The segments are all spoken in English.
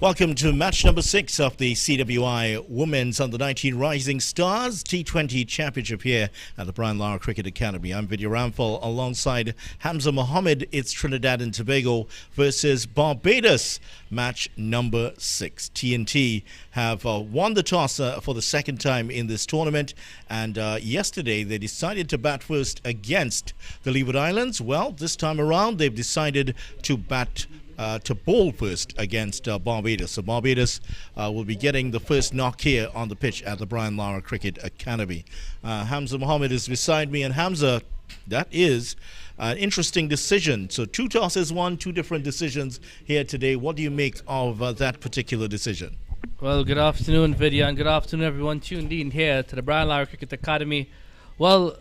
Welcome to match number 6 of the CWI Women's Under-19 Rising Stars T20 Championship here at the Lara Cricket Academy. I'm Vidya Ramphal alongside Hamza Mohammed. It's Trinidad and Tobago versus Barbados. Match number 6. TNT have won the toss for the second time in this tournament, and yesterday they decided to bat first against the Leeward Islands. Well, this time around they've decided to bowl first against Barbados. So Barbados will be getting the first knock here on the pitch at the Lara Cricket Academy. Hamza Mohammed is beside me, and Hamza, that is an interesting decision. So 2 tosses won, 2 different decisions here today. What do you make of that particular decision? Well, good afternoon, Vidya, and good afternoon, everyone tuned in here to the Lara Cricket Academy. Well,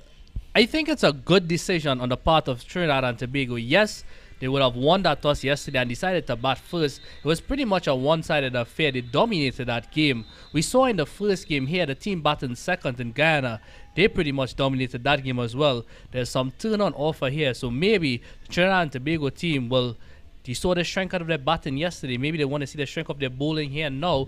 I think it's a good decision on the part of Trinidad and Tobago. Yes, they would have won that toss yesterday and decided to bat first. It was pretty much a one-sided affair. They dominated that game. We saw in the first game here, the team batting second in Guyana. They pretty much dominated that game as well. There's some turn on offer here. So maybe the Trinidad and Tobago team they saw the strength out of their batting yesterday. Maybe they want to see the strength of their bowling here now.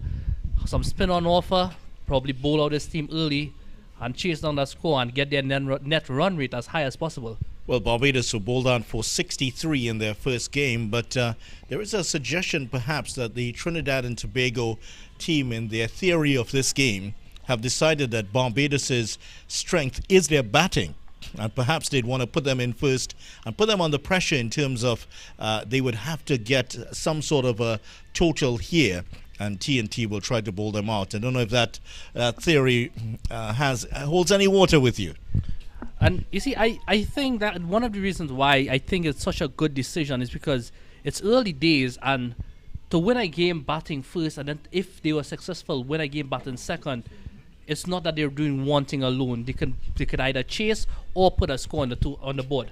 Some spin on offer. Probably bowl out this team early and chase down that score and get their net run rate as high as possible. Well, Barbados were bowled out for 63 in their first game, but there is a suggestion perhaps that the Trinidad and Tobago team, in their theory of this game, have decided that Barbados's strength is their batting. And perhaps they'd want to put them in first and put them under pressure in terms of they would have to get some sort of a total here, and TNT will try to bowl them out. I don't know if that theory holds any water with you. And you see, I think that one of the reasons why I think it's such a good decision is because it's early days, and to win a game batting first, and then if they were successful, win a game batting second, it's not that they're doing one thing alone. They could either chase or put a score on the board.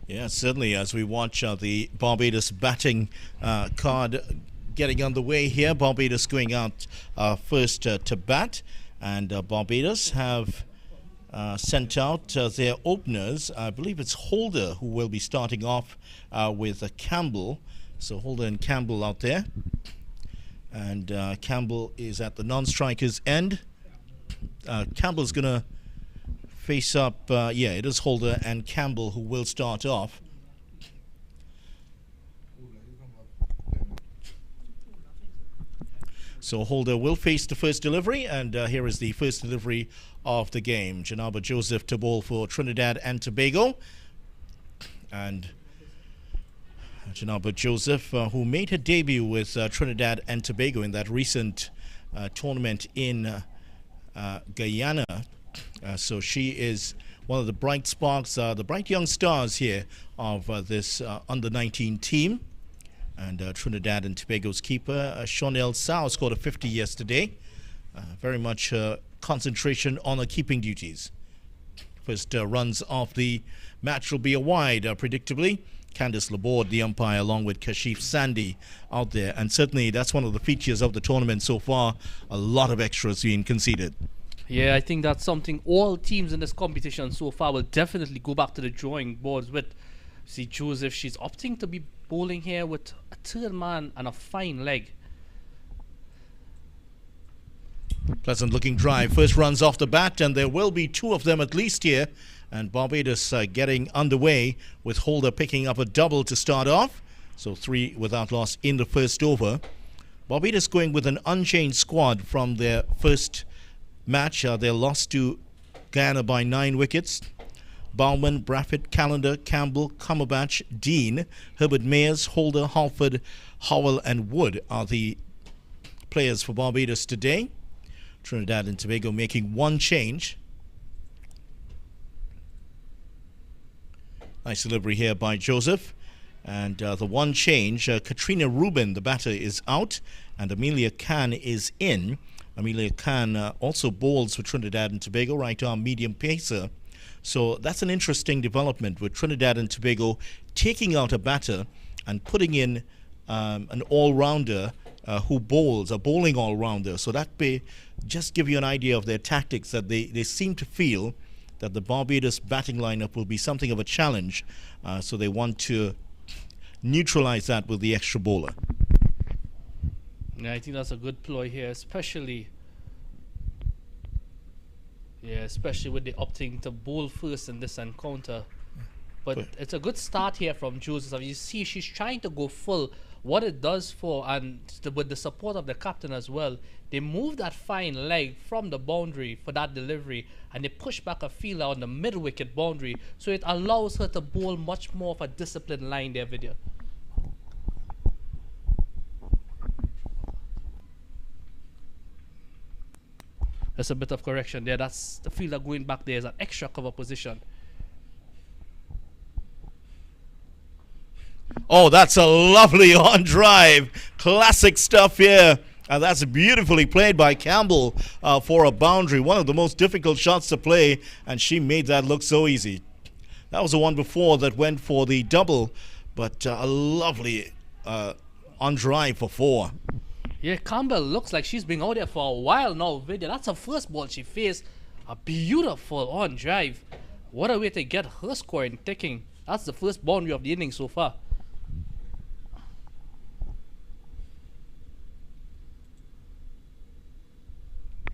Yeah, certainly, as we watch the Barbados batting card getting underway here. Barbados going out first to bat, and Barbados have sent out their openers. I believe it's Holder who will be starting off with Campbell. So Holder and Campbell out there. And Campbell is at the non-strikers end. Campbell's going to face up, it is Holder and Campbell who will start off. So Holder will face the first delivery, and here is the first delivery of the game. Janaba Joseph to bowl for Trinidad and Tobago. And Janaba Joseph, who made her debut with Trinidad and Tobago in that recent tournament in Guyana. So she is one of the bright sparks, the bright young stars here of this under-19 team. And Trinidad and Tobago's keeper, Shonelle Sao, scored a 50 yesterday. Very much concentration on her keeping duties. First runs of the match will be a wide, predictably. Candice Laborde, the umpire, along with Kashif Sandy out there. And certainly that's one of the features of the tournament so far. A lot of extras being conceded. Yeah, I think that's something all teams in this competition so far will definitely go back to the drawing boards with. See, Joseph, she's opting to be bowling here with a third man and a fine leg. Pleasant looking drive. First runs off the bat, and there will be 2 of them at least here. And Barbados getting underway with Holder picking up a double to start off. So 3 without loss in the first over. Barbados going with an unchanged squad from their first match. They lost to Guyana by 9 wickets. Bowman, Braffett, Callender, Campbell, Cumberbatch, Dean, Herbert Mayers, Holder, Halford, Howell and Wood are the players for Barbados today. Trinidad and Tobago making 1 change. Nice delivery here by Joseph. And the 1 change, Katrina Rubin, the batter, is out, and Amelia Khan is in. Amelia Khan also bowls for Trinidad and Tobago, right arm medium pacer. So that's an interesting development with Trinidad and Tobago taking out a batter and putting in an all-rounder who bowls, a bowling all-rounder. So that may just give you an idea of their tactics, that they seem to feel that the Barbados batting lineup will be something of a challenge. So they want to neutralize that with the extra bowler. Yeah, I think that's a good ploy here, especially with the opting to bowl first in this encounter. But it's a good start here from Joseph. You see, she's trying to go full. What it does with the support of the captain as well, they move that fine leg from the boundary for that delivery, and they push back a fielder on the mid-wicket boundary, so it allows her to bowl much more of a disciplined line there, Vidya. There's a bit of correction there. That's the fielder going back there as an extra cover position. Oh, that's a lovely on drive. Classic stuff here. And that's beautifully played by Campbell for a boundary. One of the most difficult shots to play, and she made that look so easy. That was the one before that went for the double, but a lovely on drive for 4. Yeah, Campbell looks like she's been out there for a while now, Vidya. That's her first ball she faced. A beautiful on drive. What a way to get her score in ticking. That's the first boundary of the inning so far.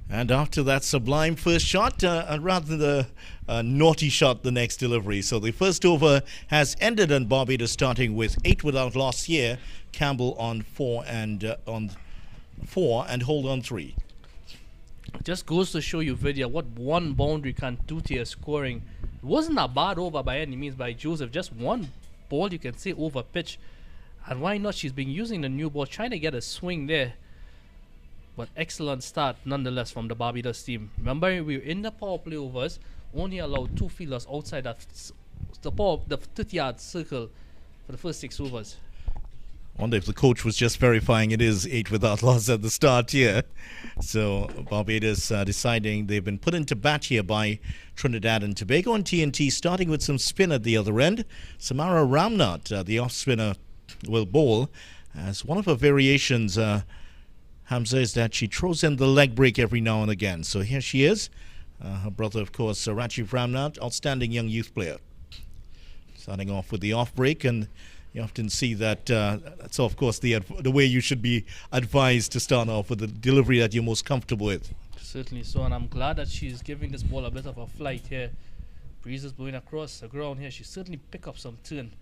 And after that sublime first shot, rather the naughty shot the next delivery. So the first over has ended, and Barbados starting with 8 without loss here. Campbell on 4 and hold on 3. Just goes to show you, Vidya, what one boundary can do to your scoring. It wasn't a bad over by any means by Joseph. Just one ball, you can say, over pitch. And why not? She's been using the new ball, trying to get a swing there. But excellent start nonetheless from the Barbados team. Remember, we were in the power play overs, only allowed 2 fielders outside the 30-yard circle for the first 6 overs. Wonder if the coach was just verifying it is 8 without loss at the start here. So Barbados deciding they've been put into bat here by Trinidad and Tobago, and TNT starting with some spin at the other end. Samara Ramnath, the off spinner, will bowl. As one of her variations, Hamza, is that she throws in the leg break every now and again. So here she is. Her brother, of course, Rajiv Ramnath, outstanding young youth player. Starting off with the off break, and you often see that that's, of course, the way you should be advised to start off with the delivery that you're most comfortable with. Certainly so, and I'm glad that she's giving this ball a bit of a flight here. Breeze is blowing across the ground here. She certainly pick up some turn.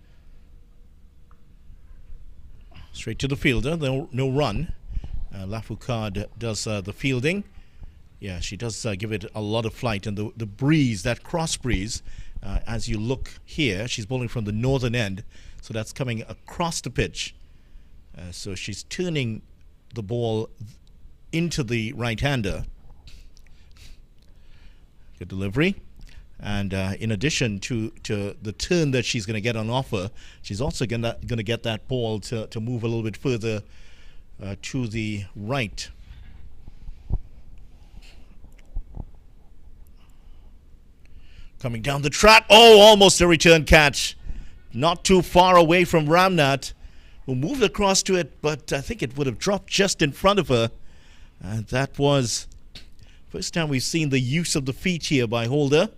Straight to the fielder, no run. Lafoucard does the fielding. Yeah, she does give it a lot of flight, and the breeze, that cross breeze, as you look here, she's bowling from the northern end, so that's coming across the pitch. So she's turning the ball into the right-hander. Good delivery. And in addition to the turn that she's going to get on offer, she's also going to get that ball to move a little bit further to the right. Coming down the track. Oh, almost a return catch. Not too far away from Ramnath, who moved across to it, but I think it would have dropped just in front of her. And that was first time we've seen the use of the feet here by Holder.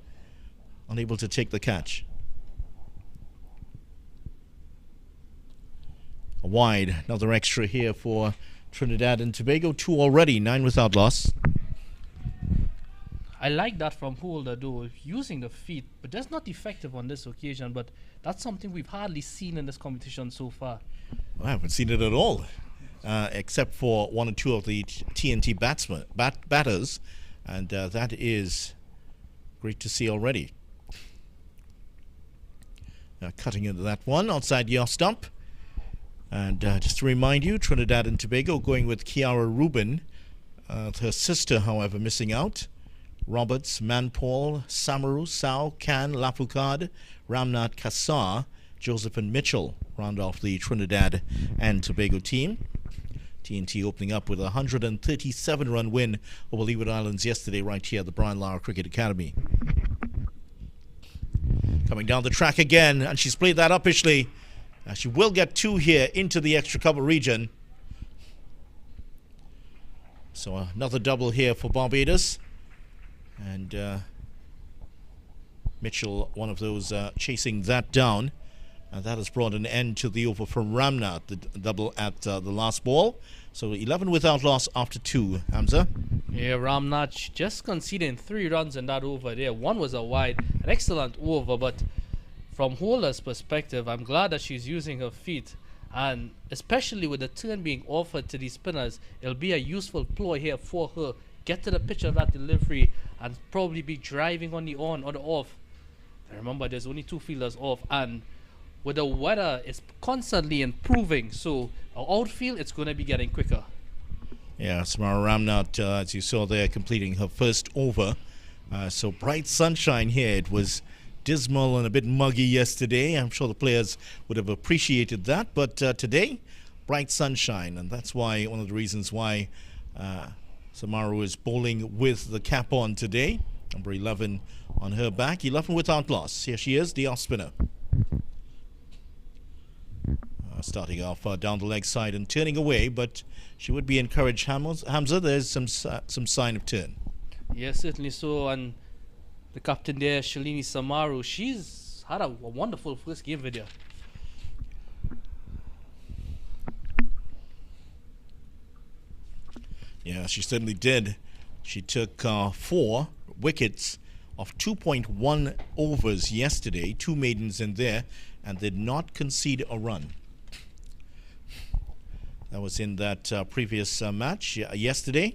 Unable to take the catch. A wide, another extra here for Trinidad and Tobago. 2 already, 9 without loss. I like that from Holder, though, using the feet, but that's not effective on this occasion. But that's something we've hardly seen in this competition so far. Well, I haven't seen it at all, except for 1 or 2 of the TNT batters, and that is great to see already. Cutting into that one outside the off stump. And just to remind you, Trinidad and Tobago going with Kiara Rubin. Her sister, however, missing out. Roberts, Manpaul, Samaru, Sao, Khan, Lafoucard, Ramnath, Kassar, Joseph and Mitchell round off the Trinidad and Tobago team. TNT opening up with a 137-run win over Leeward Islands yesterday right here at the Lara Cricket Academy. Coming down the track again, and she's played that uppishly. She will get 2 here into the extra cover region. So another double here for Barbados. And Mitchell, one of those chasing that down. And that has brought an end to the over from Ramnath, the double at the last ball. So 11 without loss after 2, Hamza. Yeah, Ramnath just conceding 3 runs in that over there. One was a wide, an excellent over, but from Holder's perspective, I'm glad that she's using her feet. And especially with the turn being offered to these spinners, it'll be a useful ploy here for her. Get to the pitch of that delivery and probably be driving on the on or the off. And remember, there's only 2 fielders off, and with the weather, it's constantly improving. So our outfield, it's going to be getting quicker. Yeah, Samara Ramnath, as you saw there, completing her first over. So bright sunshine here. It was dismal and a bit muggy yesterday. I'm sure the players would have appreciated that. But today, bright sunshine. And that's why one of the reasons why Samara is bowling with the cap on today. Number 11 on her back. 11 without loss. Here she is, the off spinner. Starting off down the leg side and turning away, but she would be encouraged. Hamza, there's some sign of turn. Yes, certainly so. And the captain there, Shalini Samaru, she's had a wonderful first game video. Yeah, she certainly did. She took 4 wickets of 2.1 overs yesterday, 2 maidens in there, and did not concede a run. That was in that previous match yesterday,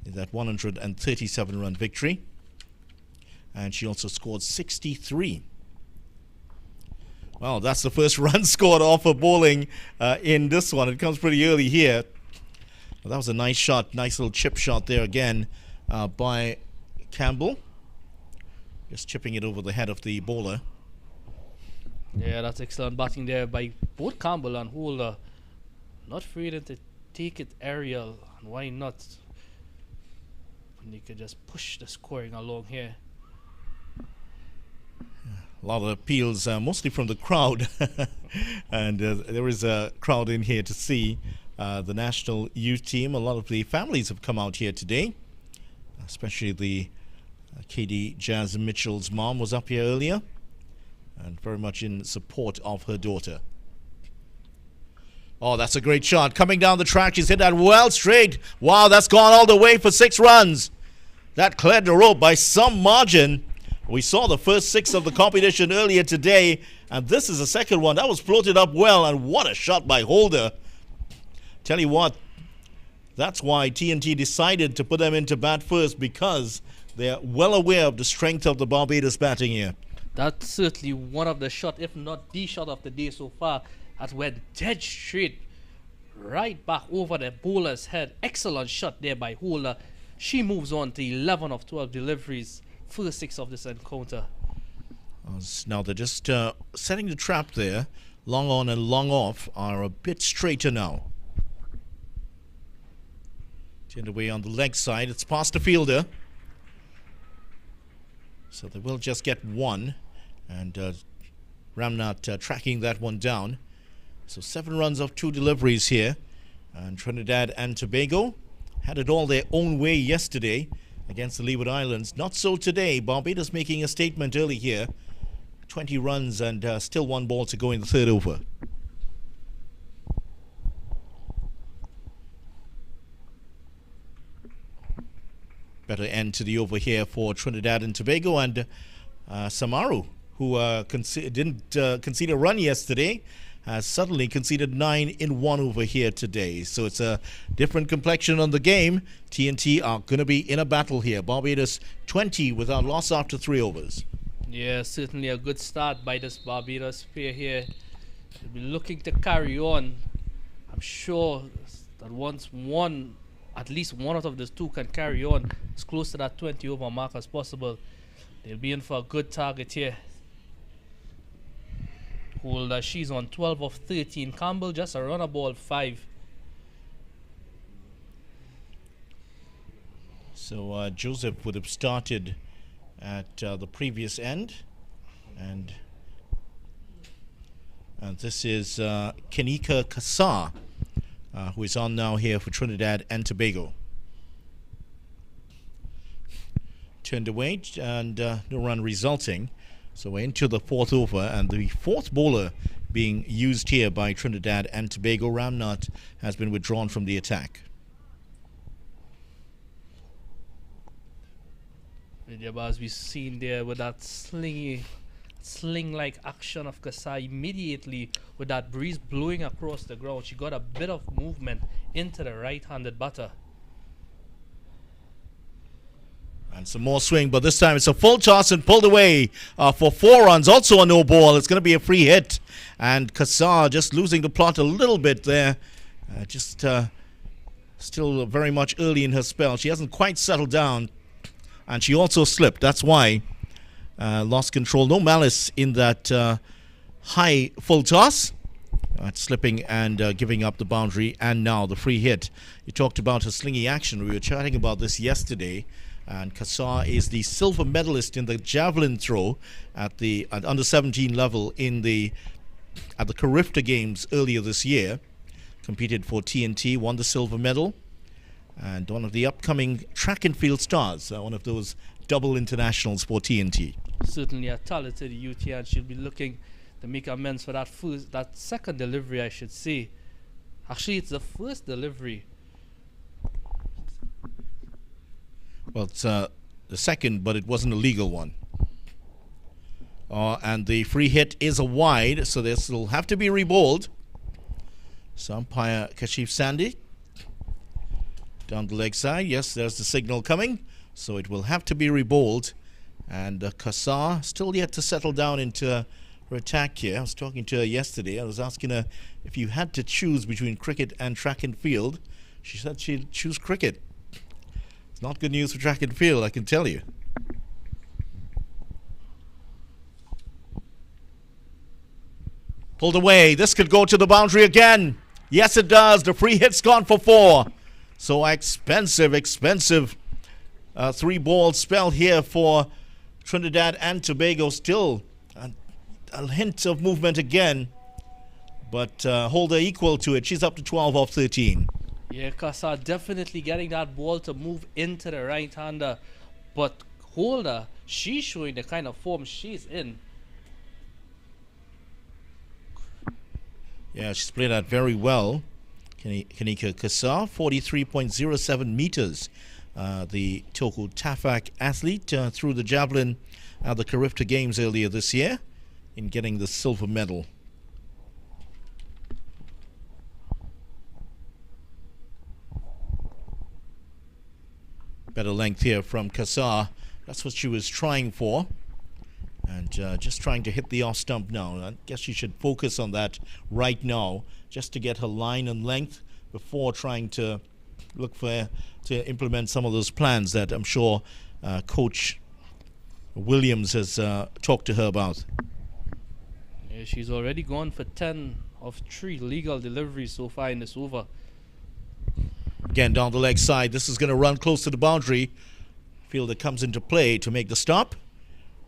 in that 137-run victory. And she also scored 63. Well, that's the first run scored off her bowling in this one. It comes pretty early here. Well, that was a nice shot, nice little chip shot there again by Campbell. Just chipping it over the head of the bowler. Yeah, that's excellent batting there by both Campbell and Holder. Not afraid to take it aerial, and why not? When you could just push the scoring along here. A lot of appeals, mostly from the crowd. And there is a crowd in here to see the national youth team. A lot of the families have come out here today, especially the KD Jazz Mitchell's mom was up here earlier, and very much in support of her daughter. Oh, that's a great shot. Coming down the track, she's hit that well straight. Wow, that's gone all the way for 6 runs. That cleared the rope by some margin. We saw the first 6 of the competition earlier today, and this is the second one. That was floated up well, and what a shot by Holder. Tell you what, that's why TNT decided to put them into bat first, because they're well aware of the strength of the Barbados batting here. That's certainly one of the shots, if not the shot of the day so far. That went dead straight right back over the bowler's head. Excellent shot there by Holder. She moves on to 11 of 12 deliveries, first 6 of this encounter. Now they're just setting the trap there. Long on and long off are a bit straighter now. Turned away on the leg side. It's past the fielder. So they will just get 1. And Ramnath tracking that one down. So 7 runs of 2 deliveries here. And Trinidad and Tobago had it all their own way yesterday against the Leeward Islands. Not so today. Barbados making a statement early here. 20 runs and still 1 ball to go in the 3rd over. Better end to the over here for Trinidad and Tobago, and Samaru, who didn't concede a run yesterday, has suddenly conceded 9 in 1 over here today. So it's a different complexion on the game. TNT are going to be in a battle here. Barbados 20 without loss after 3 overs. Yeah, certainly a good start by this Barbados pair here. They'll be looking to carry on. I'm sure that once at least one out of the 2 can carry on as close to that 20 over mark as possible, they'll be in for a good target here. Holder, she's on 12 of 13. Campbell just a runner ball 5. So Joseph would have started at the previous end, and this is Kenika Kassar, who is on now here for Trinidad and Tobago. Turned away and no run resulting. So we're into the 4th over, and the 4th bowler being used here by Trinidad and Tobago. Ramnath has been withdrawn from the attack. As we've seen there with that sling-like action of Kasai, immediately with that breeze blowing across the ground, she got a bit of movement into the right-handed batter. And some more swing, but this time it's a full toss and pulled away for 4 runs. Also a no ball. It's going to be a free hit. And Kasai just losing the plot a little bit there. Still very much early in her spell. She hasn't quite settled down. And she also slipped. That's why lost control. No malice in that high full toss. Slipping and giving up the boundary. And now the free hit. You talked about her slingy action. We were chatting about this yesterday. And Kasai is the silver medalist in the javelin throw at under 17 level at the Carifta Games earlier this year. Competed for TNT, won the silver medal. And one of the upcoming track and field stars, one of those double internationals for TNT. Certainly a talented youth here, and she'll be looking to make amends for that second delivery, I should say. Actually, it's the first delivery. Well, it's the second, but it wasn't a legal one. And the free hit is a wide, so this will have to be rebowled. So umpire Kashif Sandhi down the leg side. Yes, there's the signal coming. So it will have to be rebowled. And Kasai still yet to settle down into her attack here. I was talking to her yesterday. I was asking her if you had to choose between cricket and track and field. She said she'd choose cricket. It's not good news for track and field, I can tell you. Pulled away. This could go to the boundary again. Yes, it does. The free hit's gone for 4. So expensive 3-ball spell here for Trinidad and Tobago. Still a hint of movement again, but Holder equal to it. She's up to 12 off 13. Yeah, Kasai definitely getting that ball to move into the right-hander, but Holder, she's showing the kind of form she's in. Yeah, she's played that very well. Kanika Kasai, 43.07 meters. The Toku Tafak athlete threw the javelin at the Carifta Games earlier this year in getting the silver medal. Better length here from Kasai. That's what she was trying for. And just trying to hit the off stump now. I guess she should focus on that right now, just to get her line and length before trying to look to implement some of those plans that I'm sure Coach Williams has talked to her about. Yeah, she's already gone for 10 of 3 legal deliveries so far in this over. Again, down the leg side. This is going to run close to the boundary. Fielder comes into play to make the stop.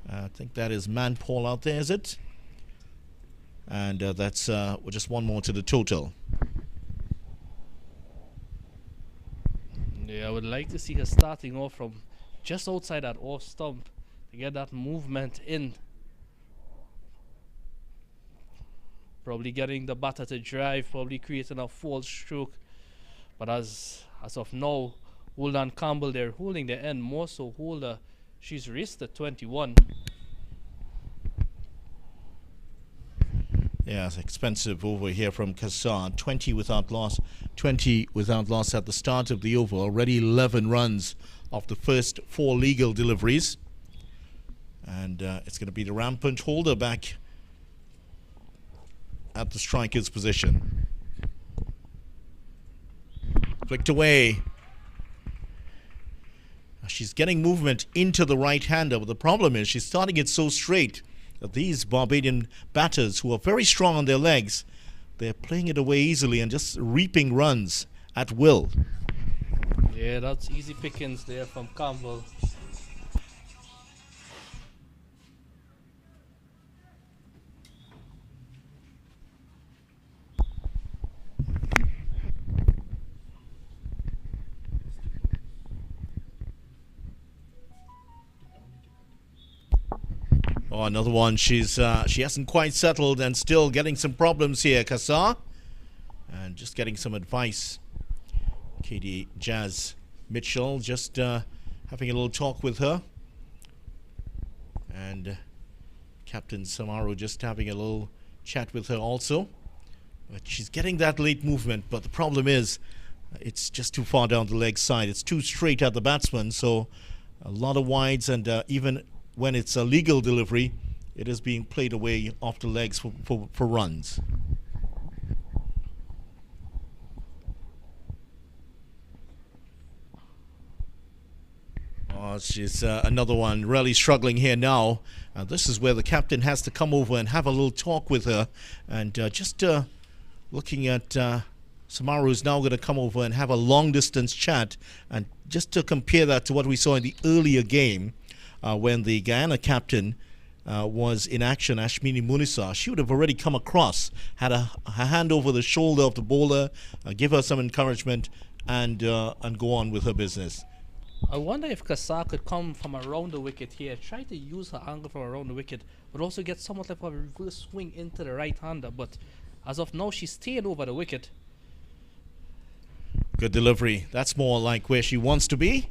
I think that is Manpaul out there, is it? And that's just one more to the total. Yeah, I would like to see her starting off from just outside that off stump to get that movement in. Probably getting the batter to drive, probably creating a false stroke. But as of now, Holder and Campbell, they're holding the end. More so Holder, she's raced at 21. Yeah, it's expensive over here from Kasai. 20 without loss. 20 without loss at the start of the over. Already 11 runs off the first 4 legal deliveries. And it's going to be the rampant Holder back at the striker's position. Flicked away. She's getting movement into the right-hander, but the problem is she's starting it so straight that these Barbadian batters, who are very strong on their legs, they're playing it away easily and just reaping runs at will. Yeah, that's easy pickings there from Campbell. Oh, another one. She hasn't quite settled and still getting some problems here, Kassar. And just getting some advice. Katie Jazz Mitchell just having a little talk with her. And Captain Samaru just having a little chat with her also. But she's getting that late movement, but the problem is it's just too far down the leg side. It's too straight at the batsman, so a lot of wides, and even when it's a legal delivery, it is being played away off the legs for runs. Oh, she's another one really struggling here now. This is where the captain has to come over and have a little talk with her, and just looking at Samaru is now going to come over and have a long distance chat, and just to compare that to what we saw in the earlier game when the Guyana captain was in action, Ashmini Munisa. She would have already come across, had a hand over the shoulder of the bowler, give her some encouragement, and go on with her business. I wonder if Kassar could come from around the wicket here, try to use her angle from around the wicket, but also get somewhat like a reverse swing into the right-hander. But as of now, she's staying over the wicket. Good delivery. That's more like where she wants to be.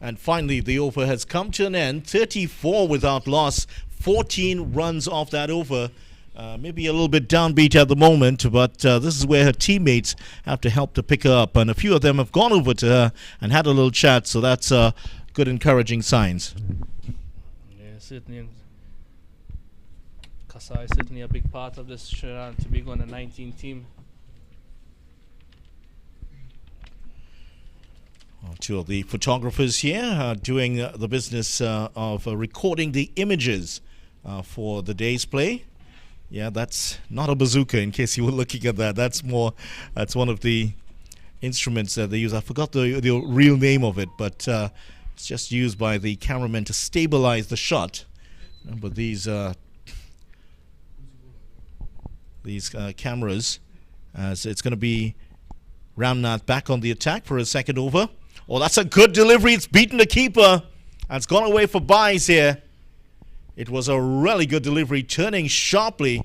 And finally, the over has come to an end. 34 without loss. 14 runs off that over. Maybe a little bit downbeat at the moment, but this is where her teammates have to help to pick her up. And a few of them have gone over to her and had a little chat, so that's good, encouraging signs. Yeah, certainly. Kassar is certainly a big part of this Trinidad to be on the 19 team. Two of the photographers here doing the business of recording the images for the day's play. Yeah, that's not a bazooka, in case you were looking at that. That's one of the instruments that they use. I forgot the real name of it, but it's just used by the cameraman to stabilize the shot. But these cameras, as it's going to be Ramnath back on the attack for his second over. Oh, that's a good delivery. It's beaten the keeper. And it's gone away for byes here. It was a really good delivery, turning sharply,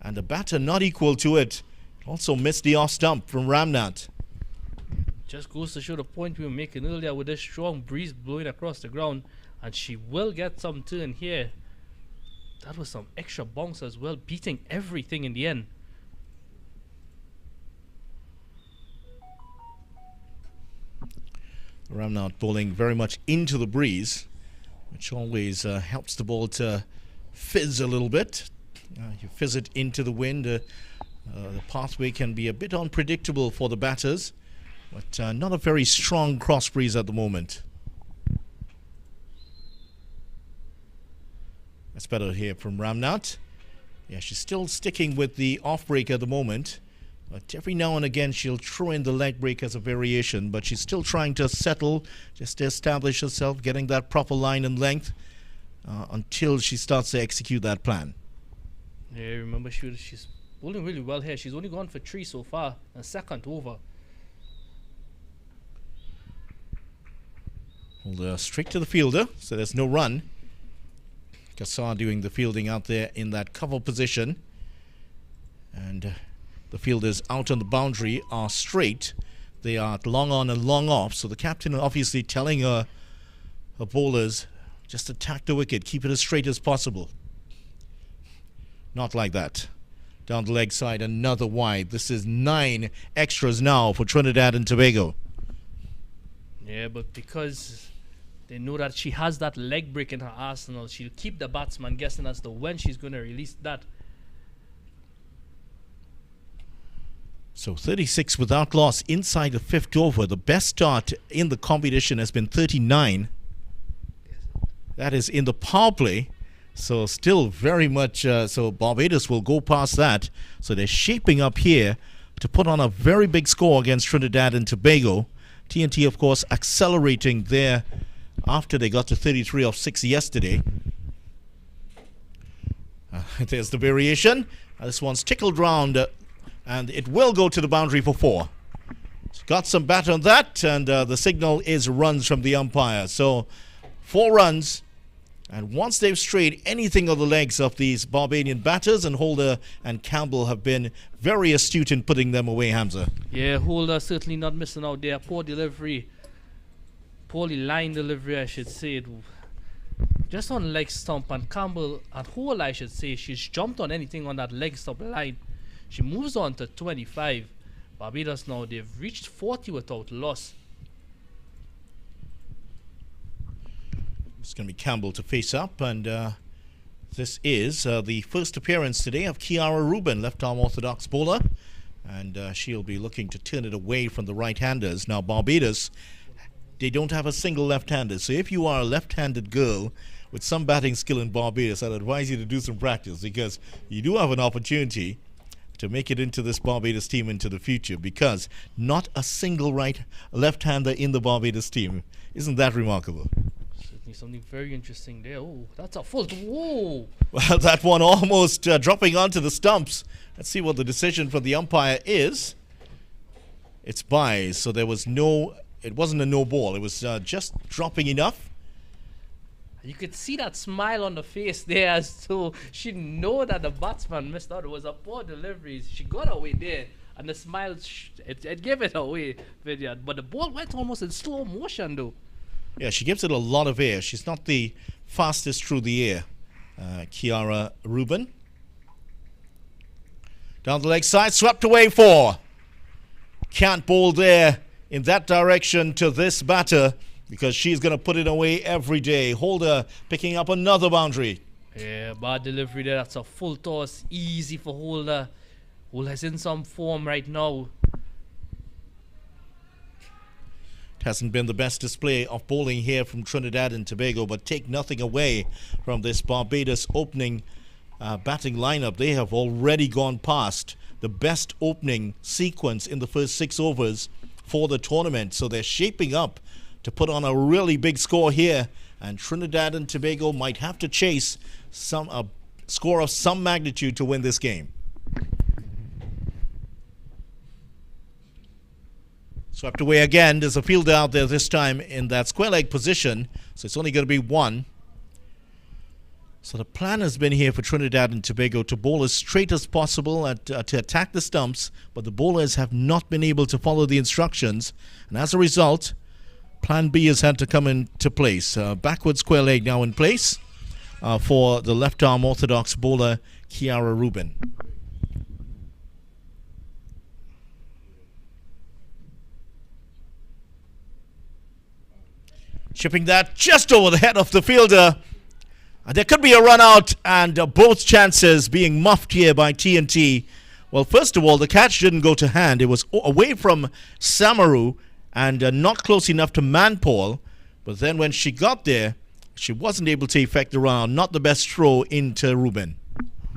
and the batter not equal to it. Also missed the off stump from Ramnath. Just goes to show the point we were making earlier with this strong breeze blowing across the ground, and she will get some turn here. That was some extra bounce as well, beating everything in the end. Ramnath bowling very much into the breeze, which always helps the ball to fizz a little bit. You fizz it into the wind. The pathway can be a bit unpredictable for the batters, but not a very strong cross breeze at the moment. That's better here from Ramnath. Yeah, she's still sticking with the off break at the moment. But every now and again she'll throw in the leg break as a variation, but she's still trying to settle, just to establish herself, getting that proper line and length until she starts to execute that plan. Yeah, remember she's bowling really well here. She's only gone for 3 so far, and second over. Hold straight to the fielder, so there's no run. Kassar doing the fielding out there in that cover position. And the fielders out on the boundary are straight. They are long on and long off. So the captain obviously telling her bowlers, just attack the wicket, keep it as straight as possible. Not like that. Down the leg side, another wide. This is 9 extras now for Trinidad and Tobago. Yeah, but because they know that she has that leg break in her arsenal, she'll keep the batsman guessing as to when she's going to release that. So 36 without loss inside the 5th over. The best start in the competition has been 39. That is in the power play. So still very much, so Barbados will go past that. So they're shaping up here to put on a very big score against Trinidad and Tobago. TNT, of course, accelerating there after they got to 33 off 6 yesterday. There's the variation. This one's tickled round. And it will go to the boundary for 4. It's got some bat on that, and the signal is runs from the umpire. So 4 runs, And once they've strayed anything on the legs of these Barbadian batters, and Holder and Campbell have been very astute in putting them away, Hamza. Yeah, Holder certainly not missing out there. Poor delivery. Poorly line delivery, I should say. It just on leg stump, and Campbell and Holder, I should say, she's jumped on anything on that leg stump line. She moves on to 25. Barbados now, they've reached 40 without loss. It's going to be Campbell to face up, and this is the first appearance today of Lara Rubin, left-arm orthodox bowler, and she'll be looking to turn it away from the right-handers. Now, Barbados, they don't have a single left-hander, so if you are a left-handed girl with some batting skill in Barbados, I'd advise you to do some practice, because you do have an opportunity to make it into this Barbados team into the future, because not a single left-hander in the Barbados team. Isn't that remarkable? Something very interesting there. Oh, that's a full. Whoa! Well, that one almost dropping onto the stumps. Let's see what the decision from the umpire is. It's byes, so there was no. It wasn't a no ball. It was just dropping enough. You could see that smile on the face there, as though she know that the batsman missed out. It was a poor delivery. She got away there, and the smile it gave it away, Vidyard. But the ball went almost in slow motion, though. Yeah, she gives it a lot of air. She's not the fastest through the air, Lara Rubin. Down the leg side, swept away 4. Can't bowl there in that direction to this batter, because she's going to put it away every day. Holder picking up another boundary. Yeah, bad delivery there. That's a full toss. Easy for Holder. Holder's in some form right now. It hasn't been the best display of bowling here from Trinidad and Tobago, but take nothing away from this Barbados opening batting lineup. They have already gone past the best opening sequence in the first 6 overs for the tournament, so they're shaping up to put on a really big score here, and Trinidad and Tobago might have to chase a score of some magnitude to win this game. Swept away again. There's a fielder out there this time in that square leg position, so it's only going to be 1. So the plan has been here for Trinidad and Tobago to bowl as straight as possible to attack the stumps, but the bowlers have not been able to follow the instructions, and as a result, plan B has had to come into place. Backward square leg now in place for the left-arm orthodox bowler Lara Rubin. Chipping that just over the head of the fielder. And there could be a run out, and both chances being muffed here by TNT. Well, first of all, the catch didn't go to hand. It was away from Samaru and not close enough to Manpaul. But then when she got there, she wasn't able to effect the round. Not the best throw into Rubin.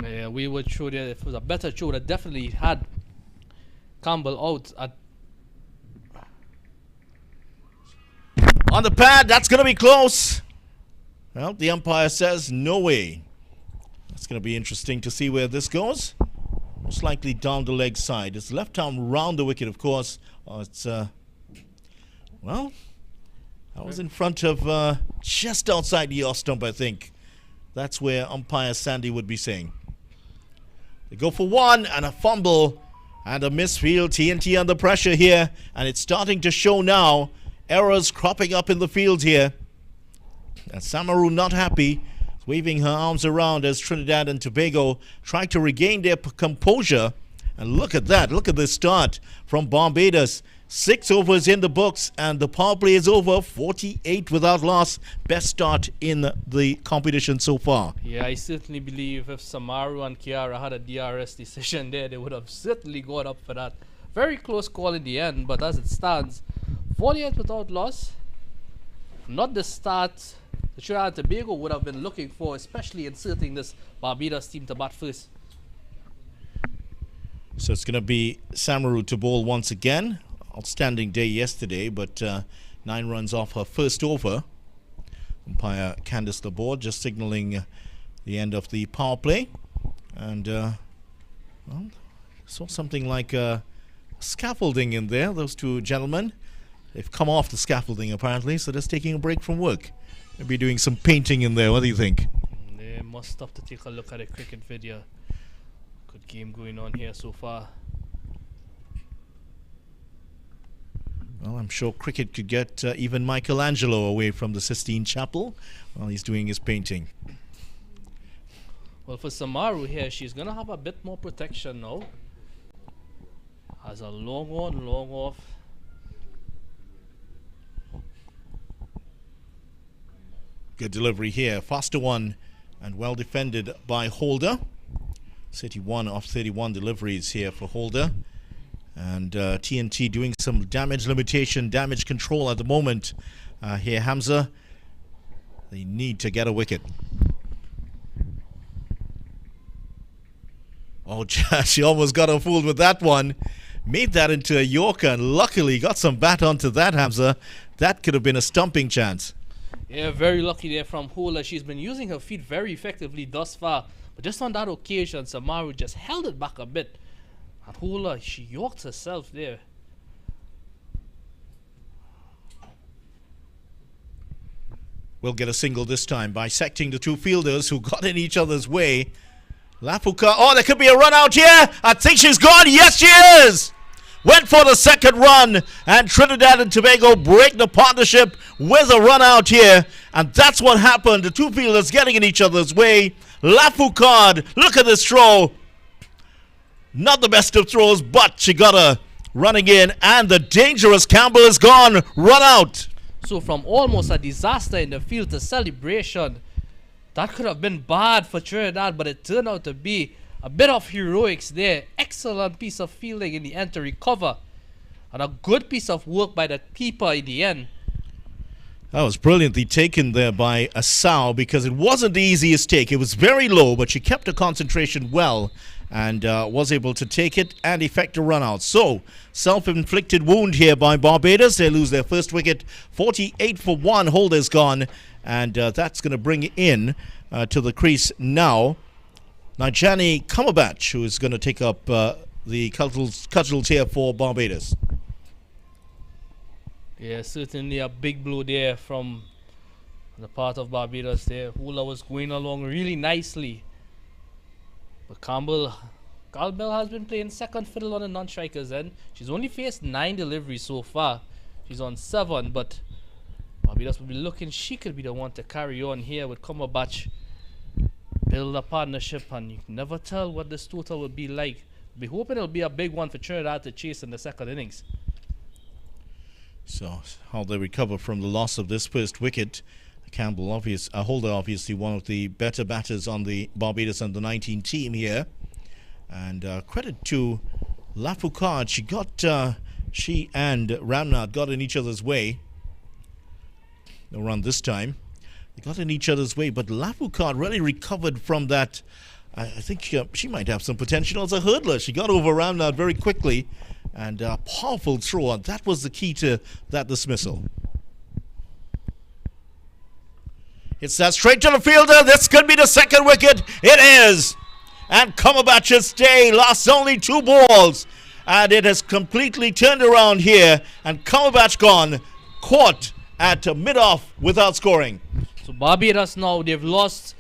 Yeah, we would show that if it was a better throw, that definitely had Campbell out at. On the pad, that's going to be close. Well, the umpire says no way. That's going to be interesting to see where this goes. Most likely down the leg side. It's left arm round the wicket, of course. It's, well, I was in front of just outside the off stump, I think. That's where umpire Sandy would be saying. They go for 1 and a fumble and a misfield. TNT under pressure here, and it's starting to show now. Errors cropping up in the field here. And Samaru not happy, waving her arms around as Trinidad and Tobago try to regain their composure. And look at that. Look at the start from Barbados. 6 overs in the books, and the power play is over. 48 without loss. Best start in the competition so far. Yeah, I certainly believe if Samaru and Lara had a DRS decision there, they would have certainly gone up for that. Very close call in the end, but as it stands, 48 without loss. Not the start the Trinidad and Tobago would have been looking for, especially inserting this Barbados team to bat first. So it's going to be Samaru to bowl once again. Outstanding day yesterday, but 9 runs off her first over. Umpire Candice Laborde just signaling the end of the power play. And, well, saw something like scaffolding in there, those two gentlemen. They've come off the scaffolding apparently, so just taking a break from work. Maybe doing some painting in there. What do you think? They must stop to take a look at a cricket video. Good game going on here so far. Well, I'm sure cricket could get even Michelangelo away from the Sistine Chapel while he's doing his painting. Well, for Samaru here, she's going to have a bit more protection now. Has a long on, long off. Good delivery here. Faster one and well defended by Holder. 31 of 31 deliveries here for Holder. And TNT doing some damage limitation, damage control at the moment. Here, Hamza. They need to get a wicket. Oh, she almost got her fooled with that one. Made that into a Yorker and luckily got some bat onto that, Hamza. That could have been a stumping chance. Yeah, very lucky there from Holder. She's been using her feet very effectively thus far. But just on that occasion, Samaru just held it back a bit. And Holder, she yorked herself there. We'll get a single this time, bisecting the two fielders who got in each other's way. Lafuka, oh, there could be a run out here. I think she's gone. Yes, she is. Went for the second run, and Trinidad and Tobago break the partnership with a run out here. And that's what happened. The two fielders getting in each other's way. Lafuka, look at this throw. Not the best of throws, but she got a running in, and the dangerous Campbell is gone. Run out. So from almost a disaster in the field to celebration, that could have been bad for Trinidad, but it turned out to be a bit of heroics there. Excellent piece of fielding in the end to recover. And a good piece of work by the keeper in the end. That was brilliantly taken there by Asau because it wasn't the easiest take. It was very low, but she kept her concentration well and was able to take it and effect a run out. So, self-inflicted wound here by Barbados. They lose their first wicket. 48 for 1. Holder's gone. And that's going to bring in to the crease now Najani Cumberbatch, who is going to take up the cudgels here for Barbados. Yeah, certainly a big blow there from the part of Barbados there. Hula was going along really nicely. But Campbell has been playing second fiddle on the non-strikers end. She's only faced 9 deliveries so far. She's on 7, but Barbados will be looking. She could be the one to carry on here with Cumberbatch. Build a partnership, and you can never tell what this total will be like. Be hoping it'll be a big one for Trinidad to chase in the second innings. So how they recover from the loss of this first wicket. Campbell, Holder, obviously one of the better batters on the Barbados under-19 team here. And credit to Lafuka. She and Ramnath got in each other's way. No run this time. They got in each other's way, but Lafuka really recovered from that. I think she might have some potential as a hurdler. She got over Ramnath very quickly, and a powerful throw, and that was the key to that dismissal. It's that straight to the fielder. This could be the second wicket. It is. And Cumberbatch's day lasts only 2 balls. And it has completely turned around here. And Cumberbatch gone. Caught at mid-off without scoring. So Barbados now, they've lost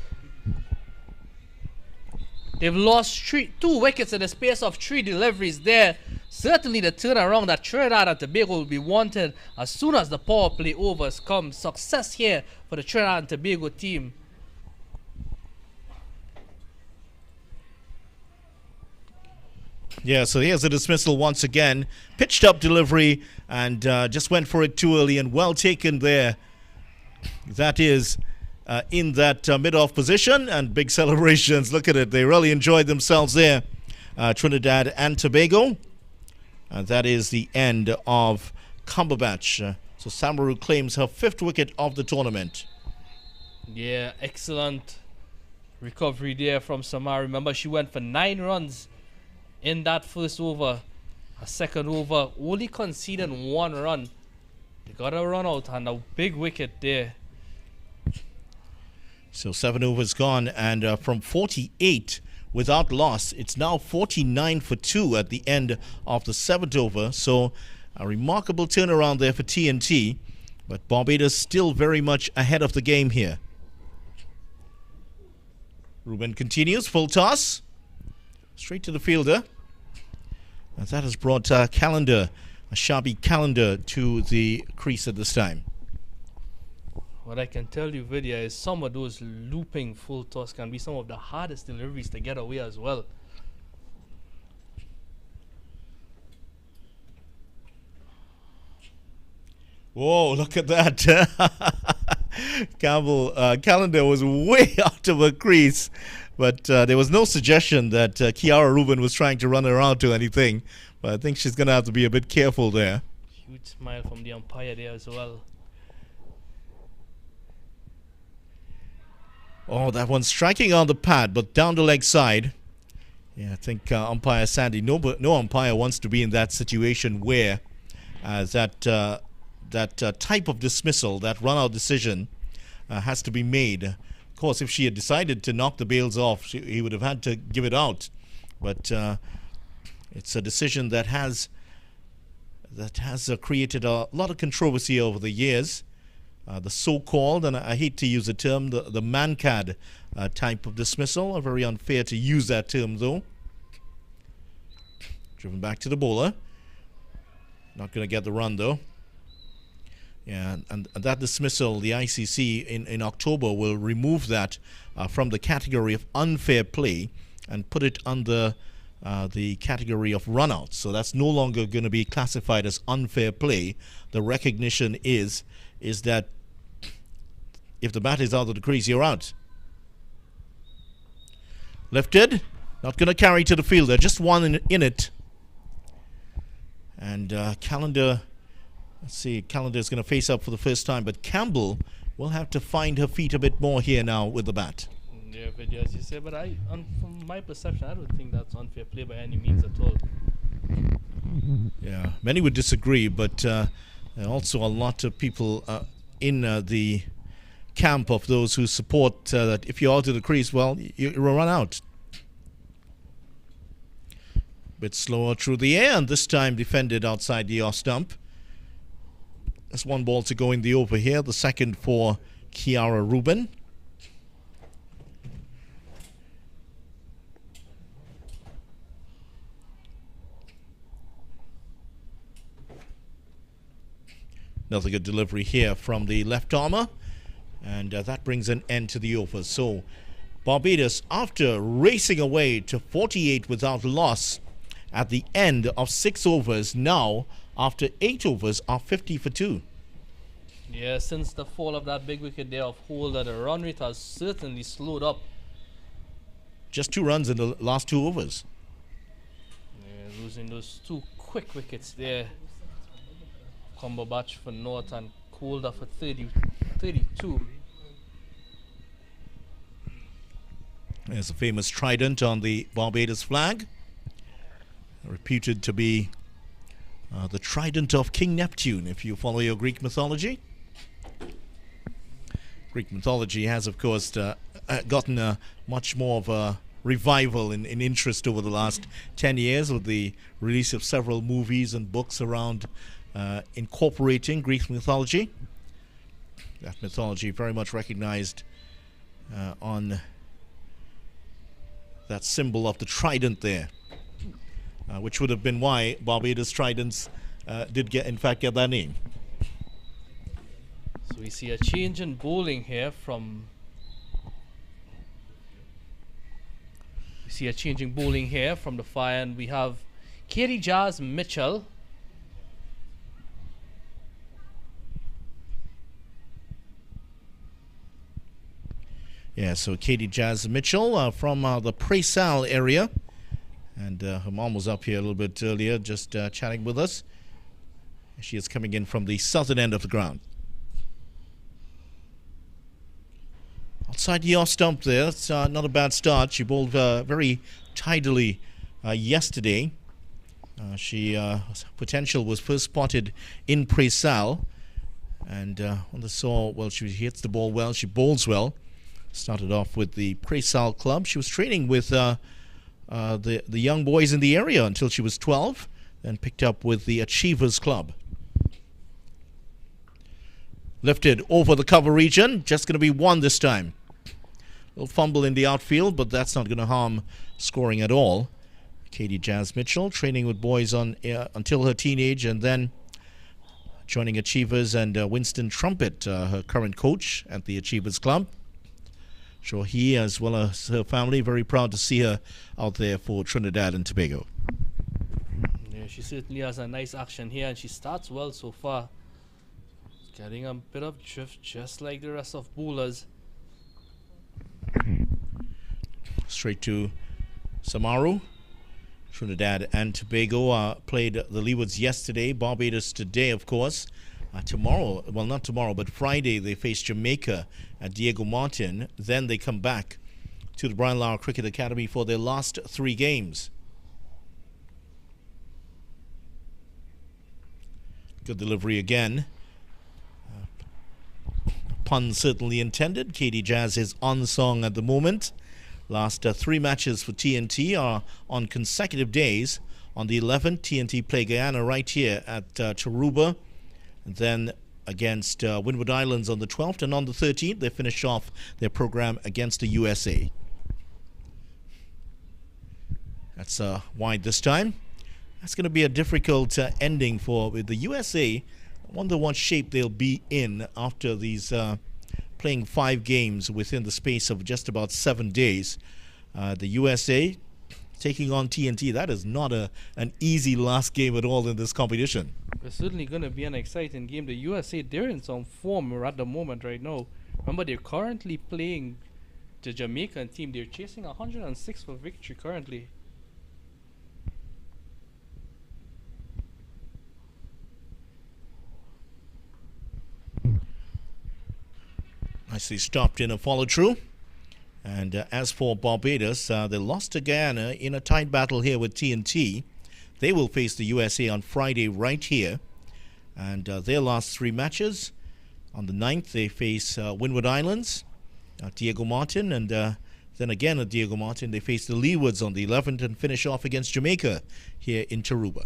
2 wickets in the space of 3 deliveries there. Certainly the turnaround that Trinidad and Tobago will be wanted as soon as the power play overs come. Success here for the Trinidad and Tobago team. Yeah, so here's a dismissal once again. Pitched up delivery and just went for it too early, and well taken there. That is in that mid-off position, and big celebrations. Look at it. They really enjoyed themselves there, Trinidad and Tobago. And that is the end of Cumberbatch. So Samaru claims her 5th wicket of the tournament. Yeah, excellent recovery there from Samaru. Remember, she went for 9 runs in that first over. A second over, only conceded 1 run. They got a run out and a big wicket there. So 7 overs gone, and from 48 without loss, it's now 49 for 2 at the end of the 7th over. So a remarkable turnaround there for TNT. But Barbados still very much ahead of the game here. Ruben continues, full toss. Straight to the fielder. And that has brought Calendar, a shabby Calendar, to the crease at this time. What I can tell you, Vidya, is some of those looping full toss can be some of the hardest deliveries to get away as well. Whoa, look at that. Calendar was way out of her crease. But there was no suggestion that Kiara Ruben was trying to run her out to anything. But I think she's going to have to be a bit careful there. Huge smile from the umpire there as well. Oh, that one's striking on the pad, but down the leg side. Yeah, I think umpire Sandy, no umpire wants to be in that situation where that type of dismissal, that run-out decision, has to be made. Of course, if she had decided to knock the bails off, he would have had to give it out. But it's a decision that has created a lot of controversy over the years. The so-called, and I hate to use the term, the man-cad type of dismissal. Very unfair to use that term, though. Driven back to the bowler. Not going to get the run, though. Yeah, and that dismissal, the ICC in October will remove that from the category of unfair play and put it under the category of runouts. So that's no longer going to be classified as unfair play. The recognition is that if the bat is out of the crease, you're out. Lifted, not going to carry to the fielder, just one in it. And Calendar. Let's see, Calendar is going to face up for the first time, but Campbell will have to find her feet a bit more here now with the bat. Yeah, Vidya, as you say, but from my perception, I don't think that's unfair play by any means at all. Yeah, many would disagree, but there are also a lot of people in the camp of those who support that if you're out of the crease, well, you'll run out. Bit slower through the air, and this time defended outside the off stump. There's one ball to go in the over here, the second for Kiara Ruben. Another good delivery here from the left armour, and that brings an end to the over. So Barbados, after racing away to 48 without loss at the end of 6 overs, now after 8 overs are 50 for 2. Yeah, since the fall of that big wicket there of Holder, the run rate has certainly slowed up. Just 2 runs in the last 2 overs. Yeah, losing those 2 quick wickets there. Cumberbatch for North and Holder for 32. There's a famous trident on the Barbados flag, reputed to be the trident of King Neptune, if you follow your Greek mythology. Greek mythology has, of course, gotten much more of a revival in interest over the last 10 years with the release of several movies and books around incorporating Greek mythology. That mythology very much recognized on that symbol of the trident there. Which would have been why Barbados Tridents did get that name. So we see a change in bowling here from... We see a changing bowling here from the Fire, and we have Katie Jazz Mitchell. Yeah, so Katie Jazz Mitchell from the Presal area. And her mom was up here a little bit earlier, just chatting with us. She is coming in from the southern end of the ground. Outside the off stump there, it's not a bad start. She bowled very tidily yesterday. Potential was first spotted in Presal. And on the saw, well, she hits the ball well, she bowls well. Started off with the Presal club. She was training with... the young boys in the area until she was 12, then picked up with the Achievers Club. Lifted over the cover region. Just going to be one this time. Little fumble in the outfield, but that's not going to harm scoring at all. Katie Jazz Mitchell training with boys on until her teenage, and then joining Achievers, and Winston Trumpet, her current coach at the Achievers Club. Sure, he as well as her family very proud to see her out there for Trinidad and Tobago. Yeah, she certainly has a nice action here, and she starts well so far. Getting a bit of drift just like the rest of bowlers. Straight to Samaru. Trinidad and Tobago played the Leewards yesterday. Barbados today, of course. Tomorrow, well, not tomorrow, but Friday, they face Jamaica at Diego Martin. Then they come back to the Brian Lara Cricket Academy for their last 3 games. Good delivery again. Pun certainly intended. Katie Jazz is on song at the moment. Last 3 matches for TNT are on consecutive days. On the 11th, TNT play Guyana right here at Tarouba. Then against Windward Islands on the 12th. And on the 13th, they finish off their program against the USA. That's wide this time. That's going to be a difficult ending for the USA. I wonder what shape they'll be in after these playing 5 games within the space of just about 7 days. The USA taking on TNT. That is not an easy last game at all in this competition. It's certainly going to be an exciting game. The USA, they're in some form at the moment right now. Remember, they're currently playing the Jamaican team. They're chasing 106 for victory currently. Nicely stopped in a follow through. And as for Barbados, they lost to Guyana in a tight battle here with TNT. They will face the USA on Friday right here. And their last 3 matches. On the 9th, they face Windward Islands at Diego Martin. And then again at Diego Martin, they face the Leewards on the 11th and finish off against Jamaica here in Tarouba.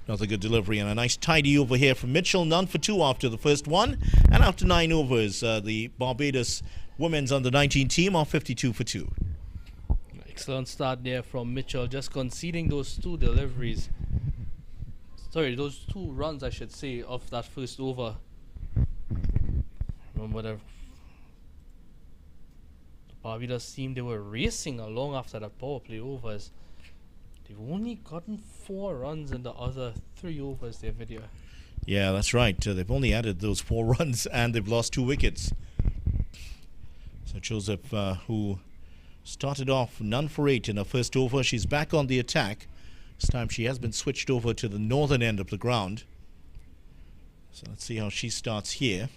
Another good delivery and a nice tidy over here from Mitchell. None for 2 after the first one. And after 9 overs, the Barbados women's under-19 team are 52 for 2. Excellent start there from Mitchell, just conceding those 2 deliveries. Sorry, those 2 runs, I should say, of that first over. Remember the Barbados team, they were racing along after that power play overs. They've only gotten 4 runs in the other 3 overs their video. Yeah, that's right. They've only added those 4 runs and they've lost 2 wickets. So Joseph, who started off none for 8 in her first over, she's back on the attack. This time she has been switched over to the northern end of the ground. So let's see how she starts here.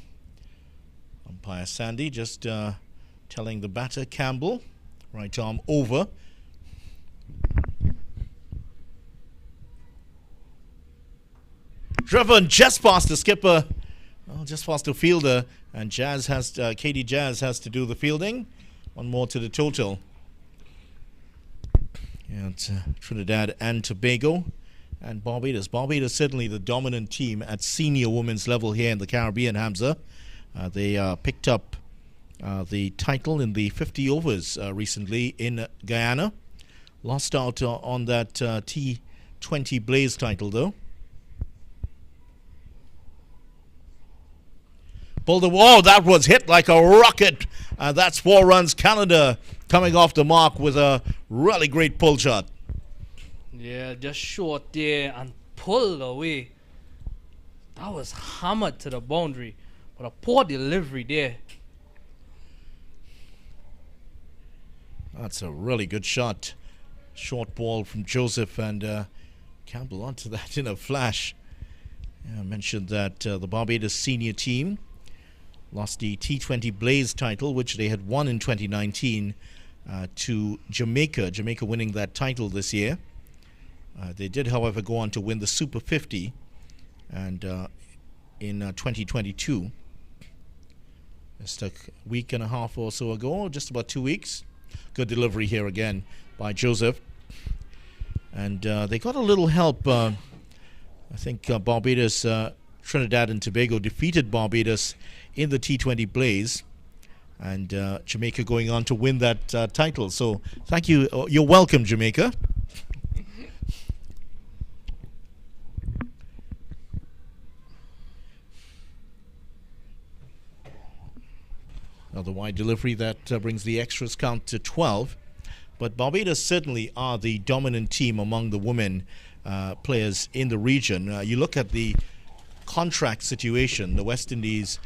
Umpire Sandy just telling the batter Campbell, right arm over. Driven just past the skipper, well, just past the fielder, and Katie Jazz has to do the fielding. 1 more to the total. Yeah, it's Trinidad and Tobago and Barbados. Barbados certainly the dominant team at senior women's level here in the Caribbean, Hamza. They picked up the title in the 50 overs recently in Guyana. Lost out on that T20 Blaze title though. Oh, that was hit like a rocket. That's 4 runs. Canada coming off the mark with a really great pull shot. Yeah, just short there and pulled away. That was hammered to the boundary. But a poor delivery there. That's a really good shot. Short ball from Joseph, and Campbell onto that in a flash. Yeah, I mentioned that the Barbados senior team lost the T20 Blaze title, which they had won in 2019, to Jamaica. Jamaica winning that title this year. They did, however, go on to win the Super 50 and in 2022. Just a week and a half or so ago, just about 2 weeks. Good delivery here again by Joseph. And they got a little help I think Barbados, Trinidad and Tobago defeated Barbados in the T20 Blaze, and Jamaica going on to win that title. So thank you. You're welcome, Jamaica. Now the wide delivery that brings the extras count to 12. But Barbados certainly are the dominant team among the women players in the region. You look at the contract situation, the West Indies,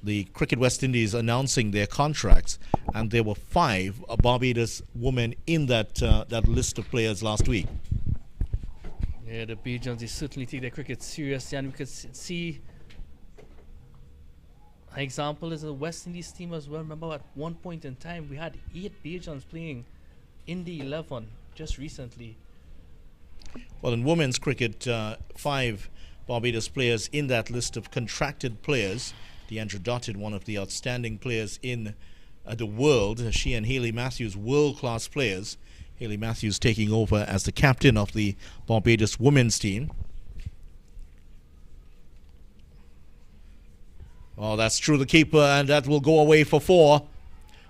the Cricket West Indies announcing their contracts, and there were 5 Barbados women in that list of players last week. Yeah, the Bajans, they certainly take their cricket seriously, and we could see an example is the West Indies team as well. Remember, at one point in time, we had 8 Bajans playing in the 11 just recently. Well, in women's cricket, 5 Barbados players in that list of contracted players. Deandra Dotted, one of the outstanding players in the world. She and Hayley Matthews, world-class players. Hayley Matthews taking over as the captain of the Barbados women's team. Oh, that's true, the keeper, and that will go away for 4.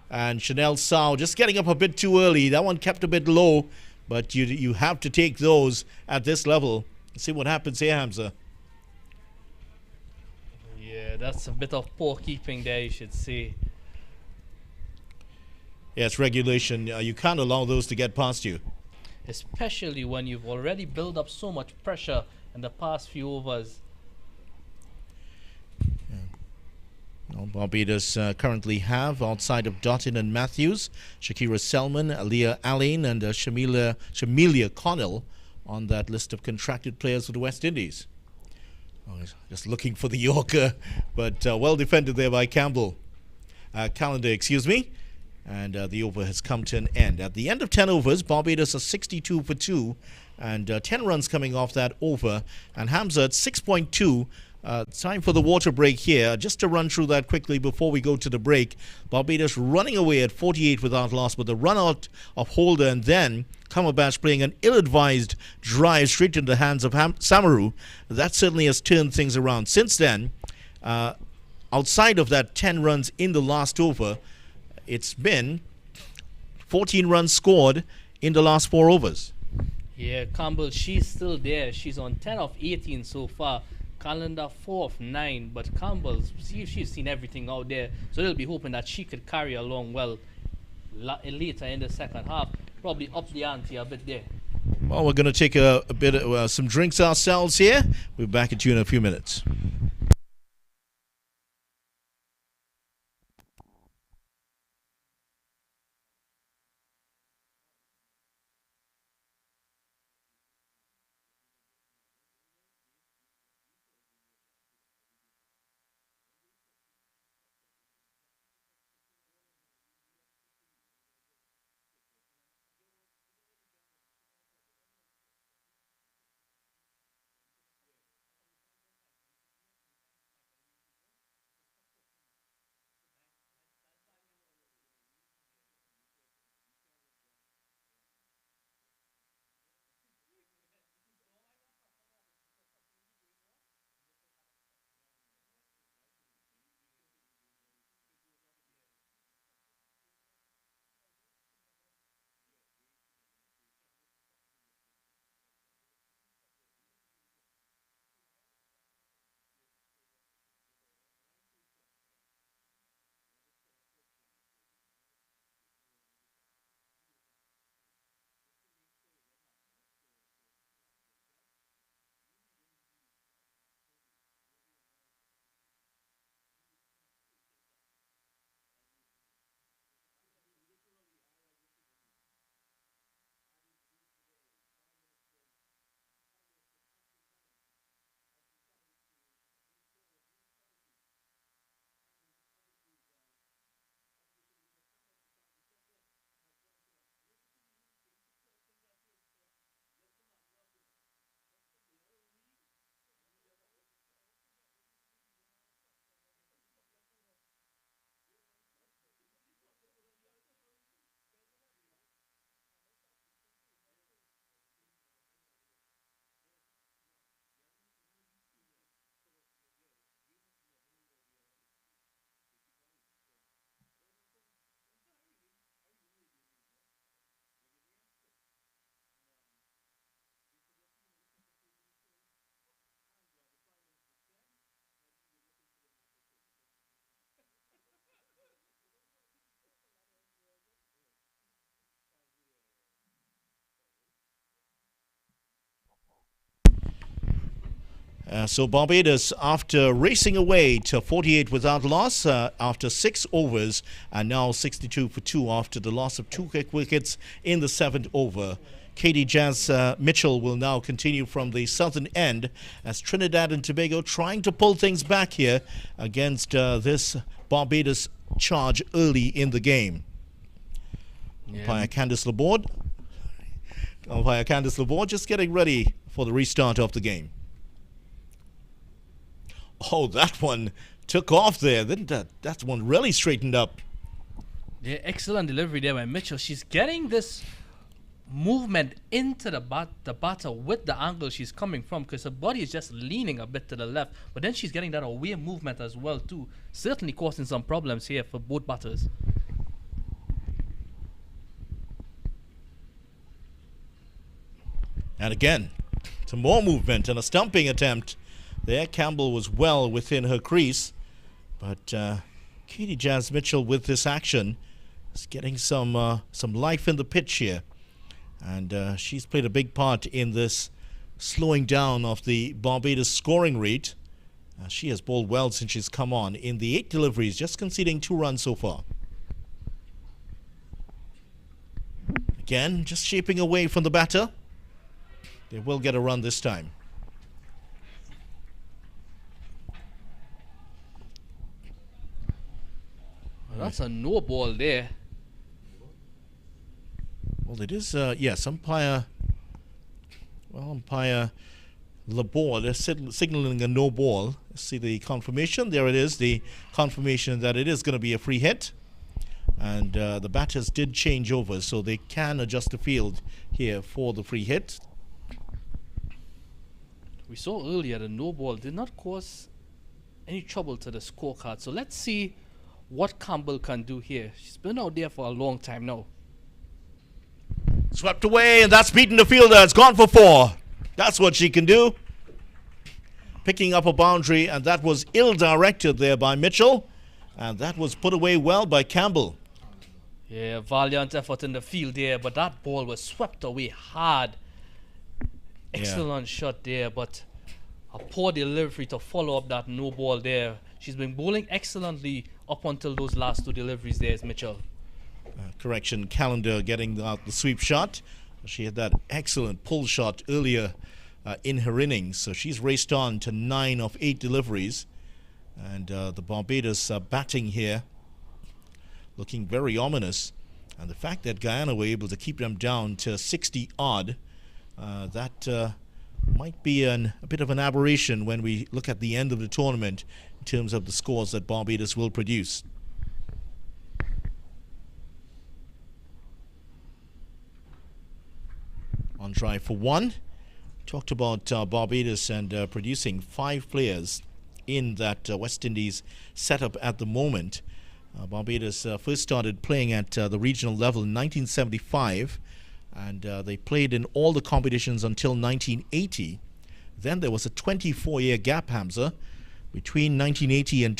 And Chanel Sao just getting up a bit too early. That one kept a bit low, but you have to take those at this level. Let's see what happens here, Hamza. Yeah, that's a bit of poor keeping there, you should say. Yeah, it's regulation. You can't allow those to get past you. Especially when you've already built up so much pressure in the past few overs. Well, Barbados currently have, outside of Dottin and Matthews, Shakira Selman, Aliyah Alleyne, and Shamilia Connell on that list of contracted players for the West Indies. Oh, just looking for the Yorker, but well defended there by Calendar, excuse me. And the over has come to an end. At the end of 10 overs, Barbados are 62 for 2, and 10 runs coming off that over. And Hamza at 6.2. Time for the water break here. Just to run through that quickly before we go to the break. Barbados running away at 48 without loss, but the run out of Holder, and then Cumberbatch playing an ill-advised drive straight into the hands of Samaru. That certainly has turned things around. Since then, outside of that 10 runs in the last over, it's been 14 runs scored in the last 4 overs. Yeah, Campbell, she's still there. She's on 10 of 18 so far. Calendar 4 of 9, but Campbell, she's seen everything out there, so they'll be hoping that she could carry along well later in the second half, probably up the ante a bit there. Well, we're going to take a bit of some drinks ourselves here. We'll be back at you in a few minutes. So Barbados, after racing away to 48 without loss after 6 overs, and now 62 for 2 after the loss of 2 quick wickets in the 7th over. Katie Jazz Mitchell will now continue from the southern end as Trinidad and Tobago trying to pull things back here against this Barbados charge early in the game. Umpire Candice Laborde. Umpire Candice Laborde just getting ready for the restart of the game. Oh, that one took off there. That one really straightened up. Yeah, excellent delivery there by Mitchell. She's getting this movement into the batter with the angle she's coming from, because her body is just leaning a bit to the left, but then she's getting that away movement as well too, certainly causing some problems here for both batters. And again, some more movement and a stumping attempt there. Campbell was well within her crease, but Katie Jazz Mitchell with this action is getting some life in the pitch here. And she's played a big part in this slowing down of the Barbados scoring rate. She has bowled well since she's come on. In the 8 deliveries, just conceding 2 runs so far. Again, just shaping away from the batter. They will get a run this time. Well, that's a no ball there. Well, it is, yes, umpire Laborde is signaling a no ball. See the confirmation? There it is, the confirmation that it is going to be a free hit. And the batters did change over, so they can adjust the field here for the free hit. We saw earlier the no ball did not cause any trouble to the scorecard. So let's see what Campbell can do here. She's been out there for a long time now. Swept away, and that's beaten the fielder. It's gone for 4. That's what she can do. Picking up a boundary, and that was ill-directed there by Mitchell. And that was put away well by Campbell. Yeah, valiant effort in the field there, but that ball was swept away hard. Excellent shot there, but a poor delivery to follow up that no ball there. She's been bowling excellently up until those last 2 deliveries there, is Mitchell. Correction, Callender getting out the sweep shot. She had that excellent pull shot earlier in her innings, so she's raced on to 9 of 8 deliveries. And the Barbados batting here looking very ominous. And the fact that Guyana were able to keep them down to 60 odd, that might be a bit of an aberration when we look at the end of the tournament in terms of the scores that Barbados will produce. On try for 1. Talked about Barbados and producing 5 players in that West Indies setup at the moment. Barbados first started playing at the regional level in 1975, and they played in all the competitions until 1980. Then there was a 24-year gap, Hamza. Between 1980 and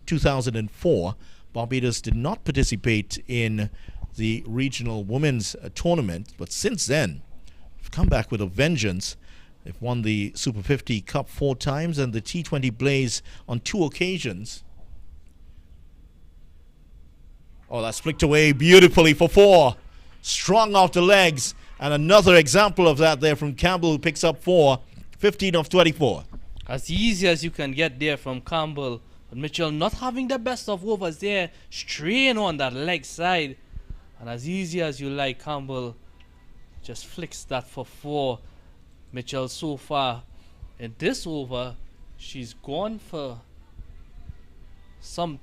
2004, Barbados did not participate in the regional women's tournament, but since then, they've come back with a vengeance. They've won the Super 50 Cup 4 times and the T20 Blaze on 2 occasions. Oh, that's flicked away beautifully for 4. Strong off the legs. And another example of that there from Campbell, who picks up 4. 15 of 24. As easy as you can get there from Campbell. But Mitchell not having the best of overs there. Straying on that leg side. And as easy as you like, Campbell just flicks that for 4. Mitchell so far in this over, she's gone for some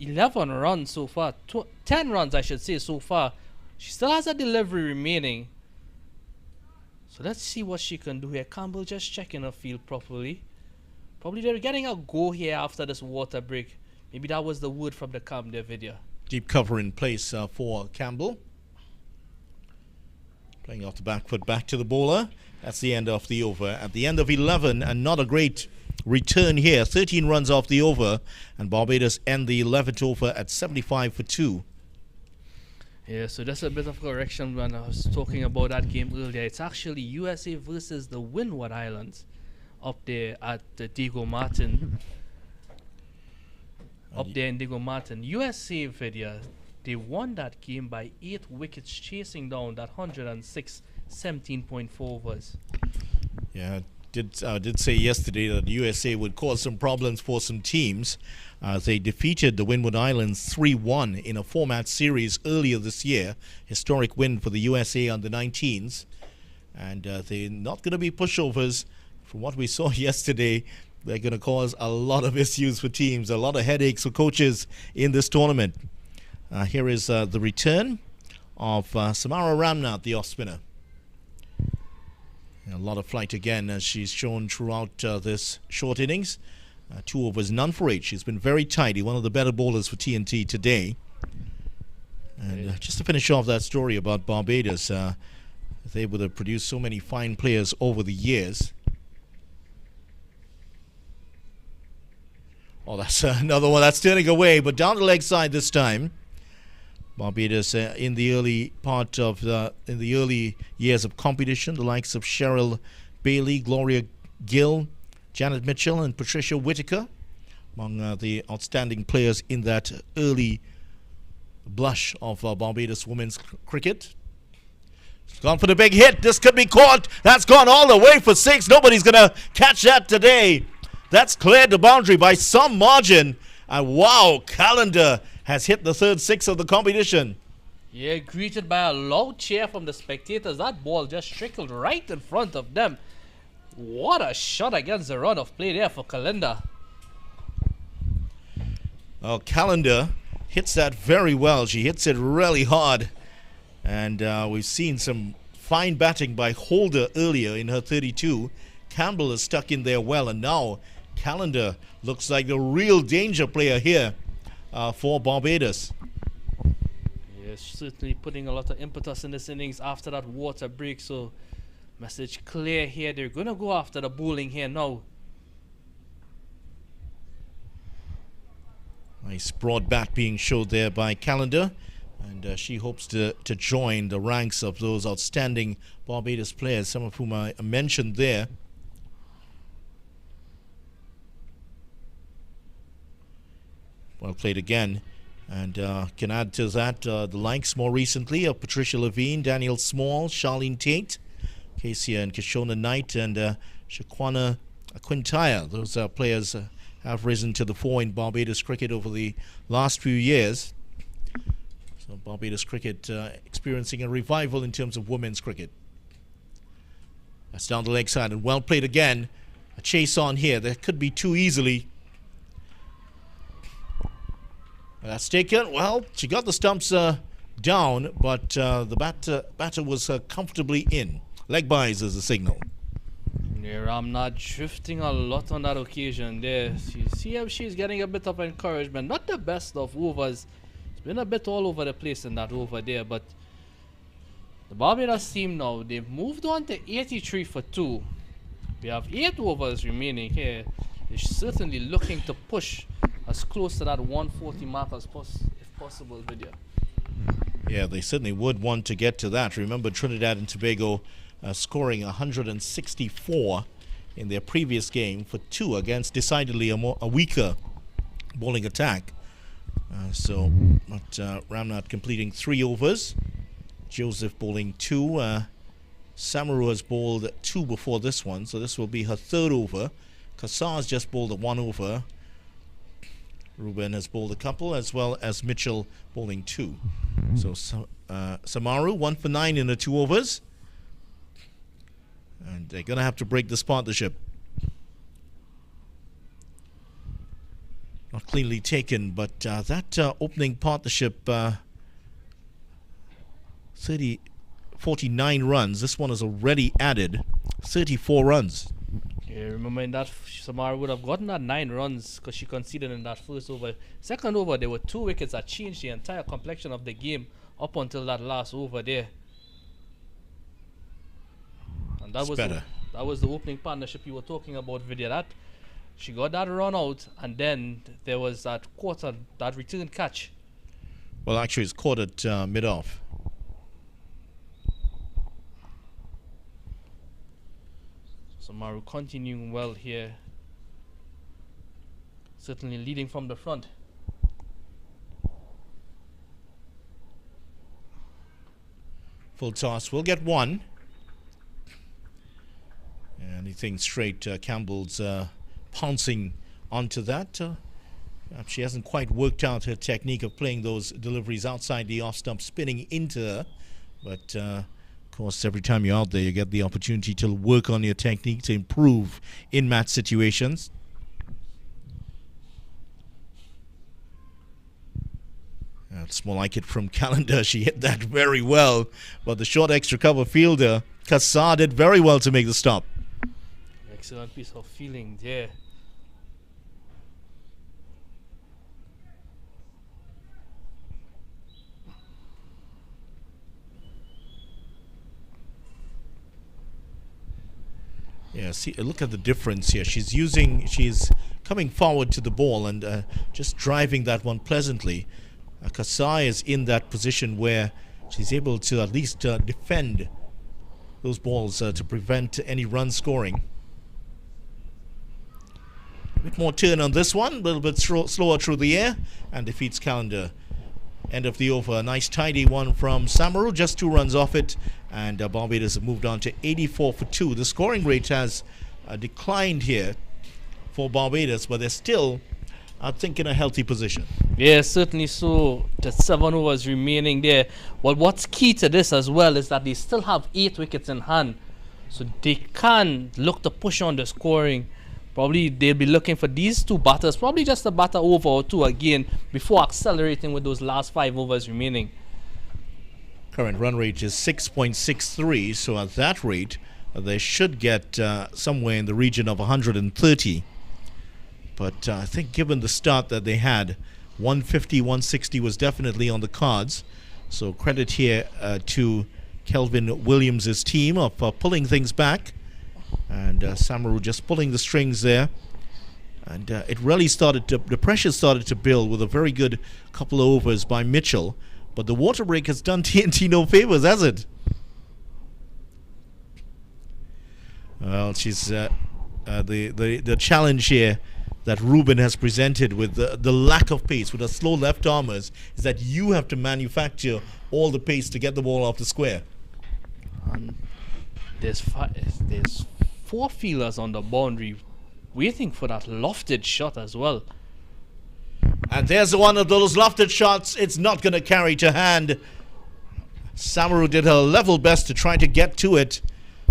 11 runs so far. 10 runs, I should say, so far. She still has a delivery remaining. So let's see what she can do here. Campbell just checking her field properly. Probably they're getting a go here after this water break. Maybe that was the word from the camp there, video. Deep cover in place for Campbell. Playing off the back foot back to the bowler. That's the end of the over. At the end of 11, and not a great return here. 13 runs off the over, and Barbados end the 11th over at 75 for 2. Yeah, so that's a bit of correction when I was talking about that game earlier. It's actually USA versus the Windward Islands. up there at Diego Martin. Up there in Diego Martin. USA video, they won that game by 8 wickets, chasing down that 106 17.4 overs. Yeah, did say yesterday that USA would cause some problems for some teams. They defeated the Windward Islands 3-1 in a 4-match series earlier this year. Historic win for the USA under 19s. And they're not going to be pushovers. From what we saw yesterday, they're going to cause a lot of issues for teams, a lot of headaches for coaches in this tournament. Here is the return of Samara Ramnath, the off-spinner. A lot of flight again, as she's shown throughout this short innings. 2 overs, none for 8. She's been very tidy, one of the better bowlers for TNT today. And just to finish off that story about Barbados, they would have produced so many fine players over the years. Oh, that's another one that's turning away, but down the leg side this time. Barbados in the early part of in the early years of competition, the likes of Cheryl Bailey, Gloria Gill, Janet Mitchell, and Patricia Whitaker among the outstanding players in that early blush of Barbados women's cricket. It's gone for the big hit. This could be caught. That's gone all the way for 6. Nobody's gonna catch that today. That's cleared the boundary by some margin. And wow, Calendar has hit the third 6 of the competition. Yeah, greeted by a loud cheer from the spectators. That ball just trickled right in front of them. What a shot against the run of play there for Calendar. Well, Calendar hits that very well. She hits it really hard. And we've seen some fine batting by Holder earlier in her 32. Campbell is stuck in there well, and now Calendar looks like the real danger player here for Barbados. Yes, certainly putting a lot of impetus in this innings after that water break. So, message clear here. They're going to go after the bowling here now. Nice broad bat being showed there by Calendar. And she hopes to join the ranks of those outstanding Barbados players, some of whom I mentioned there. Well played again. And can add to that the likes more recently of Patricia Levine, Daniel Small, Charlene Tate, Casey and Kishona Knight, and Shaquana Quintire. Those players have risen to the fore in Barbados cricket over the last few years. So Barbados cricket experiencing a revival in terms of women's cricket. That's down the leg side and well played again. A chase on here. That could be too easily. That's taken. Well, she got the stumps down, but the batter was comfortably in. Leg byes is a signal. Yeah, I'm not drifting a lot on that occasion there. You see how she's getting a bit of encouragement. Not the best of overs. It's been a bit all over the place in that over there, but the Barbados team now, they've moved on to 83 for 2. We have 8 overs remaining here. They're certainly looking to push as close to that 140 mark as if possible, video. Yeah, they certainly would want to get to that. Remember Trinidad and Tobago scoring 164 in their previous game for 2 against decidedly a weaker bowling attack. Ramnath completing 3 overs. Joseph bowling 2. Samaru has bowled 2 before this one, so this will be her 3rd over. Kassar's just bowled a 1 over. Ruben has bowled a couple, as well as Mitchell bowling 2. So Samaru 1 for 9 in the 2 overs. And they're going to have to break this partnership. Not cleanly taken, but that opening partnership, 49 runs. This one has already added 34 runs. Yeah, remember in that, Samara would have gotten that 9 runs because she conceded in that first over. Second over, there were 2 wickets that changed the entire complexion of the game up until that last over there. And that was the opening partnership you were talking about, Vidya. That she got that run out, and then there was that that return catch. Well, actually, it's caught at mid-off. So Maru continuing well here. Certainly leading from the front. Full toss will get one. Anything straight, Campbell's pouncing onto that. She hasn't quite worked out her technique of playing those deliveries outside the off stump, spinning into her. But, of course, every time you're out there, you get the opportunity to work on your technique to improve in match situations. That's more like it from Calendar. She hit that very well. But the short extra cover fielder, Kassar, did very well to make the stop. Excellent piece of feeling there. Yeah, see, look at the difference here. She's coming forward to the ball and just driving that one pleasantly. Kassar is in that position where she's able to at least defend those balls to prevent any run scoring. A bit more turn on this one, a little bit slower through the air, and defeats Calendar. End of the over. A nice tidy one from Samaru, just 2 runs off it, and Barbados have moved on to 84 for 2. The scoring rate has declined here for Barbados, but they're still, I think, in a healthy position. Yeah, certainly so. Just 7 overs remaining there. Well, what's key to this as well is that they still have 8 wickets in hand, so they can look to push on the scoring. Probably they'll be looking for these 2 batters, probably just a batter over or 2 again before accelerating with those last 5 overs remaining. Current run rate is 6.63, so at that rate, they should get somewhere in the region of 130. But I think given the start that they had, 150, 160 was definitely on the cards. So credit here to Kelvin Williams' team of pulling things back. And Samaru just pulling the strings there. And it really started to, the pressure started to build with a very good couple of overs by Mitchell. But the water break has done TNT no favors, has it? Well, she's the challenge here that Ruben has presented with the lack of pace with the slow left armers is that you have to manufacture all the pace to get the ball off the square. There's 4 fielders on the boundary waiting for that lofted shot as well. And there's one of those lofted shots. It's not going to carry to hand. Samaru did her level best to try to get to it,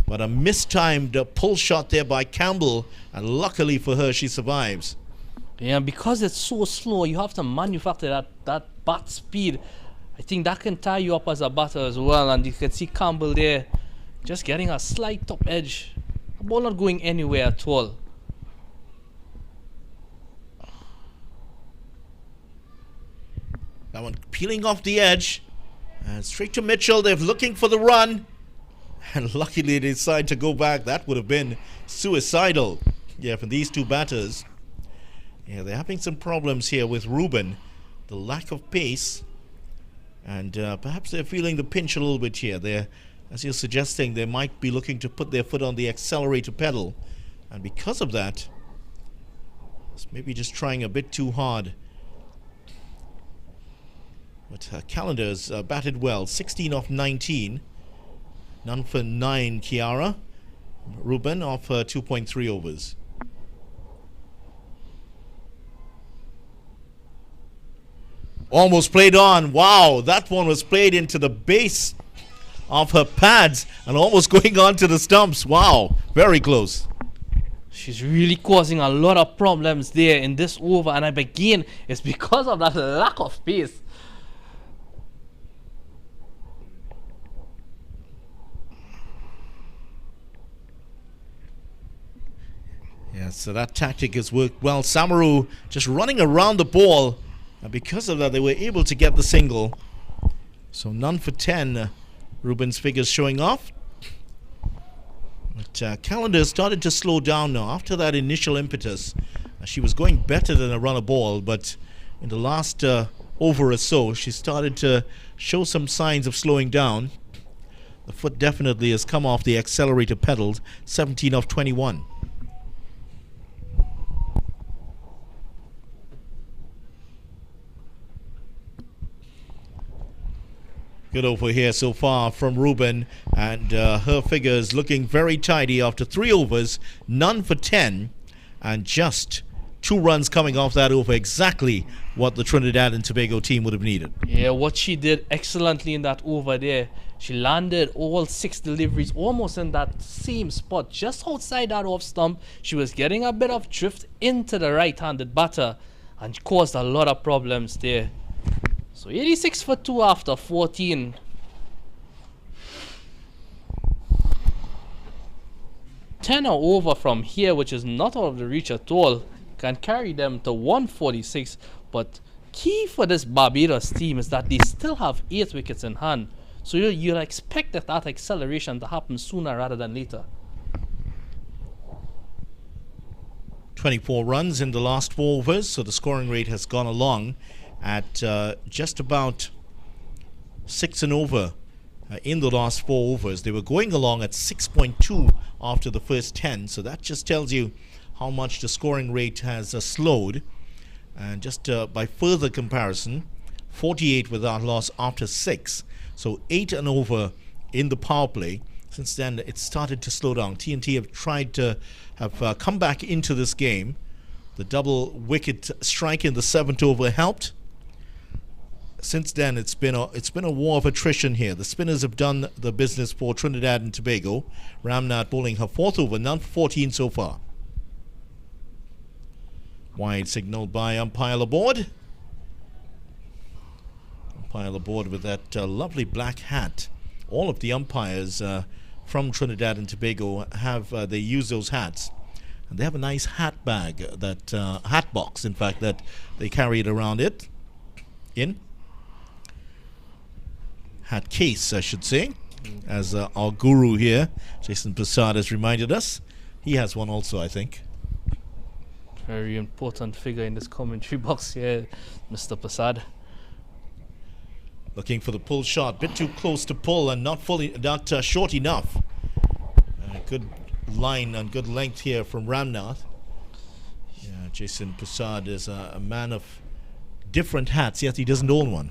but a mistimed pull shot there by Campbell, and luckily for her, she survives. Yeah, because it's so slow, you have to manufacture that bat speed. I think that can tie you up as a batter as well, and you can see Campbell there just getting a slight top edge. The ball not going anywhere at all. That one peeling off the edge. And straight to Mitchell. They're looking for the run. And luckily they decide to go back. That would have been suicidal. Yeah, for these 2 batters. Yeah, they're having some problems here with Ruben. The lack of pace. And perhaps they're feeling the pinch a little bit here. They're, as you're suggesting, they might be looking to put their foot on the accelerator pedal. And because of that, it's maybe just trying a bit too hard. But Calendar's batted well. 16 off 19. None for 9, Kiara. Ruben off 2.3 overs. Almost played on. Wow, that one was played into the base of her pads and almost going on to the stumps. Wow, very close. She's really causing a lot of problems there in this over, and again, it's because of that lack of pace. Yeah, so that tactic has worked well. Samaru just running around the ball. And because of that, they were able to get the single. So none for 10. Ruben's figures showing off. But Calendar started to slow down now. After that initial impetus, she was going better than a runner ball. But in the last over or so, she started to show some signs of slowing down. The foot definitely has come off the accelerator pedals. 17 of 21. Good over here so far from Ruben, and her figures looking very tidy after 3 overs, none for 10, and just 2 runs coming off that over, exactly what the Trinidad and Tobago team would have needed. Yeah, what she did excellently in that over there. She landed all 6 deliveries almost in that same spot, just outside that off stump. She was getting a bit of drift into the right-handed batter and caused a lot of problems there. So 86 for 2 after 14. Ten over from here, which is not out of the reach at all, can carry them to 146. But key for this Barbados team is that they still have 8 wickets in hand. So you'll expect that acceleration to happen sooner rather than later. 24 runs in the last 4 overs, so the scoring rate has gone along at just about 6 and over in the last 4 overs. They were going along at 6.2 after the first 10, so that just tells you how much the scoring rate has slowed. And just by further comparison, 48 without loss after 6, so 8 and over in the power play. Since then it started to slow down. TNT have tried to have come back into this game. The double wicket strike in the 7th over helped. Since then, it's been a war of attrition here. The spinners have done the business for Trinidad and Tobago. Ramnath bowling her 4th over, none for 14 so far. Wide signaled by umpire aboard. Umpire aboard with that lovely black hat. All of the umpires from Trinidad and Tobago have they use those hats. And they have a nice hat bag, that hat box, in fact, that they carried around it in. Hat case, I should say, as our guru here, Jason Prasad, has reminded us. He has one also, I think. Very important figure in this commentary box here, Mr. Prasad. Looking for the pull shot, bit too close to pull and not short enough. Good line and good length here from Ramnath. Yeah, Jason Prasad is a man of different hats, yet he doesn't own one.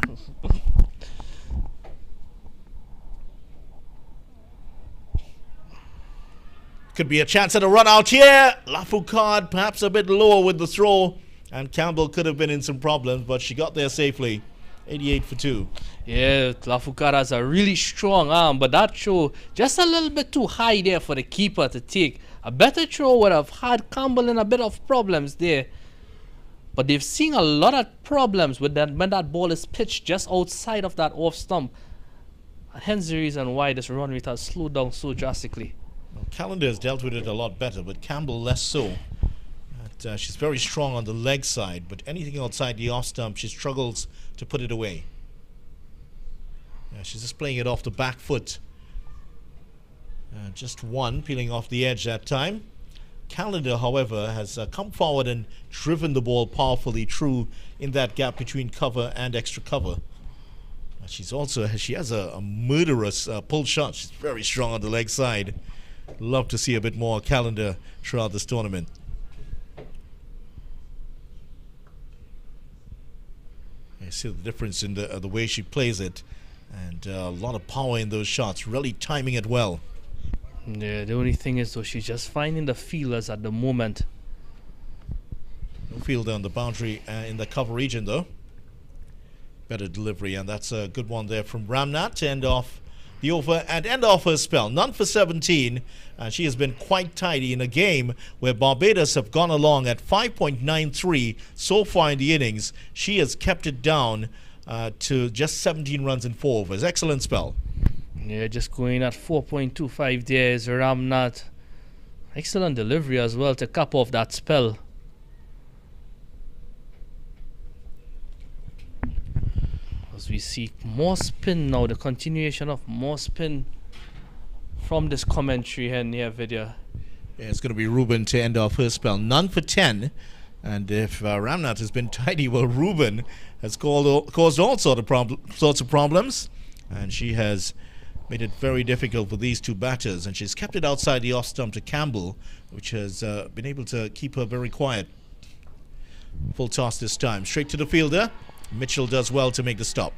Could be a chance at a run out here. Lafoucard perhaps a bit lower with the throw, and Campbell could have been in some problems, but she got there safely. 88 for 2. Yeah, Lafoucard has a really strong arm, but that throw just a little bit too high there for the keeper to take. A better throw would have had Campbell in a bit of problems there. But they've seen a lot of problems with that when that ball is pitched just outside of that off stump. And hence the reason why this run rate has slowed down so drastically. Well, Callender has dealt with it a lot better, but Campbell less so. She's very strong on the leg side, but anything outside the off stump, she struggles to put it away. Yeah, she's just playing it off the back foot. Just one peeling off the edge that time. Callender, however, has come forward and driven the ball powerfully through in that gap between cover and extra cover. She has a murderous pull shot. She's very strong on the leg side. Love to see a bit more Callender throughout this tournament. You see the difference in the way she plays it, and a lot of power in those shots, really timing it well. Yeah, the only thing is though, she's just finding the feelers at the moment. No fielder on the boundary in the cover region though. Better delivery, and that's a good one there from Ramnath to end off the over and end off her spell. None for 17, and she has been quite tidy in a game where Barbados have gone along at 5.93 so far in the innings. She has kept it down to just 17 runs in 4 overs. Excellent spell. Yeah, just going at 4.25 there is Ramnath. Excellent delivery as well to cap off that spell. As we see more spin now, the continuation of more spin from this commentary here in the video. Yeah, it's going to be Ruben to end off her spell. None for 10. And if Ramnath has been tidy, well, Ruben has caused all sorts of problems. And she has made it very difficult for these two batters, and she's kept it outside the off stump to Campbell, which has been able to keep her very quiet. Full toss this time, straight to the fielder. Mitchell does well to make the stop.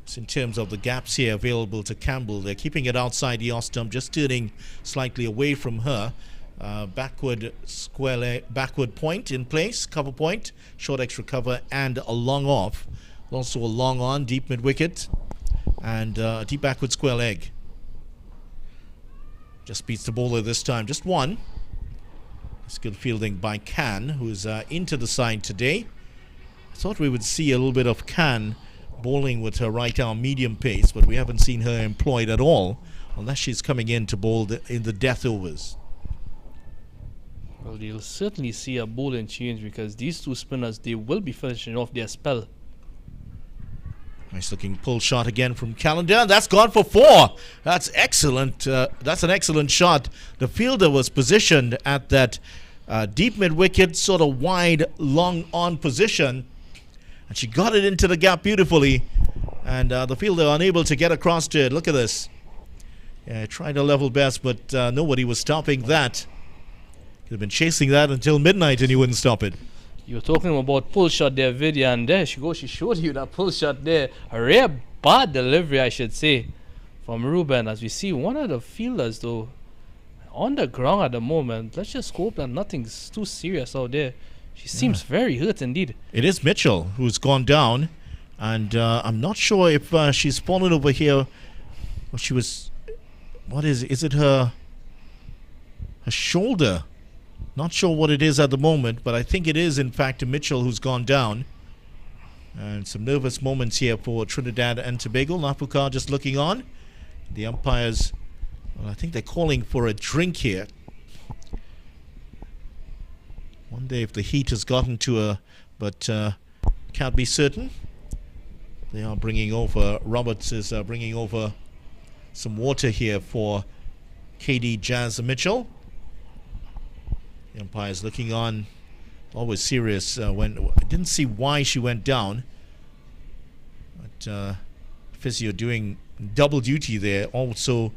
So in terms of the gaps here available to Campbell, they're keeping it outside the off stump, just turning slightly away from her. Backward square leg, backward point in place, cover point, short extra cover, and a long off. Also a long on, deep mid wicket, and deep backward square leg. Just beats the bowler this time, just one. It's good fielding by Khan, who's into the side today. I thought we would see a little bit of Khan bowling with her right arm medium pace, but we haven't seen her employed at all, unless she's coming in to bowl in the death overs. Well, you'll certainly see a bowling change because these two spinners, they will be finishing off their spell. Nice looking pull shot again from Callender. That's gone for 4. That's excellent. That's an excellent shot. The fielder was positioned at that deep mid wicket, sort of wide, long on position. And she got it into the gap beautifully. And the fielder unable to get across to it. Look at this. Yeah, tried a level best, but nobody was stopping that. Could have been chasing that until midnight and you wouldn't stop it. You were talking about pull shot there, Vidya, and there she goes. She showed you that pull shot there. A rare bad delivery, I should say, from Ruben. As we see one of the fielders, though, on the ground at the moment. Let's just hope that nothing's too serious out there. She seems very hurt indeed. It is Mitchell who's gone down, and I'm not sure if she's fallen over here. Well, she was. What is it? Her shoulder? Not sure what it is at the moment, but I think it is in fact Mitchell who's gone down. And some nervous moments here for Trinidad and Tobago. Napukar just looking on. The umpires, well, I think they're calling for a drink here. Wonder if the heat has gotten to her, but can't be certain. They are bringing over, Roberts is bringing over some water here for KD Jazz Mitchell. The umpire's looking on, always serious. When I didn't see why she went down, but physio doing double duty there. Also,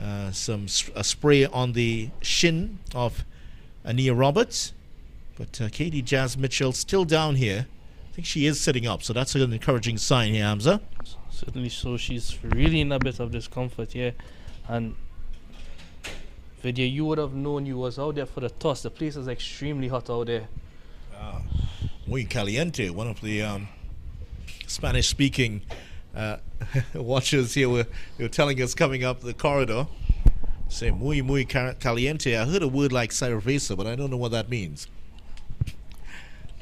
a spray on the shin of Ania Roberts, but Katie Jazz Mitchell still down here. I think she is sitting up, so that's an encouraging sign here, Hamza. Certainly so. She's really in a bit of discomfort here, and Vidya, you would have known you was out there for the toss. The place is extremely hot out there. Muy caliente. One of the Spanish-speaking watchers here were telling us coming up the corridor. Say muy caliente. I heard a word like cerveza, but I don't know what that means.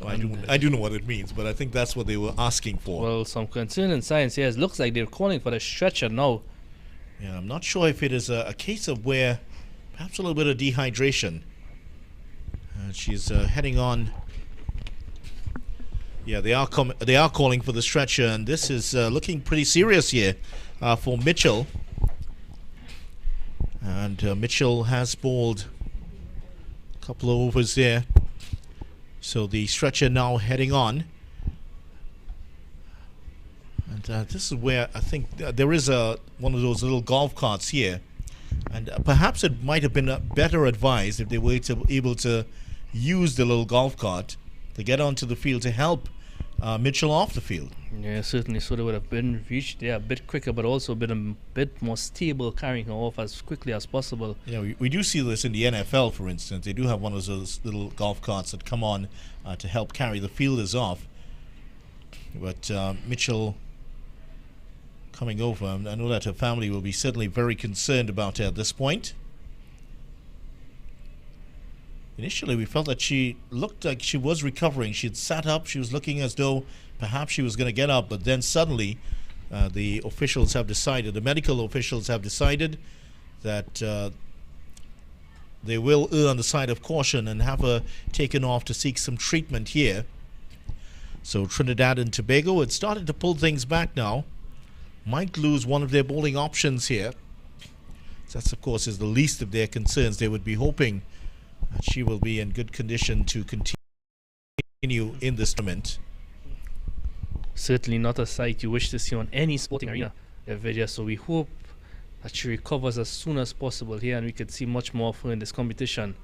I do know what it means, but I think that's what they were asking for. Well, some concerning signs here. It looks like they're calling for the stretcher now. Yeah, I'm not sure if it is a case of where perhaps a little bit of dehydration. She's heading on. Yeah, they are calling for the stretcher, and this is looking pretty serious here for Mitchell. And Mitchell has bowled a couple of overs there. So the stretcher now heading on. And this is where I think there is one of those little golf carts here. And perhaps it might have been better advised if they were able to use the little golf cart to get onto the field to help Mitchell off the field. Yeah, certainly. So they would have been reached there a bit quicker, but also been a bit more stable, carrying her off as quickly as possible. Yeah, we do see this in the NFL, for instance. They do have one of those little golf carts that come on to help carry the fielders off. But Mitchell coming over, I know that her family will be certainly very concerned about her at this point. Initially, we felt that she looked like she was recovering. She had sat up. She was looking as though perhaps she was going to get up. But then suddenly, the officials have decided, the medical officials have decided that they will err on the side of caution and have her taken off to seek some treatment here. So Trinidad and Tobago had started to pull things back now. Might lose one of their bowling options here. So that's, of course, is the least of their concerns. They would be hoping that she will be in good condition to continue in this tournament. certainly not a sight you wish to see on any sporting arena, Vidya. So we hope that she recovers as soon as possible here, and we could see much more of her in this competition.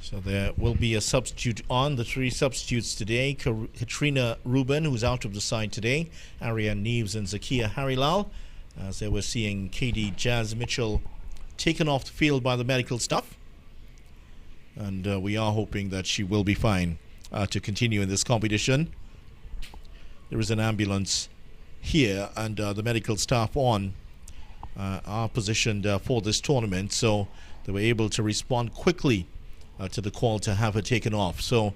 So there will be a substitute on. The three substitutes today: Katrina Rubin, who's out of the side today, Ariane Neves and Zakia Harilal, as they were seeing Katie Jazz Mitchell taken off the field by the medical staff. And we are hoping that she will be fine to continue in this competition. There is an ambulance here, and the medical staff are positioned for this tournament, so they were able to respond quickly to the call to have her taken off. So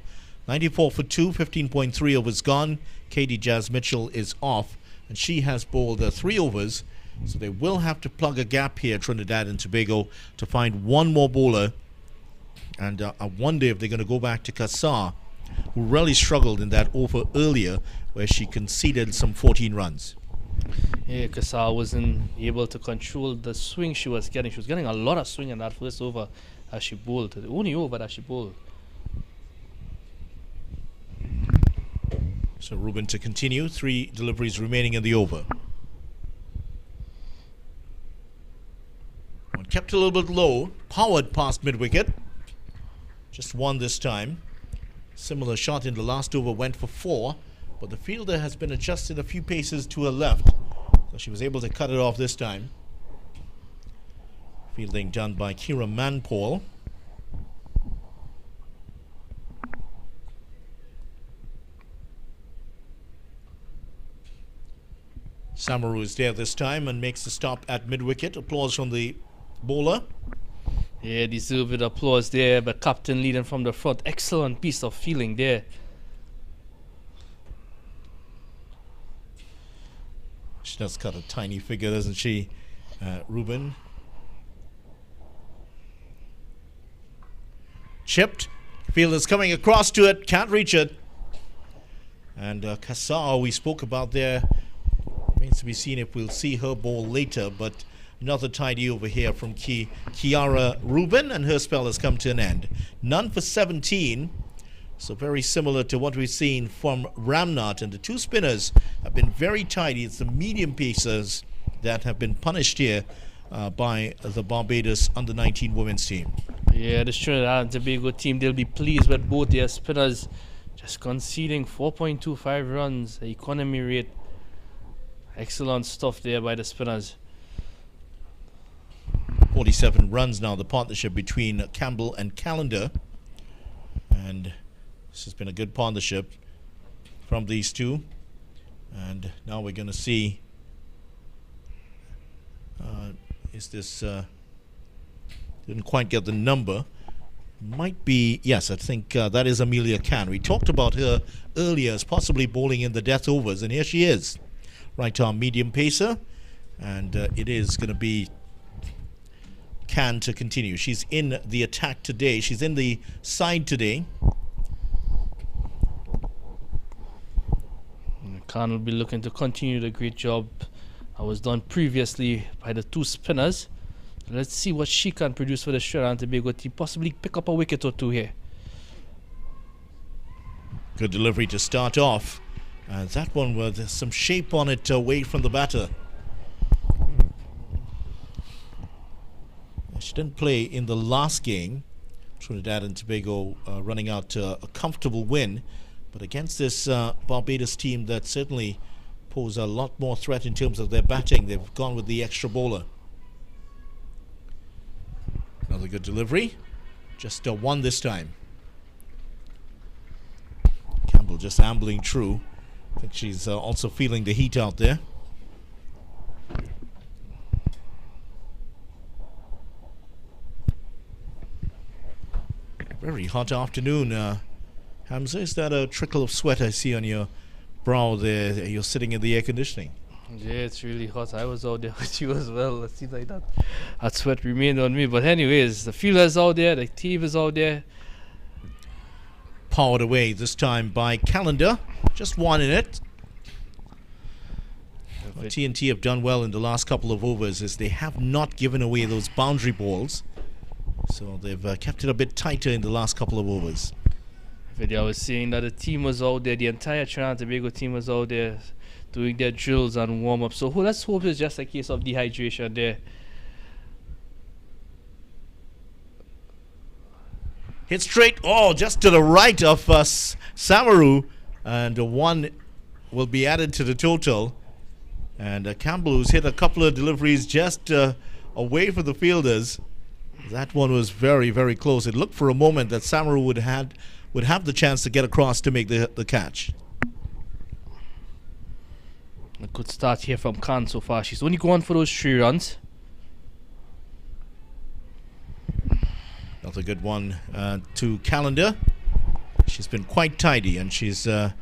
94 for 2, 15.3 overs gone. Katie Jazz Mitchell is off, and she has bowled 3 overs, so they will have to plug a gap here, Trinidad and Tobago, to find one more bowler. And I wonder if they're going to go back to Kassar, who really struggled in that over earlier, where she conceded some 14 runs. Yeah, Kassar wasn't able to control the swing she was getting. She was getting a lot of swing in that first over as she bowled. The only over that she bowled. So Rubin to continue. 3 deliveries remaining in the over. One kept a little bit low. Powered past mid-wicket. Just one this time. Similar shot in the last over went for 4, but the fielder has been adjusted a few paces to her left, so she was able to cut it off this time. Fielding done by Kira Manpole. Samaru is there this time and makes the stop at mid-wicket. Applause from the bowler. Yeah, deserved applause there, but captain leading from the front. Excellent piece of fielding there. She does cut a tiny figure, doesn't she, Rubin? Chipped. Fielder's coming across to it. Can't reach it. And Kassar, we spoke about there. Remains to be seen if we'll see her ball later, but another tidy over here from Kiara Rubin, and her spell has come to an end. None for 17. So very similar to what we've seen from Ramnath, and the 2 spinners have been very tidy. It's the medium pacers that have been punished here by the Barbados under-19 women's team. Yeah, the Trinidad and Tobago team, they'll be pleased with both their spinners just conceding 4.25 runs, the economy rate. Excellent stuff there by the spinners. 47 runs now, the partnership between Campbell and Callender. And this has been a good partnership from these two. And now we're going to see, is this, didn't quite get the number. Might be, yes, I think that is Amelia Khan. We talked about her earlier as possibly bowling in the death overs, and here she is. Right arm medium pacer, and it is going to be Khan to continue. She's in the attack today. She's in the side today. Khan will be looking to continue the great job that was done previously by the 2 spinners. Let's see what she can produce for the Trinidad and Tobago team. Possibly pick up a wicket or 2 here. Good delivery to start off. That one with some shape on it away from the batter. She didn't play in the last game. Trinidad and Tobago running out a comfortable win. But against this Barbados team that certainly pose a lot more threat in terms of their batting, they've gone with the extra bowler. Another good delivery. Just 1 this time. Campbell just ambling through. I think she's also feeling the heat out there. Very hot afternoon. Hamza, is that a trickle of sweat I see on your brow there? You're sitting in the air conditioning. Yeah, it's really hot. I was out there with you as well. It seems like that sweat remained on me. But anyways, the fielder's out there, the team is out there. Powered away this time by Callender. Just 1 in it. TNT have done well in the last couple of overs as they have not given away those boundary balls. So they've kept it a bit tighter in the last couple of overs. Video I was seeing that the team was out there, the entire Trinidad and Tobago team was out there doing their drills and warm-up. So let's hope it's just a case of dehydration there. Hit straight, just to the right of Samaru, and one will be added to the total. And Campbell, who's hit a couple of deliveries just away from the fielders. That one was very, very close. It looked for a moment that Samaru would have the chance to get across to make the catch. A good start here from Khan so far. She's only going for those 3 runs. That's a good one to Calendar. She's been quite tidy, and she's, of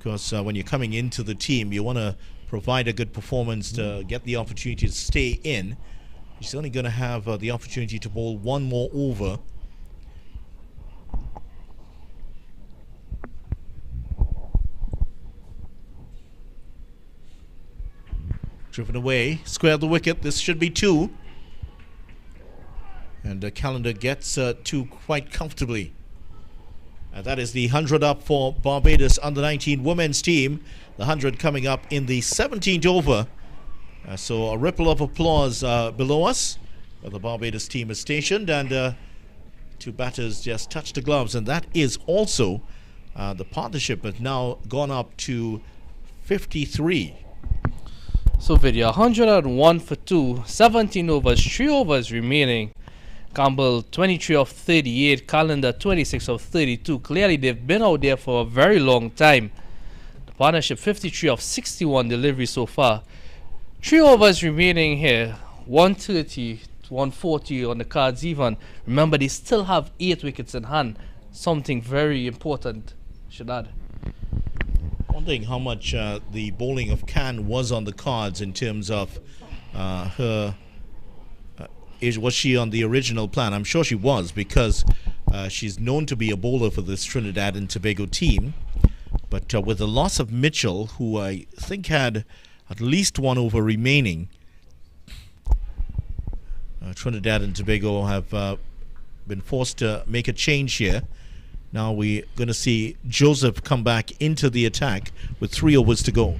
course, when you're coming into the team, you want to provide a good performance to get the opportunity to stay in. She's only going to have the opportunity to bowl one more over. Driven away, squared the wicket. This should be 2. And Calendar gets 2 quite comfortably. That is the 100 up for Barbados under-19 women's team. The 100 coming up in the 17th over. So a ripple of applause below us, where the Barbados team is stationed, and 2 batters just touched the gloves. And that is also the partnership has now gone up to 53. So video 101 for 2, 17 overs, 3 overs remaining. Campbell 23 of 38, Calendar 26 of 32. Clearly they've been out there for a very long time. The partnership 53 of 61 deliveries so far. 3 overs remaining here, 130 to 140 on the cards even. Remember, they still have 8 wickets in hand. Something very important, should add. Wondering how much the bowling of Khan was on the cards in terms of her. Was she on the original plan? I'm sure she was, because she's known to be a bowler for this Trinidad and Tobago team. But with the loss of Mitchell, who I think had at least 1 over remaining, Trinidad and Tobago have been forced to make a change here. Now we're going to see Joseph come back into the attack with 3 overs to go.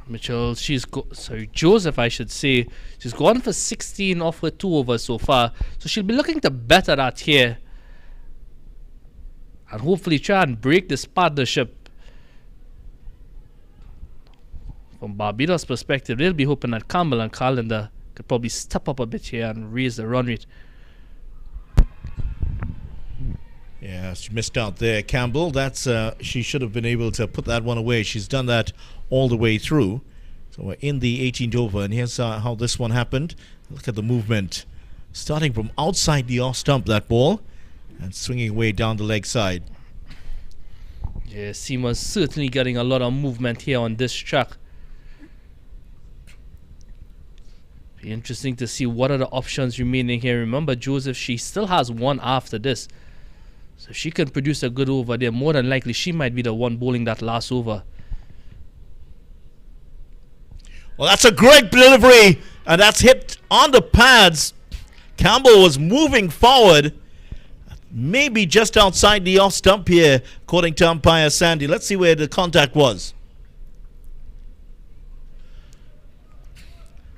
Mitchell, Joseph, I should say, she's gone for 16 off her 2 overs so far. So she'll be looking to better that here. And hopefully try and break this partnership. From Barbados' perspective, they'll be hoping that Campbell and Calendar could probably step up a bit here and raise the run rate. Yeah, she missed out there, Campbell. That's she should have been able to put that one away. She's done that all the way through. So we're in the 18th over, and here's how this one happened. Look at the movement. Starting from outside the off stump, that ball, and swinging away down the leg side. Yeah, Seema's certainly getting a lot of movement here on this track. Be interesting to see what are the options remaining here. Remember, Joseph, she still has 1 after this. So if she can produce a good over there, more than likely she might be the one bowling that last over. Well, that's a great delivery, and that's hit on the pads. Campbell was moving forward, maybe just outside the off stump here, according to umpire Sandy. Let's see where the contact was.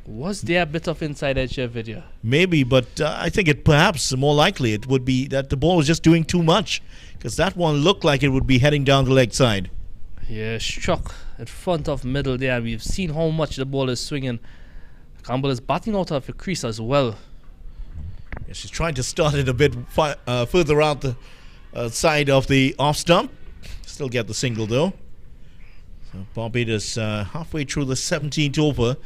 Was there a bit of inside edge here, video? Maybe, but I think it perhaps more likely it would be that the ball was just doing too much, because that one looked like it would be heading down the leg side. Yeah, struck at front of middle there. We've seen how much the ball is swinging. Campbell is batting out of the crease as well. Yeah, she's trying to start it a bit further out the side of the off stump. Still get the single though. So Barbados halfway through the 17th over.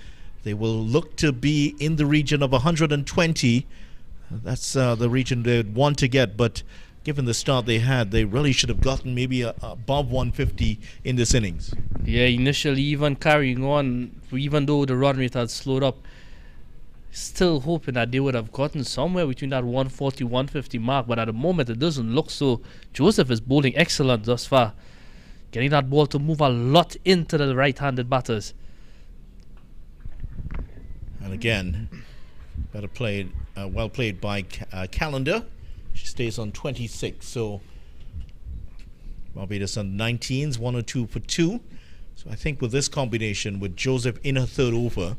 They will look to be in the region of 120. That's the region they'd want to get, but given the start they had, they really should have gotten maybe above 150 in this innings. Yeah, initially even carrying on, even though the run rate had slowed up, still hoping that they would have gotten somewhere between that 140, 150 mark, but at the moment it doesn't look so. Joseph is bowling excellent thus far, getting that ball to move a lot into the right-handed batters. And again, Well played by Calendar. She stays on 26. So Barbados under 19s, 102 for 2. So I think with this combination, with Joseph in her third over,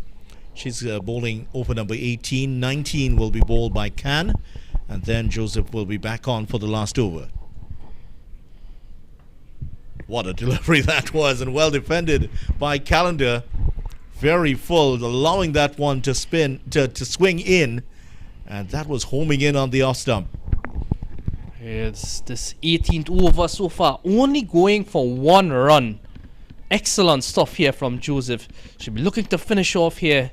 she's bowling over number 18. 19 will be bowled by Khan, and then Joseph will be back on for the last over. What a delivery that was, and well defended by Calendar. Very full, allowing that one to spin, to swing in, and that was homing in on the off stump. It's this 18th over so far, only going for 1 run. Excellent stuff here from Joseph. Should be looking to finish off here.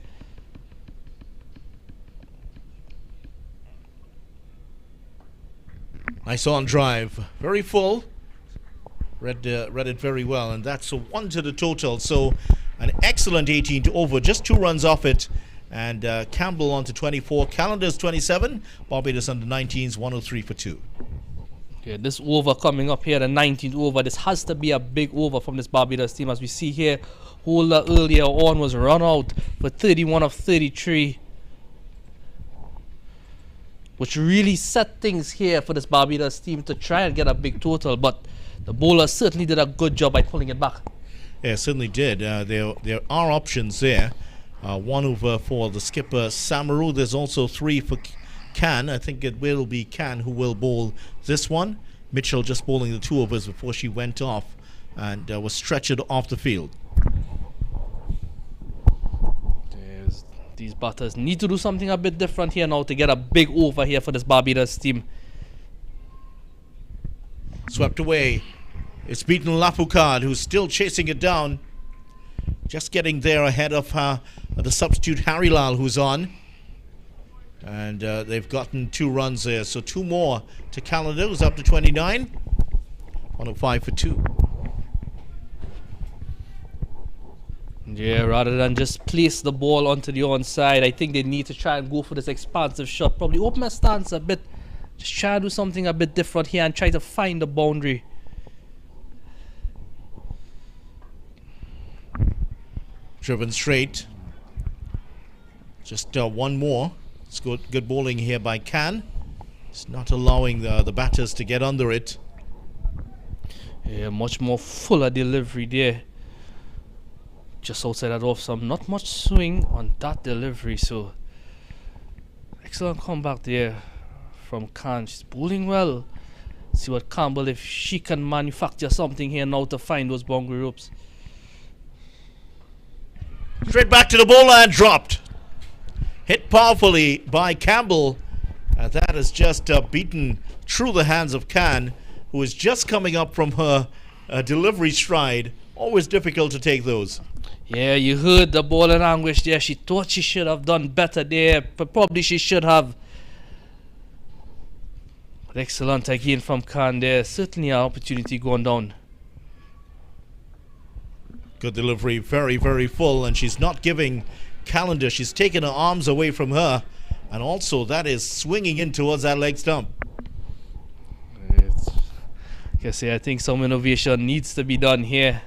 Nice on drive, very full. Read it very well, and that's a 1 to the total. So an excellent 18th over, just 2 runs off it. And Campbell on to 24, Calendar's 27, Barbados under 19s, 103 for 2. Okay, this over coming up here, the 19th over. This has to be a big over from this Barbados team. As we see here, Holder earlier on was run out for 31 of 33. Which really set things here for this Barbados team to try and get a big total. But the bowler certainly did a good job by pulling it back. Yeah, certainly did. There are options there. 1 over for the skipper Samaru. There's also 3 for Khan. I think it will be Khan who will bowl this one. Mitchell just bowling the 2 overs before she went off and was stretchered off the field. These batters need to do something a bit different here now to get a big over here for this Barbados team. Swept away. It's beaten Lapukad, who's still chasing it down. Just getting there ahead of the substitute Harry Lal, who's on. And they've gotten 2 runs there. So 2 more to Calendar, who's up to 29. 105 for 2. Yeah, rather than just place the ball onto the onside, I think they need to try and go for this expansive shot. Probably open my stance a bit. Just try to do something a bit different here and try to find the boundary. Driven straight. Just 1 more. It's good bowling here by Khan. It's not allowing the batters to get under it. Yeah, much more fuller delivery there. Just outside that off some, not much swing on that delivery. So excellent comeback there from Khan. She's bowling well. See what Campbell, if she can manufacture something here now to find those boundary ropes. Straight back to the bowler and dropped. Hit powerfully by Campbell. And that is just beaten through the hands of Khan, who is just coming up from her delivery stride. Always difficult to take those. Yeah, you heard the ball in anguish there. She thought she should have done better there, but probably she should have. But excellent again from Khan there. Certainly an opportunity going down. Good delivery, very, very full, and she's not giving Calendar. She's taking her arms away from her, and also that is swinging in towards that leg stump. I think some innovation needs to be done here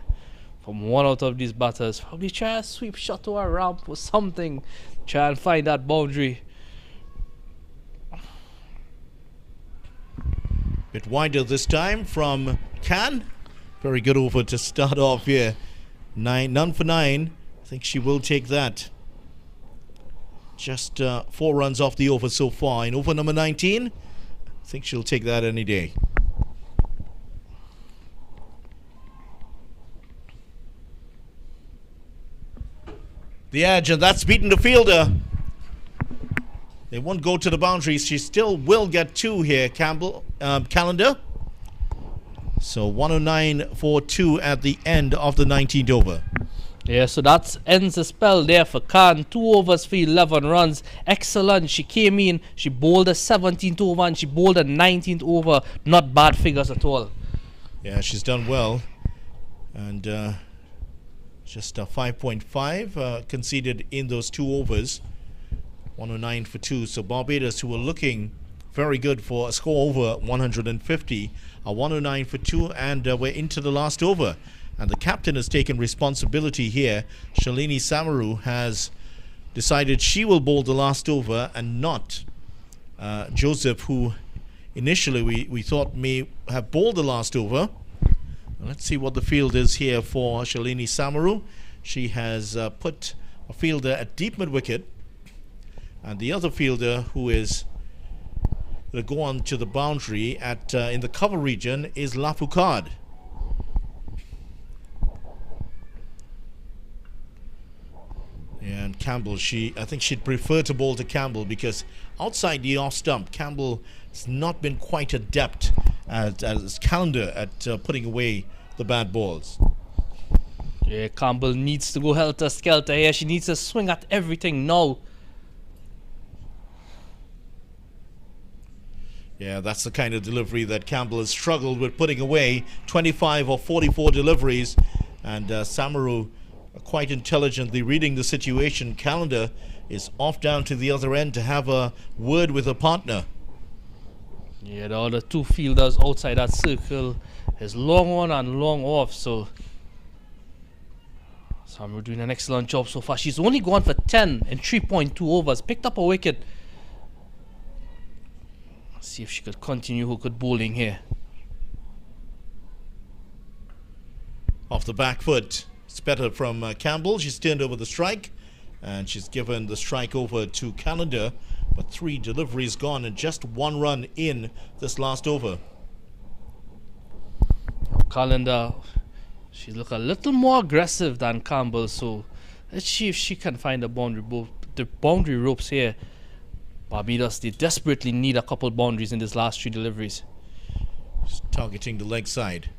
from one out of these batters. Probably try a sweep shot to a ramp or something. Try and find that boundary. Bit wider this time from Khan. Very good over to start off here. None for 9. I think she will take that. Just 4 runs off the over so far. In over number 19, I think she'll take that any day. The edge, and that's beaten the fielder. They won't go to the boundaries. She still will get 2 here, Calendar. So 109 for 2 at the end of the 19th over. Yeah, so that ends the spell there for Khan. 2 overs for 11 runs. Excellent. She came in, she bowled a 17th over and she bowled a 19th over. Not bad figures at all. Yeah, she's done well. And just a 5.5 conceded in those 2 overs. 109 for 2. So Barbados, who were looking very good for a score over 150, are 109 for 2, and we're into the last over. And the captain has taken responsibility here. Shalini Samaru has decided she will bowl the last over and not Joseph, who initially we thought may have bowled the last over. Let's see what the field is here for Shalini Samaru. She has put a fielder at deep mid-wicket, and the other fielder, who is going to go on to the boundary at in the cover region, is Lafukad. And Campbell, I think she'd prefer to bowl to Campbell, because outside the off stump, Campbell has not been quite adept as calendar at putting away the bad balls. Yeah, Campbell needs to go helter-skelter here. She needs to swing at everything now. Yeah, that's the kind of delivery that Campbell has struggled with putting away. 25 or 44 deliveries. And Samaru, quite intelligently reading the situation. Calendar is off down to the other end to have a word with a partner. Yeah, the other two fielders outside that circle is long on and long off. So Samaru doing an excellent job so far. She's only gone for 10 in 3.2 overs. Picked up a wicket. Let's see if she could continue her good bowling here. Off the back foot. It's better from Campbell. She's turned over the strike, and she's given the strike over to Calendar, but 3 deliveries gone and just 1 run in this last over. Calendar, she's look a little more aggressive than Campbell, so let's see if she can find the boundary ropes here. Barbados, they desperately need a couple boundaries in these last 3 deliveries. Just targeting the leg side.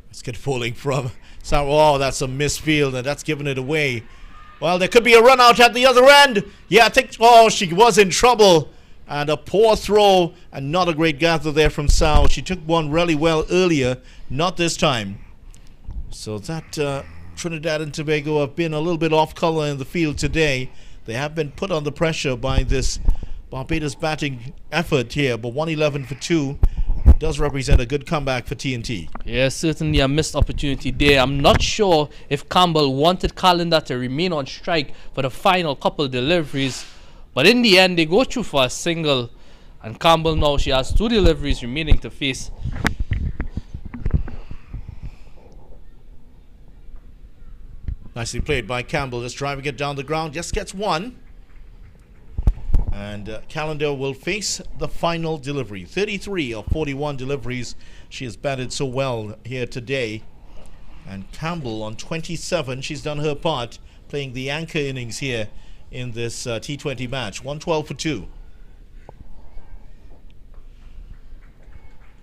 Let's get falling from oh, that's a misfield, and that's giving it away. Well, there could be a run out at the other end. Yeah, I think, oh, she was in trouble. And a poor throw, and not a great gather there from Sao. She took one really well earlier, not this time. So that Trinidad and Tobago have been a little bit off color in the field today. They have been put under pressure by this Barbados batting effort here, but 111 for 2 does represent a good comeback for TNT. Yeah, certainly a missed opportunity there. I'm not sure if Campbell wanted Calendar to remain on strike for the final couple deliveries, but in the end they go through for a single, and Campbell now, she has 2 deliveries remaining to face. Nicely played by Campbell, just driving it down the ground, just gets 1. And Calendar will face the final delivery. 33 of 41 deliveries. She has batted so well here today. And Campbell on 27. She's done her part, playing the anchor innings here in this T20 match. 112 for 2.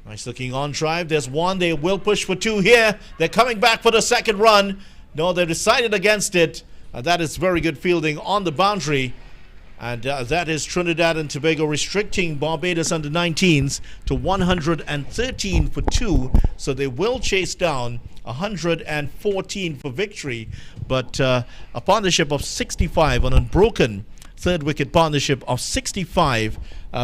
Nice looking on drive. There's 1. They will push for 2 here. They're coming back for the second run. No, they've decided against it. That is very good fielding on the boundary. And that is Trinidad and Tobago restricting Barbados under-19s to 113 for 2. So they will chase down 114 for victory. But a partnership of 65, an unbroken third wicket partnership of 65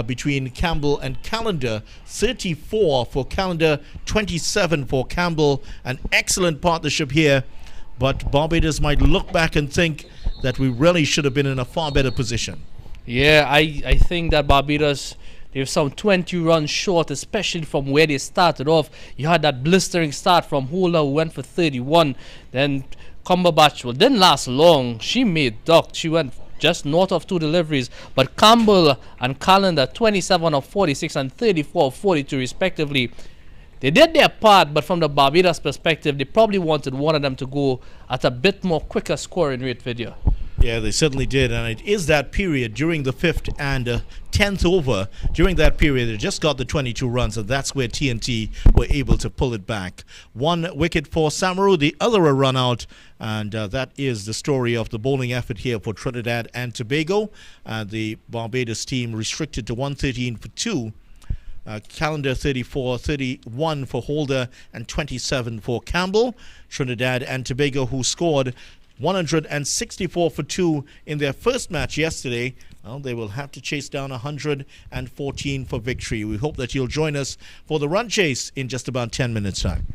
between Campbell and Calendar. 34 for Calendar, 27 for Campbell. An excellent partnership here. But Barbados might look back and think that we really should have been in a far better position. Yeah, I think that Barbados, they're some 20 runs short, especially from where they started off. You had that blistering start from Hula, who went for 31. Then Cumberbatch, well, didn't last long. She made duck. She went just north of 2 deliveries. But Campbell and Calendar, 27 of 46 and 34 of 42 respectively. They did their part, but from the Barbados perspective, they probably wanted one of them to go at a bit more quicker scoring rate video. Yeah, they certainly did, and it is that period during the 5th and 10th over. During that period, they just got the 22 runs, and that's where TNT were able to pull it back. 1 wicket for Samaru, the other a run out, and that is the story of the bowling effort here for Trinidad and Tobago. The Barbados team restricted to 113 for 2. Calendar 34, 31 for Holder, and 27 for Campbell. Trinidad and Tobago, who scored 164 for 2 in their first match yesterday, well, they will have to chase down 114 for victory. We hope that you'll join us for the run chase in just about 10 minutes' time.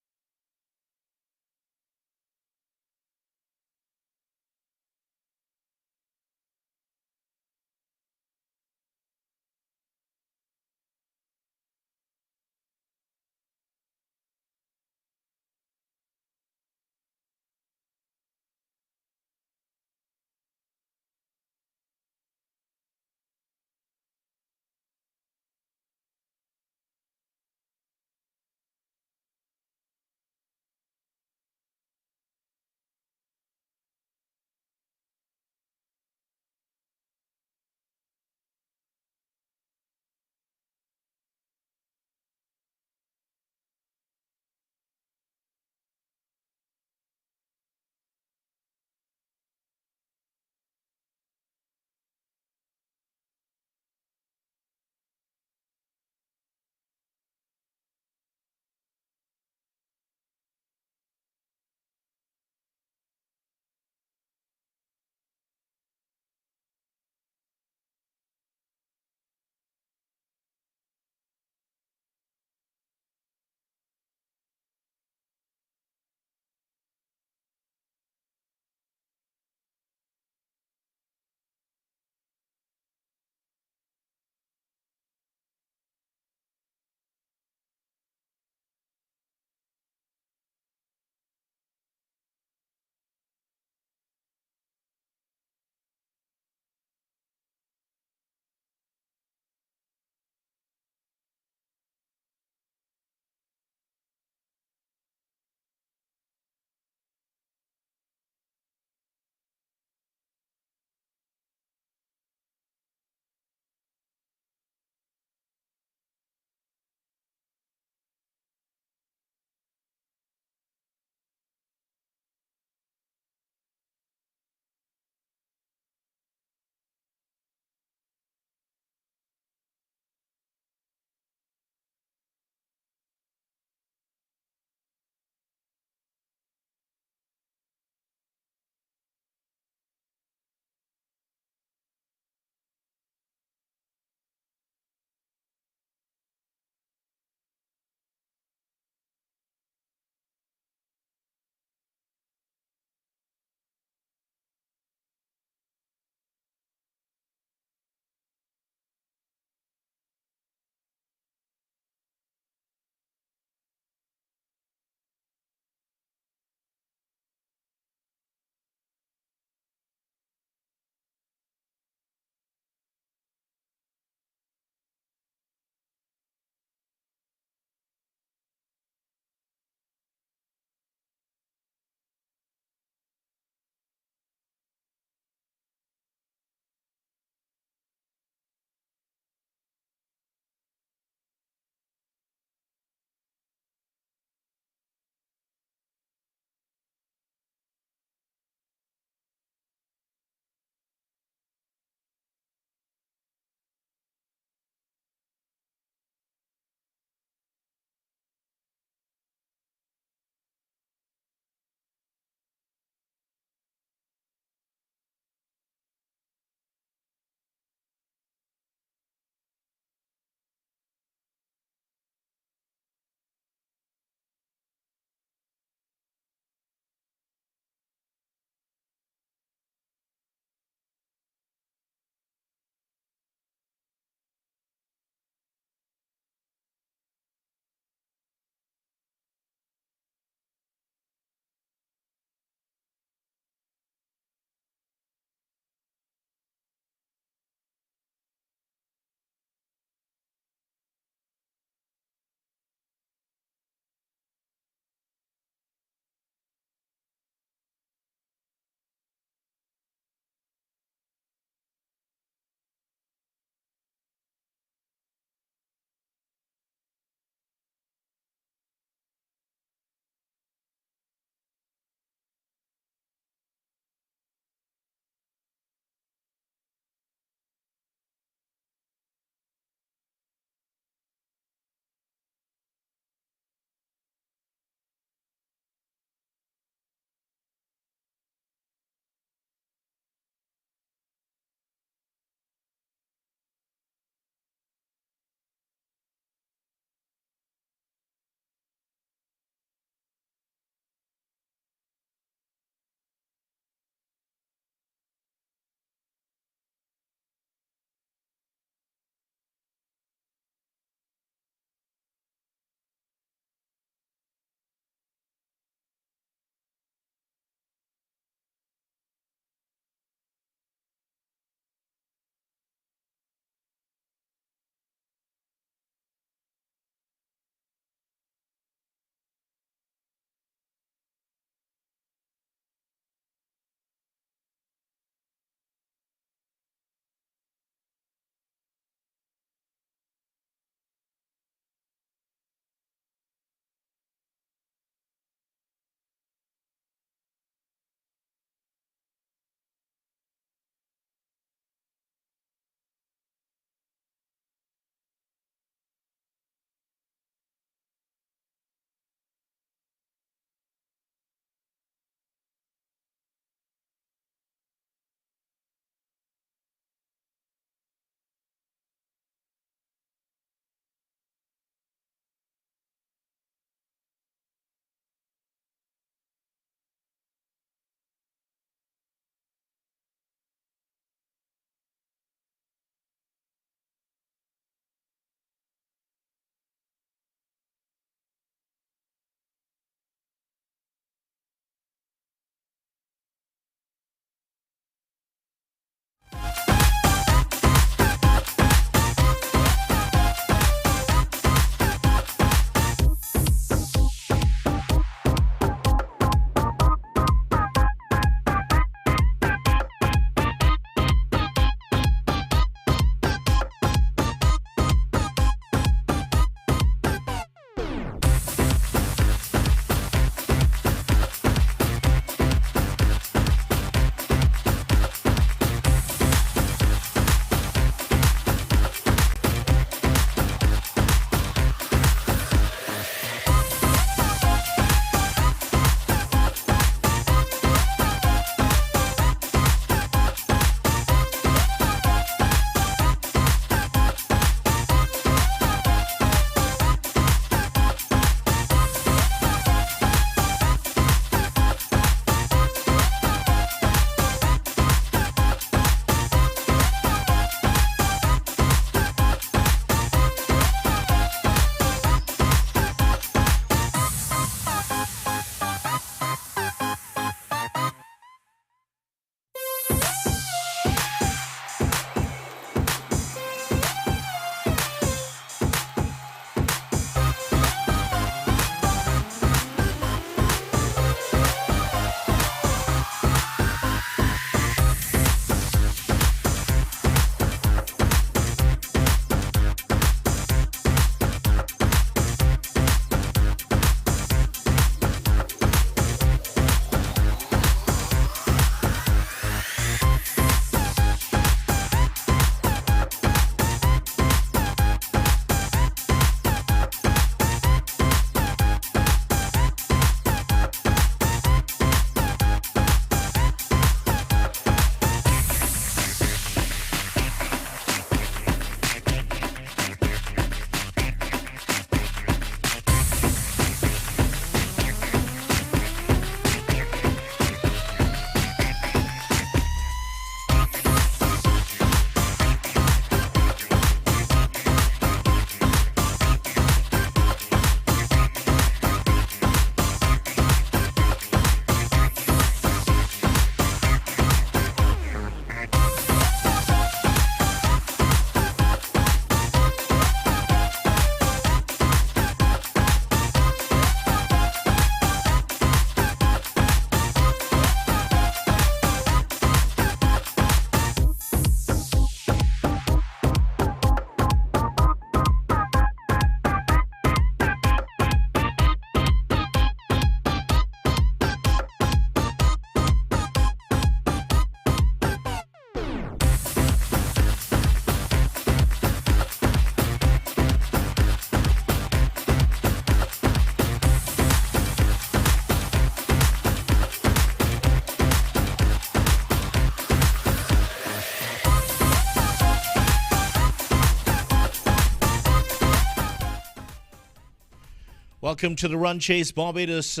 Welcome to the run chase. Barbados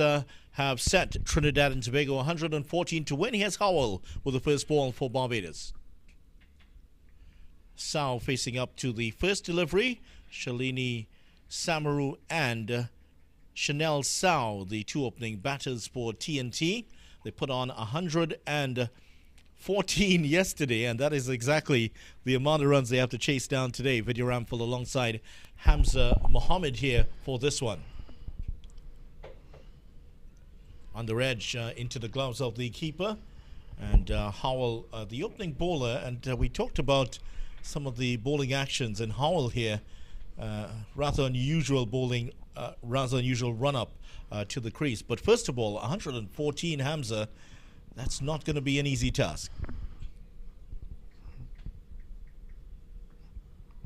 have set Trinidad and Tobago 114 to win. Here's Howell with the first ball for Barbados. Sao facing up to the first delivery. Shalini Samaru and Chanel Sao, the two opening batters for TNT. They put on 114 yesterday, and that is exactly the amount of runs they have to chase down today. Video Ramful alongside Hamza Mohammed here for this one. Under edge into the gloves of the keeper, and Howell, the opening bowler, and we talked about some of the bowling actions, and Howell here, rather unusual bowling, rather unusual run-up to the crease. But first of all, 114, Hamza, that's not going to be an easy task.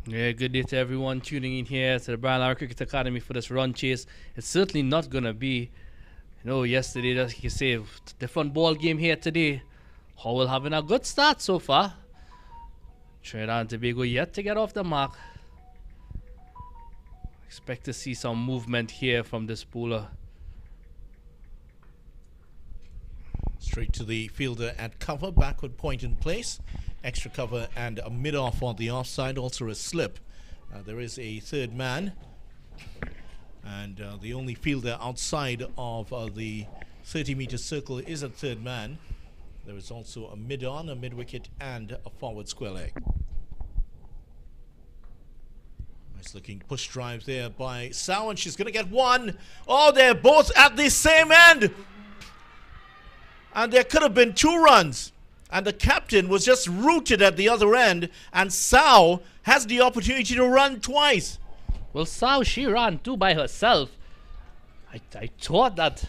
Yeah, good day to everyone tuning in here to the Lara Cricket Academy for this run chase. It's certainly not going to be, yesterday, like you say, different ball game here today. Howell having a good start so far. Trinidad and Tobago yet to get off the mark. Expect to see some movement here from this bowler. Straight to the fielder at cover, backward point in place. Extra cover and a mid-off on the offside, also a slip. There is a third man. And the only fielder outside of the 30-meter circle is a third man. There is also a mid-on, a mid-wicket, and a forward square leg. Nice looking push drive there by Sao, and she's going to get one. Oh, they're both at the same end. And there could have been 2 runs. And the captain was just rooted at the other end, and Sao has the opportunity to run twice. Well, Sao, she ran too by herself. I thought that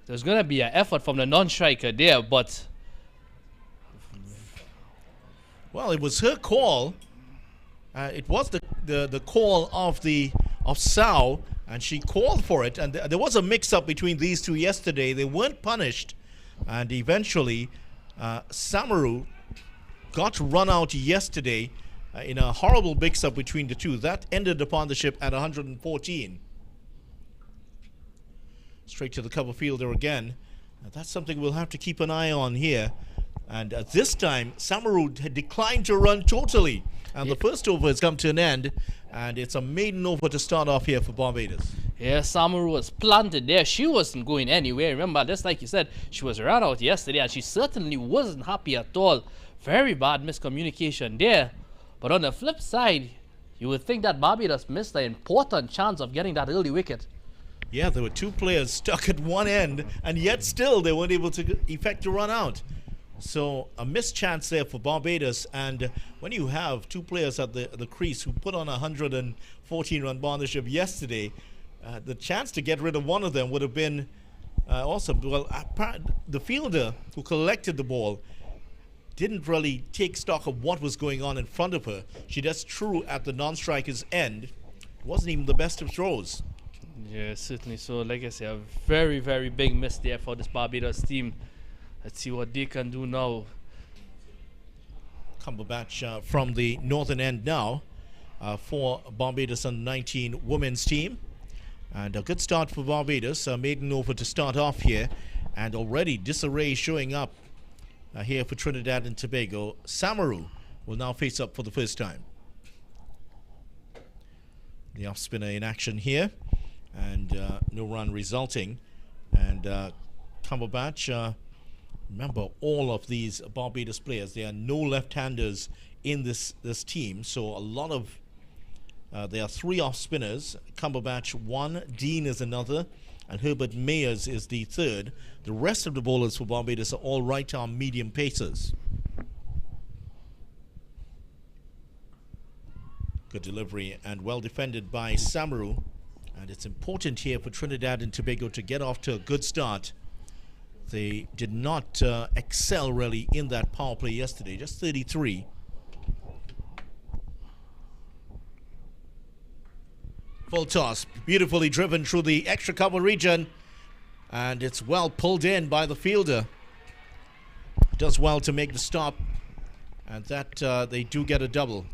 there's going to be an effort from the non-striker there, but... Well, it was her call. It was the call of Sao, and she called for it. And there was a mix-up between these two yesterday. They weren't punished. And eventually, Samaru got run out yesterday in a horrible mix-up between the two. That ended the partnership at 114. Straight to the cover fielder again. That's something we'll have to keep an eye on here. And this time, Samaru had declined to run totally. And the first over has come to an end. And it's a maiden over to start off here for Barbados. Yeah, Samaru was planted there. She wasn't going anywhere. Remember, just like you said, she was run out yesterday, and she certainly wasn't happy at all. Very bad miscommunication there. But on the flip side, you would think that Barbados missed an important chance of getting that early wicket. Yeah, there were 2 players stuck at one end, and yet still they weren't able to effect a run out. So a missed chance there for Barbados, and when you have 2 players at the crease who put on a 114-run partnership yesterday, the chance to get rid of one of them would have been awesome. Well, the fielder who collected the ball didn't really take stock of what was going on in front of her. She just threw at the non-striker's end. It wasn't even the best of throws. Yeah, certainly. So, like I say, a very, very big miss there for this Barbados team. Let's see what they can do now. Cumberbatch from the northern end now for Barbados under-19 women's team. And a good start for Barbados. Maiden over to start off here. And already disarray showing up here for Trinidad and Tobago. Samaru will now face up for the first time. The off spinner in action here. And no run resulting. And Cumberbatch, remember all of these Barbados players, there are no left-handers in this team. So a lot of, there are 3 off spinners. Cumberbatch 1, Dean is another, and Herbert Mayers is the third. The rest of the bowlers for Barbados are all right-arm medium pacers. Good delivery and well defended by Samaru. And it's important here for Trinidad and Tobago to get off to a good start. They did not excel really in that power play yesterday, just 33. Full toss, beautifully driven through the extra cover region. And it's well pulled in by the fielder. Does well to make the stop. And that they do get a double.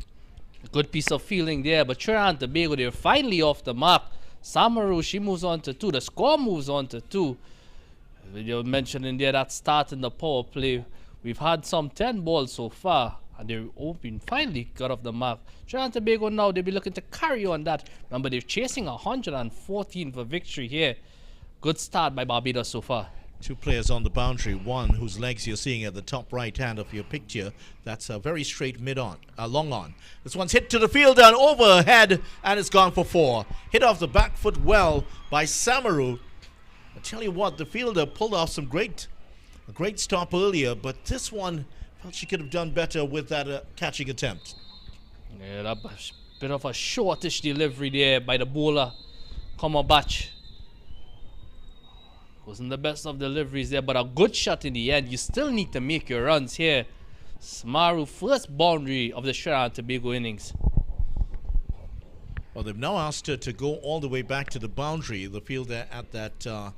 Good piece of fielding there, but Trinidad and Tobago, they're finally off the mark. Samaru, she moves on to 2. The score moves on to 2. You mentioned in there that start in the power play. We've had some 10 balls so far, and they're open. Finally got off the mark. Trinidad and Tobago now, they'll be looking to carry on that. Remember, they're chasing 114 for victory here. Good start by Barbados so far. 2 players on the boundary. One whose legs you're seeing at the top right hand of your picture. That's a very straight mid-on, long on. This one's hit to the fielder and overhead, and it's gone for 4. Hit off the back foot well by Samaru. I tell you what, the fielder pulled off a great stop earlier, but this one felt she could have done better with that catching attempt. Yeah, that was a bit of a shortish delivery there by the bowler, Komabach. Wasn't the best of deliveries there, but a good shot in the end. You still need to make your runs here. Samaru, first boundary of the Trinidad and Tobago innings. Well, they've now asked her to go all the way back to the boundary. The fielder at that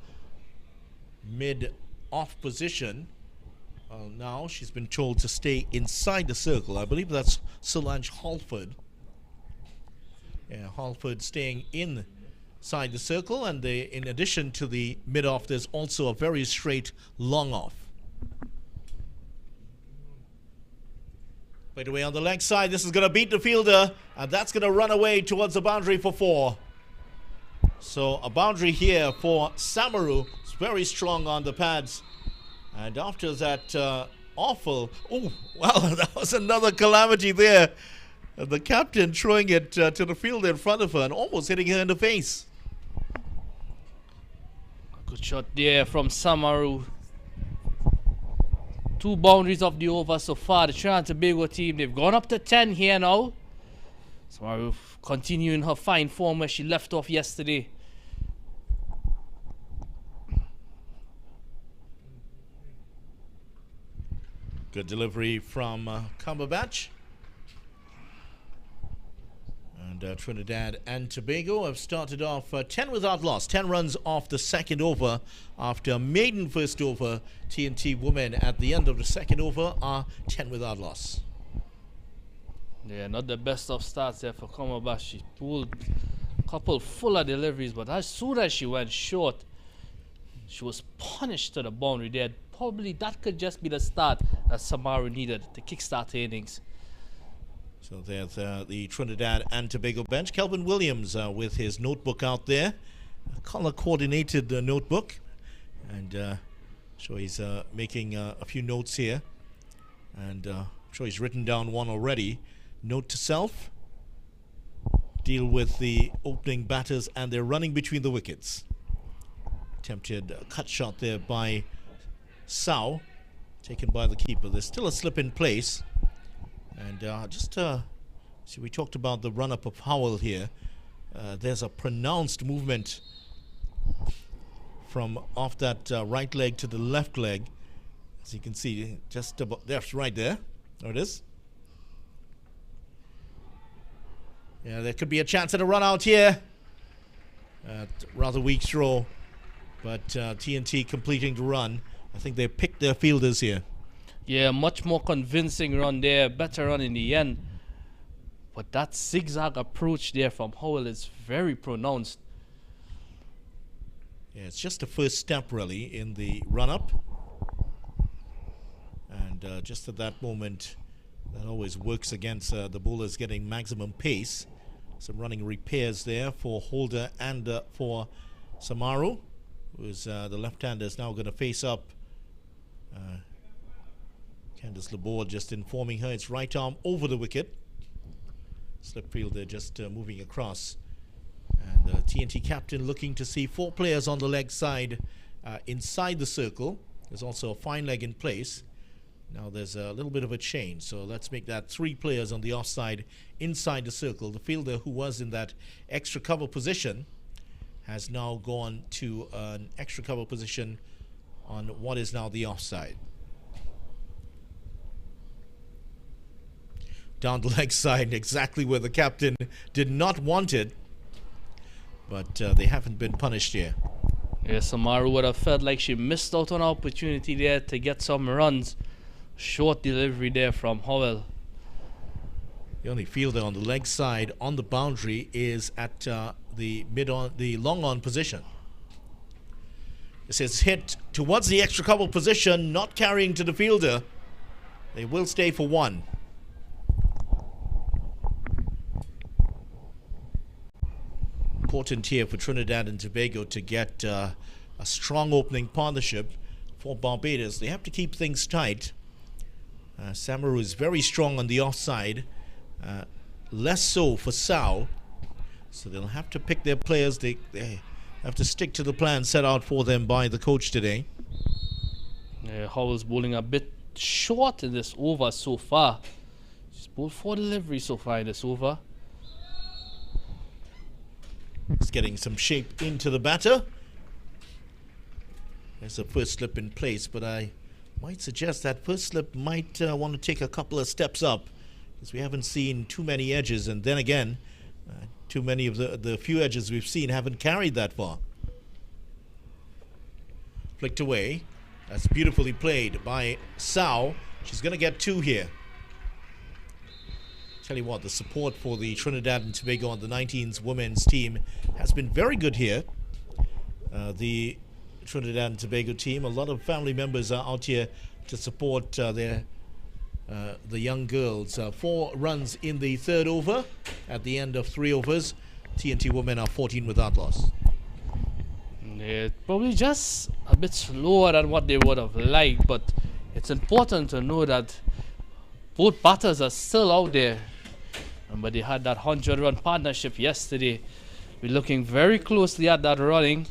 mid-off position. Now she's been told to stay inside the circle. I believe that's Solange Halford. Yeah, Halford staying inside the circle, and in addition to the mid-off, there's also a very straight long-off. Played away on the leg side. This is going to beat the fielder, and that's going to run away towards the boundary for 4. So a boundary here for Samaru. It's very strong on the pads. And after that awful... Oh, wow, that was another calamity there. The captain throwing it to the fielder in front of her and almost hitting her in the face. Good shot there from Samaru. 2 boundaries of the over so far. The Trinidad and Tobago team, they've gone up to 10 here now. Samaru continuing her fine form where she left off yesterday. Good delivery from Cumberbatch. And Trinidad and Tobago have started off 10 without loss. 10 runs off the second over after a maiden first over. TNT women at the end of the second over are 10 without loss. Yeah, not the best of starts there for Cumberbatch. She pulled a couple fuller deliveries, but as soon as she went short, she was punished to the boundary there. Probably that could just be the start that Samaru needed to kickstart the innings. So there's the Trinidad and Tobago bench. Kelvin Williams with his notebook out there. A color-coordinated notebook. And so he's making a few notes here. And I'm sure he's written down one already. Note to self. Deal with the opening batters and they're running between the wickets. Attempted cut shot there by Sau. Taken by the keeper. There's still a slip in place. And see, we talked about the run-up of Howell here. There's a pronounced movement from off that right leg to the left leg. As you can see, just about that's right there. There it is. Yeah, there could be a chance at a run out here. Rather weak throw, but TNT completing the run. I think they picked their fielders here. Yeah, much more convincing run there. Better run in the end. But that zigzag approach there from Howell is very pronounced. Yeah, it's just the first step really in the run-up. And just at that moment, that always works against the bowlers getting maximum pace. Some running repairs there for Holder and for Samaru, who's the left-hander is now going to face up. Candice Laborde just informing her it's right arm over the wicket. Slip fielder just moving across. And the TNT captain looking to see 4 players on the leg side inside the circle. There's also a fine leg in place. Now there's a little bit of a change, so let's make that 3 players on the offside inside the circle. The fielder who was in that extra cover position has now gone to an extra cover position on what is now the offside. Down the leg side, exactly where the captain did not want it, but they haven't been punished yet. Yeah, Samaru would have felt like she missed out on an opportunity there to get some runs. Short delivery there from Howell. The only fielder on the leg side on the boundary is at the long on position. This is hit towards the extra cover position, not carrying to the fielder. They will stay for one. Important here for Trinidad and Tobago to get a strong opening partnership for Barbados. They have to keep things tight. Samaru is very strong on the offside, less so for Sao. So they'll have to pick their players. They have to stick to the plan set out for them by the coach today. Howell's bowling a bit short in this over so far. She's bowled 4 deliveries so far in this over. It's getting some shape into the batter. There's a first slip in place, but I might suggest that first slip might want to take a couple of steps up, because we haven't seen too many edges, and then again, too many of the few edges we've seen haven't carried that far. Flicked away. That's beautifully played by Sao. She's going to get 2 here. Tell you what, the support for the Trinidad and Tobago on the 19s women's team has been very good here. The Trinidad and Tobago team, a lot of family members are out here to support the young girls. 4 runs in the 3rd over at the end of 3 overs. TNT women are 14 without loss. Yeah, probably just a bit slower than what they would have liked, but it's important to know that both batters are still out there. But they had that 100-run partnership yesterday. We're looking very closely at that running.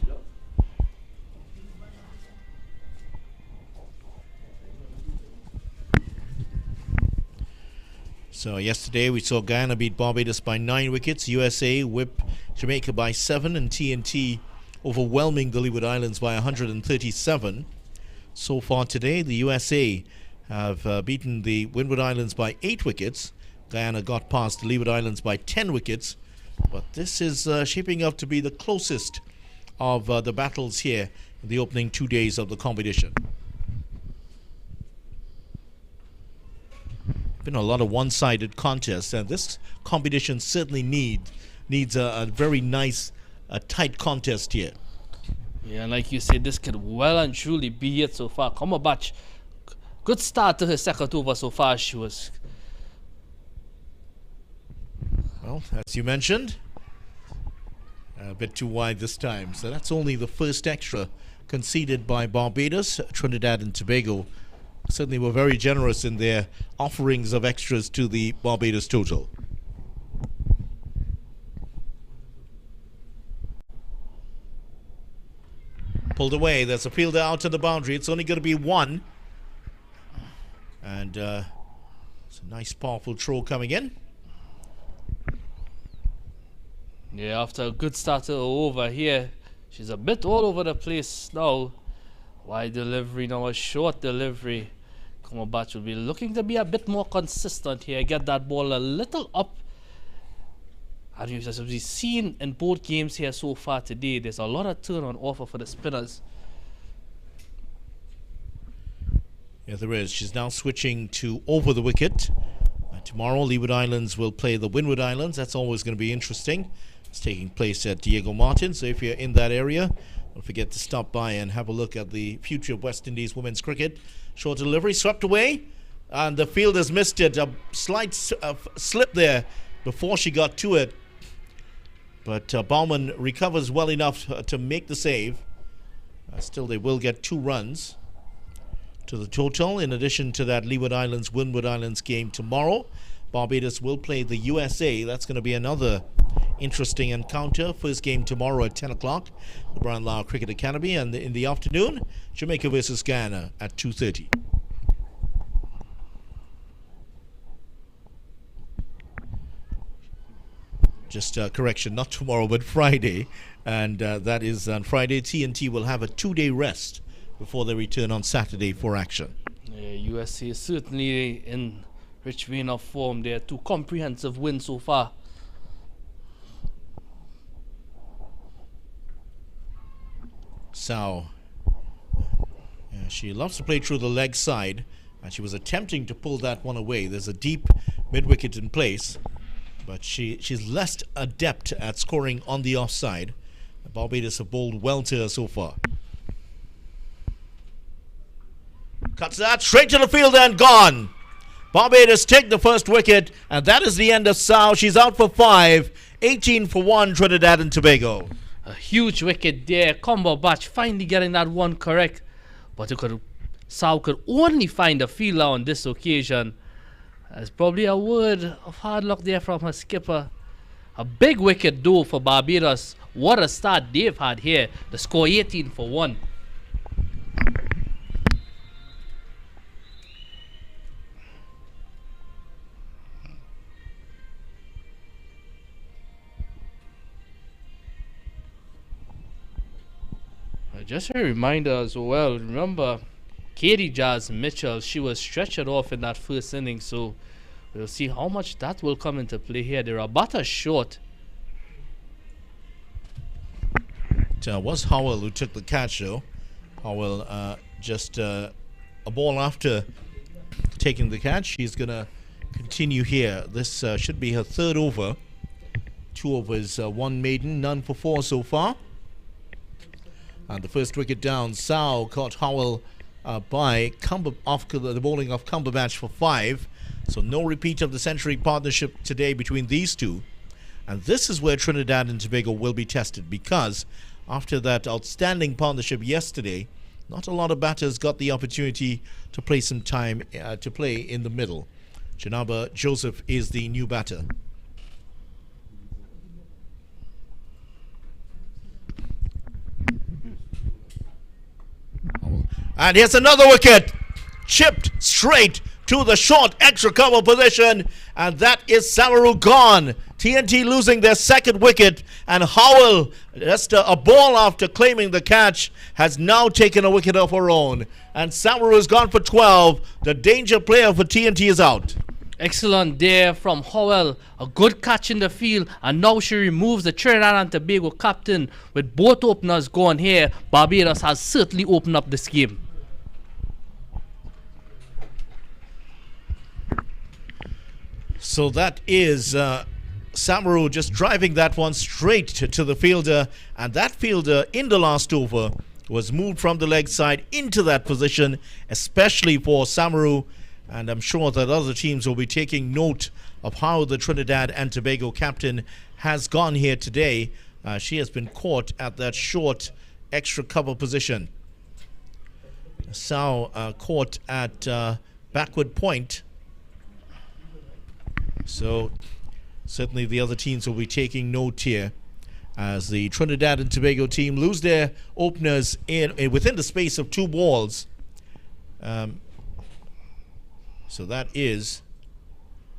So yesterday we saw Guyana beat Barbados by 9 wickets, USA whip Jamaica by 7, and TNT overwhelming the Leeward Islands by 137. So far today, the USA have beaten the Windward Islands by 8 wickets. Guyana got past the Leeward Islands by 10 wickets. But this is shaping up to be the closest of the battles here in the opening 2 days of the competition. Been a lot of one-sided contests, and this competition certainly needs a very nice, tight contest here. Yeah, and like you said, this could well and truly be it so far. Cumberbatch, good start to her 2nd over so far. She was. Well, as you mentioned, a bit too wide this time. So that's only the first extra conceded by Barbados. Trinidad and Tobago certainly were very generous in their offerings of extras to the Barbados total. Pulled away. There's a fielder out to the boundary. It's only going to be 1. And it's a nice, powerful throw coming in. Yeah, after a good start to her over here, she's a bit all over the place now. Wide delivery, now a short delivery. Cumberbatch will be looking to be a bit more consistent here, get that ball a little up. And as we've seen in both games here so far today, there's a lot of turn on offer for the spinners. Yeah, there is. She's now switching to over the wicket. Tomorrow, Leeward Islands will play the Windward Islands. That's always going to be interesting. It's taking place at Diego Martin. So if you're in that area, don't forget to stop by and have a look at the future of West Indies women's cricket. Short delivery, swept away, and the fielders missed it. A slight slip there before she got to it. But Baumann recovers well enough to make the save. Still, they will get 2 runs to the total. In addition to that Leeward Islands, Windward Islands game tomorrow, Barbados will play the USA. That's going to be another interesting encounter. First game tomorrow at 10 o'clock, the Lara Cricket Academy. And in the afternoon, Jamaica versus Guyana at 2:30. Just correction, not tomorrow, but Friday. And that is on Friday. TNT will have a 2-day rest before they return on Saturday for action. Yeah, USA is certainly in rich vein of form. They are 2 comprehensive wins so far. Sao, she loves to play through the leg side, and she was attempting to pull that one away. There's a deep mid-wicket in place, but she's less adept at scoring on the offside. Barbados have bowled well to her so far. Cuts that straight to the field and gone. Barbados take the first wicket, and that is the end of Sao. She's out for 5. 18 for 1, Trinidad and Tobago. A huge wicket there. Cumberbatch finally getting that one correct. But Sao could only find a fielder on this occasion. That's probably a word of hard luck there from her skipper. A big wicket though for Barbados. What a start they've had here. The score 18 for 1. Just a reminder as well, remember Katie Jazz Mitchell, she was stretchered off in that first inning, so we'll see how much that will come into play here. They're about a short. It was Howell who took the catch though. Howell just a ball after taking the catch. She's going to continue here. This should be her third over. 2 overs, 1 maiden, none for 4 so far. And the first wicket down, Sao caught Howell by the bowling of Cumberbatch for 5. So no repeat of the century partnership today between these two. And this is where Trinidad and Tobago will be tested, because after that outstanding partnership yesterday, not a lot of batters got the opportunity to play some time to play in the middle. Janaba Joseph is the new batter. And here's another wicket, chipped straight to the short extra cover position, and that is Samaru gone. TNT losing their second wicket, and Howell, just a ball after claiming the catch, has now taken a wicket of her own. And Samaru is gone for 12. The danger player for TNT is out. Excellent there from Howell. A good catch in the field, and now she removes the Trinidad and Tobago captain. With both openers going here, Barbados has certainly opened up this game. So that is Samaru just driving that one straight to the fielder, and that fielder in the last over was moved from the leg side into that position, especially for Samaru. And I'm sure that other teams will be taking note of how the Trinidad and Tobago captain has gone here today. She has been caught at that short extra cover position. Sao caught at backward point. So certainly the other teams will be taking note here as the Trinidad and Tobago team lose their openers within the space of 2 balls. So that is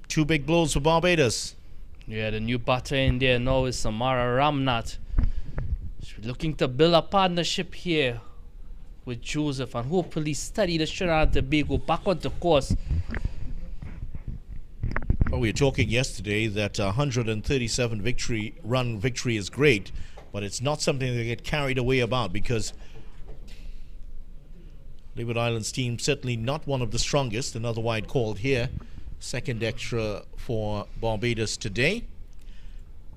2 big blows for Barbados. Yeah, the new batter in there now is Samara Ramnath. She's looking to build a partnership here with Joseph and hopefully steady the Trinidad and Tobago back on the course. Well, we were talking yesterday that 137 run victory is great, but it's not something to get carried away about, because Leeward Islands team certainly not one of the strongest. Another wide called here. Second extra for Barbados today.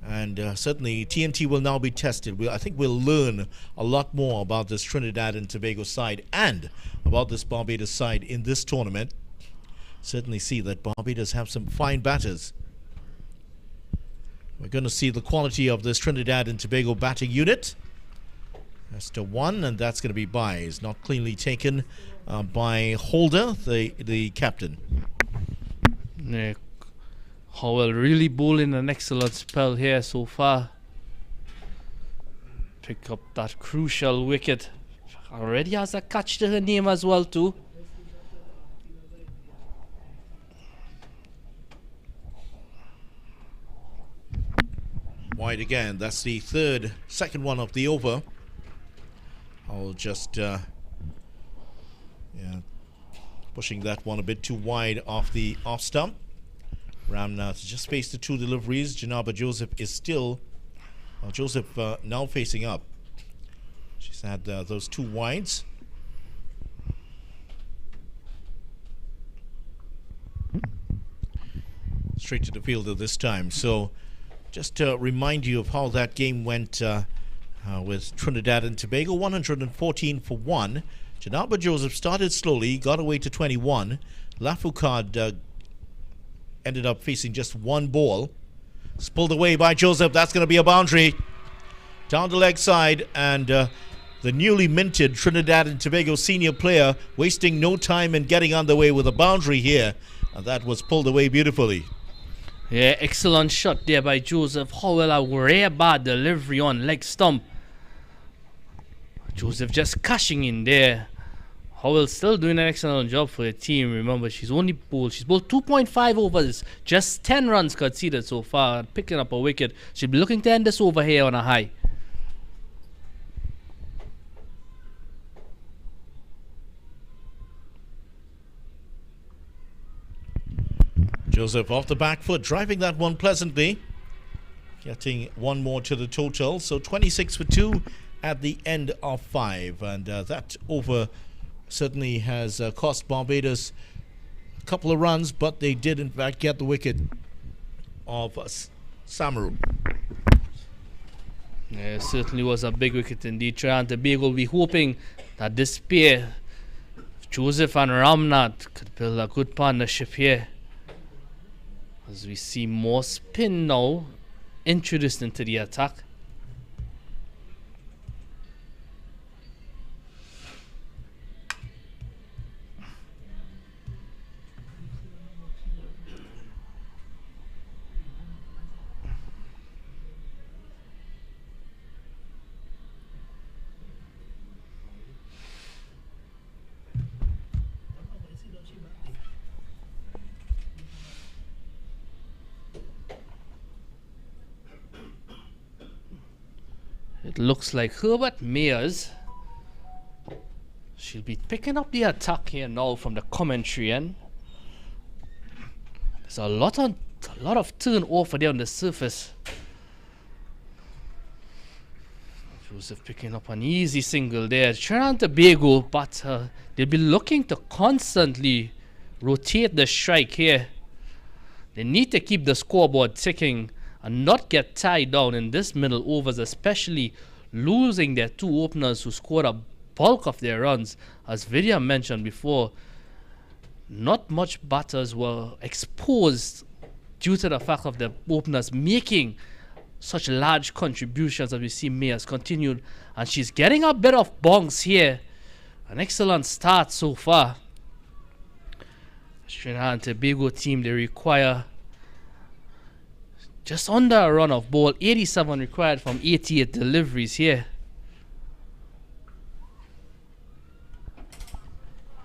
And certainly TNT will now be tested. I think we'll learn a lot more about this Trinidad and Tobago side and about this Barbados side in this tournament. Certainly see that Barbados have some fine batters. We're going to see the quality of this Trinidad and Tobago batting unit. That's to 1, and that's going to be by. It's not cleanly taken by Holder, the captain. Yeah, Howell really bowling an excellent spell here so far. Pick up that crucial wicket. Already has a catch to her name as well too. Wide again. That's the second one of the over. I'll just pushing that one a bit too wide off the off stump. Ramnath just faced the 2 deliveries. Janaba Joseph is still Joseph now facing up. She's had those 2 wides. straight to the fielder this time. So just to remind you of how that game went with Trinidad and Tobago, 114 for 1. Janaba Joseph started slowly, got away to 21. Lafoucault ended up facing just one ball. It's pulled away by Joseph. That's going to be a boundary. Down the leg side, and the newly minted Trinidad and Tobago senior player wasting no time in getting underway with a boundary here. And that was pulled away beautifully. Yeah, excellent shot there by Joseph. However, a rare bad delivery on leg stump. Joseph just cashing in there. Howell still doing an excellent job for the team. Remember, she's bowled 2.5 overs, just 10 runs conceded so far, picking up a wicket. She'll be looking to end this over here on a high. Joseph off the back foot, driving that one pleasantly, getting one more to the total. So 26 for 2 at the end of 5, and that over certainly has cost Barbados a couple of runs, but they did in fact get the wicket of Samaru. Yeah, it certainly was a big wicket indeed. Trinidad and Tobago will be hoping that this pair, Joseph and Ramnath, could build a good partnership here, as we see more spin now introduced into the attack. It looks like Herbert Mayers. She'll be picking up the attack here now from the commentary end. There's a lot of turnover there on the surface. Joseph picking up an easy single there. Trinidad and Tobago, but they'll be looking to constantly rotate the strike here. They need to keep the scoreboard ticking and not get tied down in this middle overs, especially losing their two openers who scored a bulk of their runs. As Vidya mentioned before, not much batters were exposed due to the fact of the openers making such large contributions as we see Mayers continued, and she's getting a bit of bonks here. An excellent start so far. Trinidad and Tobago team, they require just under a run of ball, 87 required from 88 deliveries here.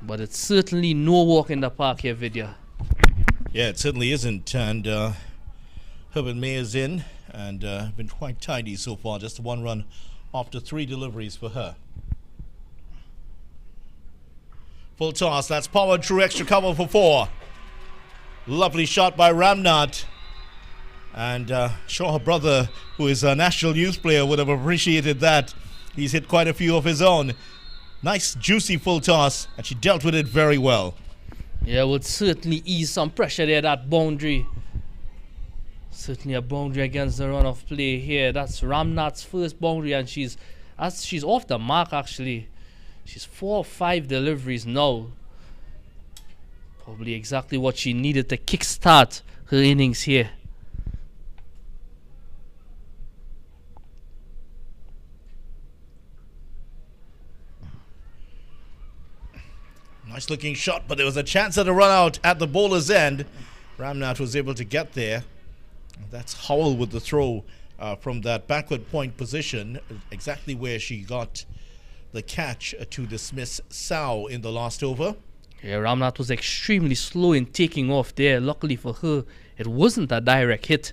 But it's certainly no walk in the park here, Vidya. Yeah, it certainly isn't. And Herbert Mayer's in, and been quite tidy so far. Just one run after 3 deliveries for her. Full toss, that's powered through extra cover for 4. Lovely shot by Ramnath. And sure, her brother, who is a national youth player, would have appreciated that. He's hit quite a few of his own. Nice, juicy full toss, and she dealt with it very well. Yeah, would certainly ease some pressure there, that boundary. Certainly a boundary against the run of play here. That's Ramnath's first boundary, and she's off the mark, actually. She's 4 or 5 deliveries now. Probably exactly what she needed to kickstart her innings here. Nice looking shot, but there was a chance at a run out at the bowler's end. Ramnath was able to get there. That's Howell with the throw from that backward point position, exactly where she got the catch to dismiss Sao in the last over. Yeah, Ramnath was extremely slow in taking off there. Luckily for her, it wasn't a direct hit.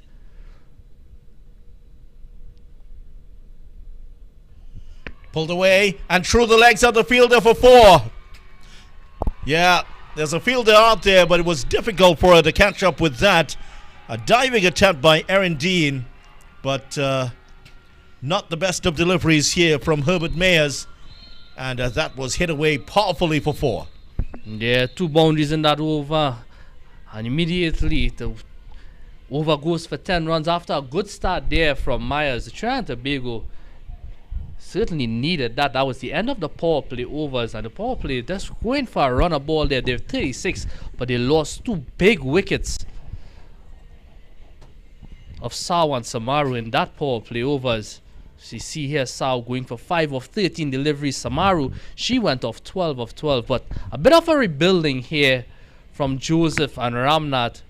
Pulled away and through the legs of the fielder for 4. Yeah, there's a fielder out there, but it was difficult for her to catch up with that. A diving attempt by Erin Dean, but not the best of deliveries here from Herbert Mayers. And that was hit away powerfully for 4. Yeah, 2 boundaries in that over. And immediately, Over goes for 10 runs after a good start there from Myers. Trinidad and Tobago certainly needed that. That was the end of the power play overs, and the power play just going for a runner ball there. They're 36, but they lost 2 big wickets of Sao and Samaru in that power play overs. So you see here Sao going for 5 of 13 deliveries. Samaru, she went off 12 of 12, but a bit of a rebuilding here from Joseph and Ramnath.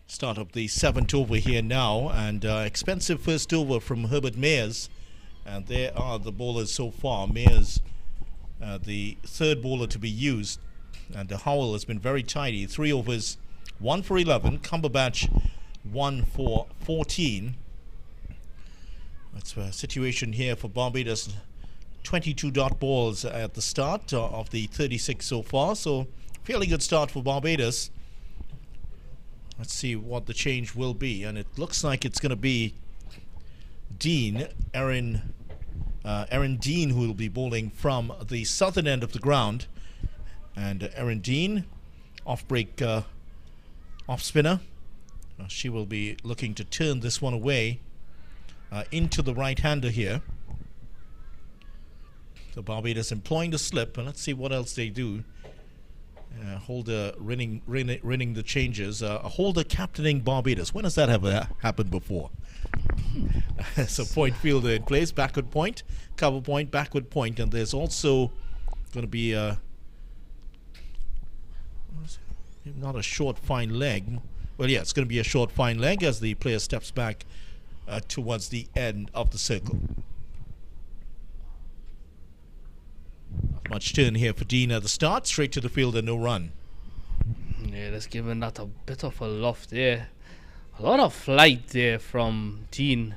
Start of the 7th over here now, and expensive first over from Herbert Mayers, and there are the bowlers so far. Mayers, the 3rd bowler to be used, and Howell has been very tidy. 3 overs, 1 for 11. Cumberbatch 1 for 14. That's a situation here for Barbados. 22 dot balls at the start of the 36 so far, so fairly good start for Barbados. Let's see what the change will be, and it looks like it's going to be Aaron Dean, who will be bowling from the southern end of the ground. And Aaron Dean, off break, off spinner. She will be looking to turn this one away into the right-hander here. So Barbados employing the slip, and let's see what else they do. Holder running the changes. A holder captaining Barbados. When has that ever happened before? So point fielder in place, backward point, cover point, backward point, and there's also going to be not a short fine leg. Well, yeah, it's going to be a short fine leg as the player steps back towards the end of the circle. Much turn here for Dean at the start. Straight to the fielder, no run. Yeah, that's giving that a bit of a loft there. A lot of flight there from Dean.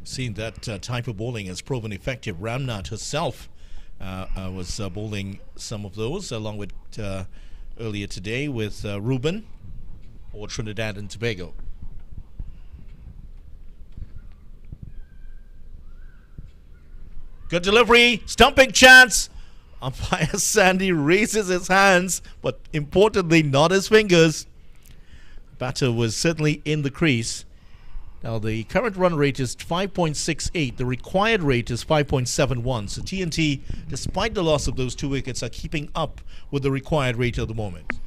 Seeing that type of bowling has proven effective. Ramnath herself was bowling some of those, along with earlier today with Ruben or Trinidad and Tobago. Good delivery, stumping chance. Umpire Sandy raises his hands, but importantly not his fingers. Batter was certainly in the crease. Now the current run rate is 5.68. The required rate is 5.71. So TNT, despite the loss of those 2 wickets, are keeping up with the required rate at the moment.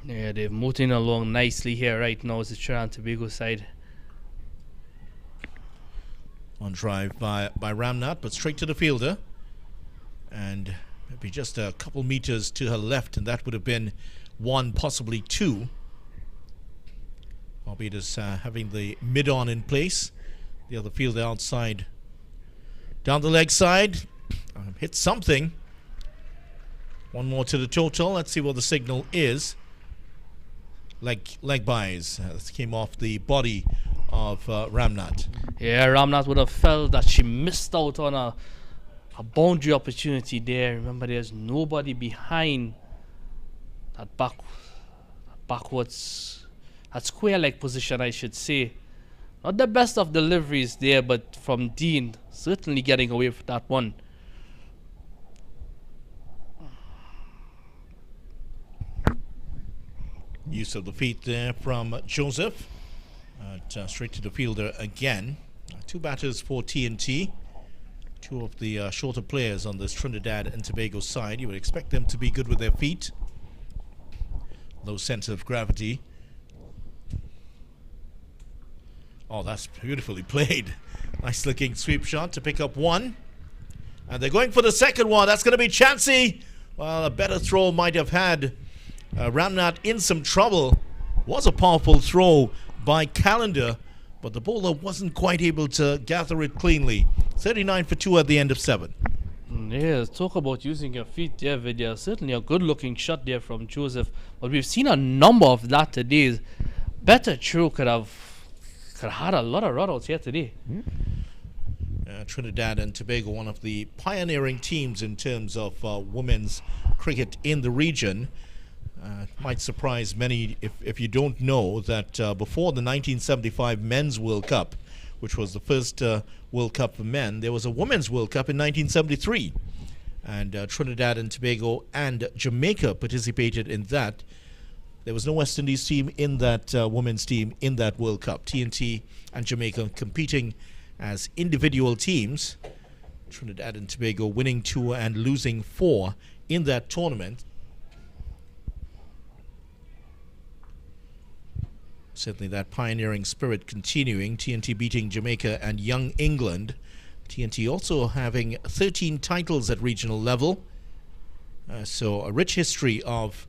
Yeah, they're moving along nicely here right now as the Trinidad and Tobago side. On drive by Ramnath, but straight to the fielder. And maybe just a couple meters to her left, and that would have been 1, possibly 2. Barbados having the mid-on in place. The other fielder outside. Down the leg side. Hit something. 1 more to the total. Let's see what the signal is. Leg buys. This came off the body of Ramnath. Yeah, Ramnath would have felt that she missed out on a boundary opportunity there. Remember, there's nobody behind that backwards, that square leg position, I should say. Not the best of deliveries there, but from Dean, certainly getting away with that one. Use of the feet there from Joseph. Straight to the fielder again. 2 batters for TNT. 2 of the shorter players on this Trinidad and Tobago side. You would expect them to be good with their feet. Low center of gravity. Oh, that's beautifully played. Nice looking sweep shot to pick up 1. And they're going for the second one. That's going to be chancy. Well, a better throw might have had Ramnath in some trouble. Was a powerful throw by Calendar, but the bowler wasn't quite able to gather it cleanly. 39 for 2 at the end of 7. Yeah, talk about using your feet there, Vidya. Certainly a good looking shot there from Joseph, but we've seen a number of that today. Better throw could have had a lot of run-outs here today. Trinidad and Tobago, one of the pioneering teams in terms of women's cricket in the region. Might surprise many if you don't know that before the 1975 Men's World Cup, which was the first World Cup for men, there was a Women's World Cup in 1973. And Trinidad and Tobago and Jamaica participated in that. There was no West Indies team in that women's team in that World Cup. TNT and Jamaica competing as individual teams. Trinidad and Tobago winning 2 and losing 4 in that tournament. Certainly that pioneering spirit continuing. TNT beating Jamaica and Young England. TNT also having 13 titles at regional level. So a rich history of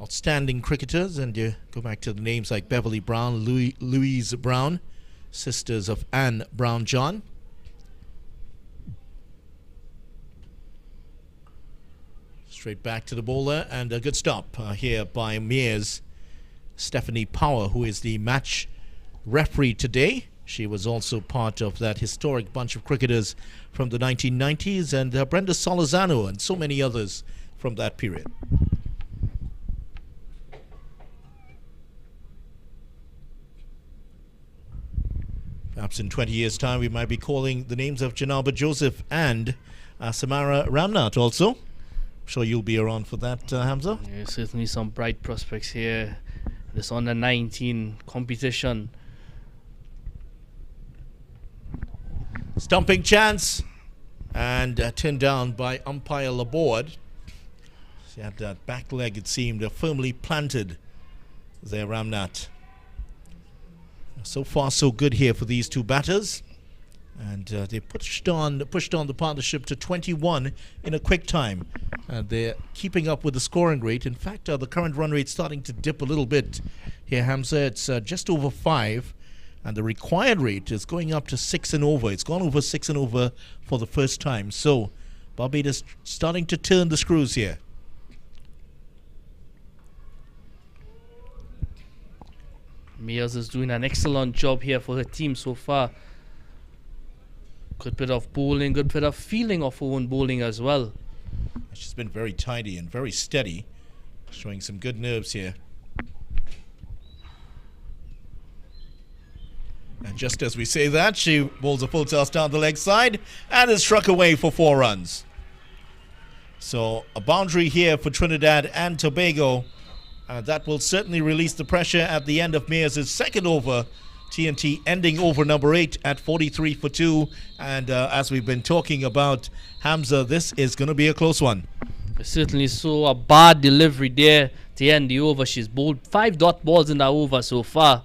outstanding cricketers. And you go back to the names like Beverly Brown, Louise Brown, sisters of Anne Brown-John. Straight back to the bowler, and a good stop here by Mears. Stephanie Power, who is the match referee today. She was also part of that historic bunch of cricketers from the 1990s, and Brenda Solizano and so many others from that period. Perhaps in 20 years' time we might be calling the names of Janaba Joseph and Samara Ramnath also. I'm sure you'll be around for that, Hamza. Yeah, certainly some bright prospects here. This under 19 competition. Stumping chance, and turned down by umpire Laborde. She had that back leg, it seemed, firmly planted there, Ramnath. So far so good here for these two batters, and they pushed on the partnership to 21 in a quick time. They're keeping up with the scoring rate. In fact, the current run rate starting to dip a little bit here, Hamza. It's just over 5, and the required rate is going up to 6 and over. It's gone over 6 and over for the first time. So Barbados starting to turn the screws here. Mears is doing an excellent job here for her team so far. Good bit of bowling, good bit of feeling of her own bowling as well. She's been very tidy and very steady, showing some good nerves here. And just as we say that, she bowls a full toss down the leg side and is struck away for 4 runs. So a boundary here for Trinidad and Tobago. That will certainly release the pressure at the end of Mears' second over. TNT ending over number 8 at 43 for 2. And as we've been talking about, Hamza, this is going to be a close one. I certainly saw a bad delivery there to end the over. She's bowled 5 dot balls in that over so far.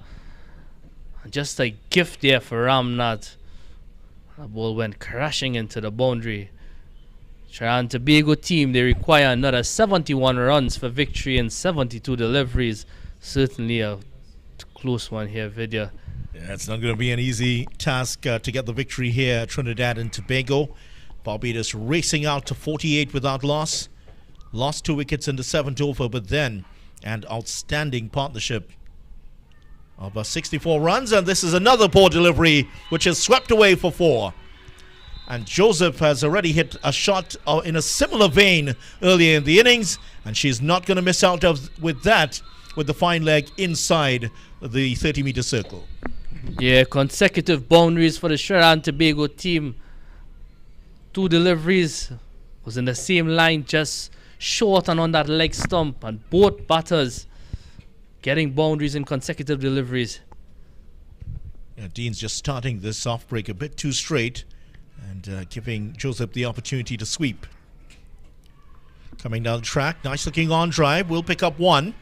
Just a gift there for Ramnath. The ball went crashing into the boundary. Trinidad and Tobago team, they require another 71 runs for victory and 72 deliveries. Certainly a close one here, Vidya. Yeah, it's not going to be an easy task to get the victory here at Trinidad and Tobago. Barbados racing out to 48 without loss. Lost 2 wickets in the 7th over, but then an outstanding partnership of 64 runs. And this is another poor delivery, which is swept away for 4. And Joseph has already hit a shot in a similar vein earlier in the innings, and she's not going to miss out with that, with the fine leg inside the 30-meter circle. Yeah, consecutive boundaries for the Trinidad and Tobago team. 2 deliveries was in the same line, just short and on that leg stump, and both batters getting boundaries in consecutive deliveries. Yeah, Dean's just starting this off break a bit too straight, and giving Joseph the opportunity to sweep. Coming down the track, nice looking on drive, will pick up 1.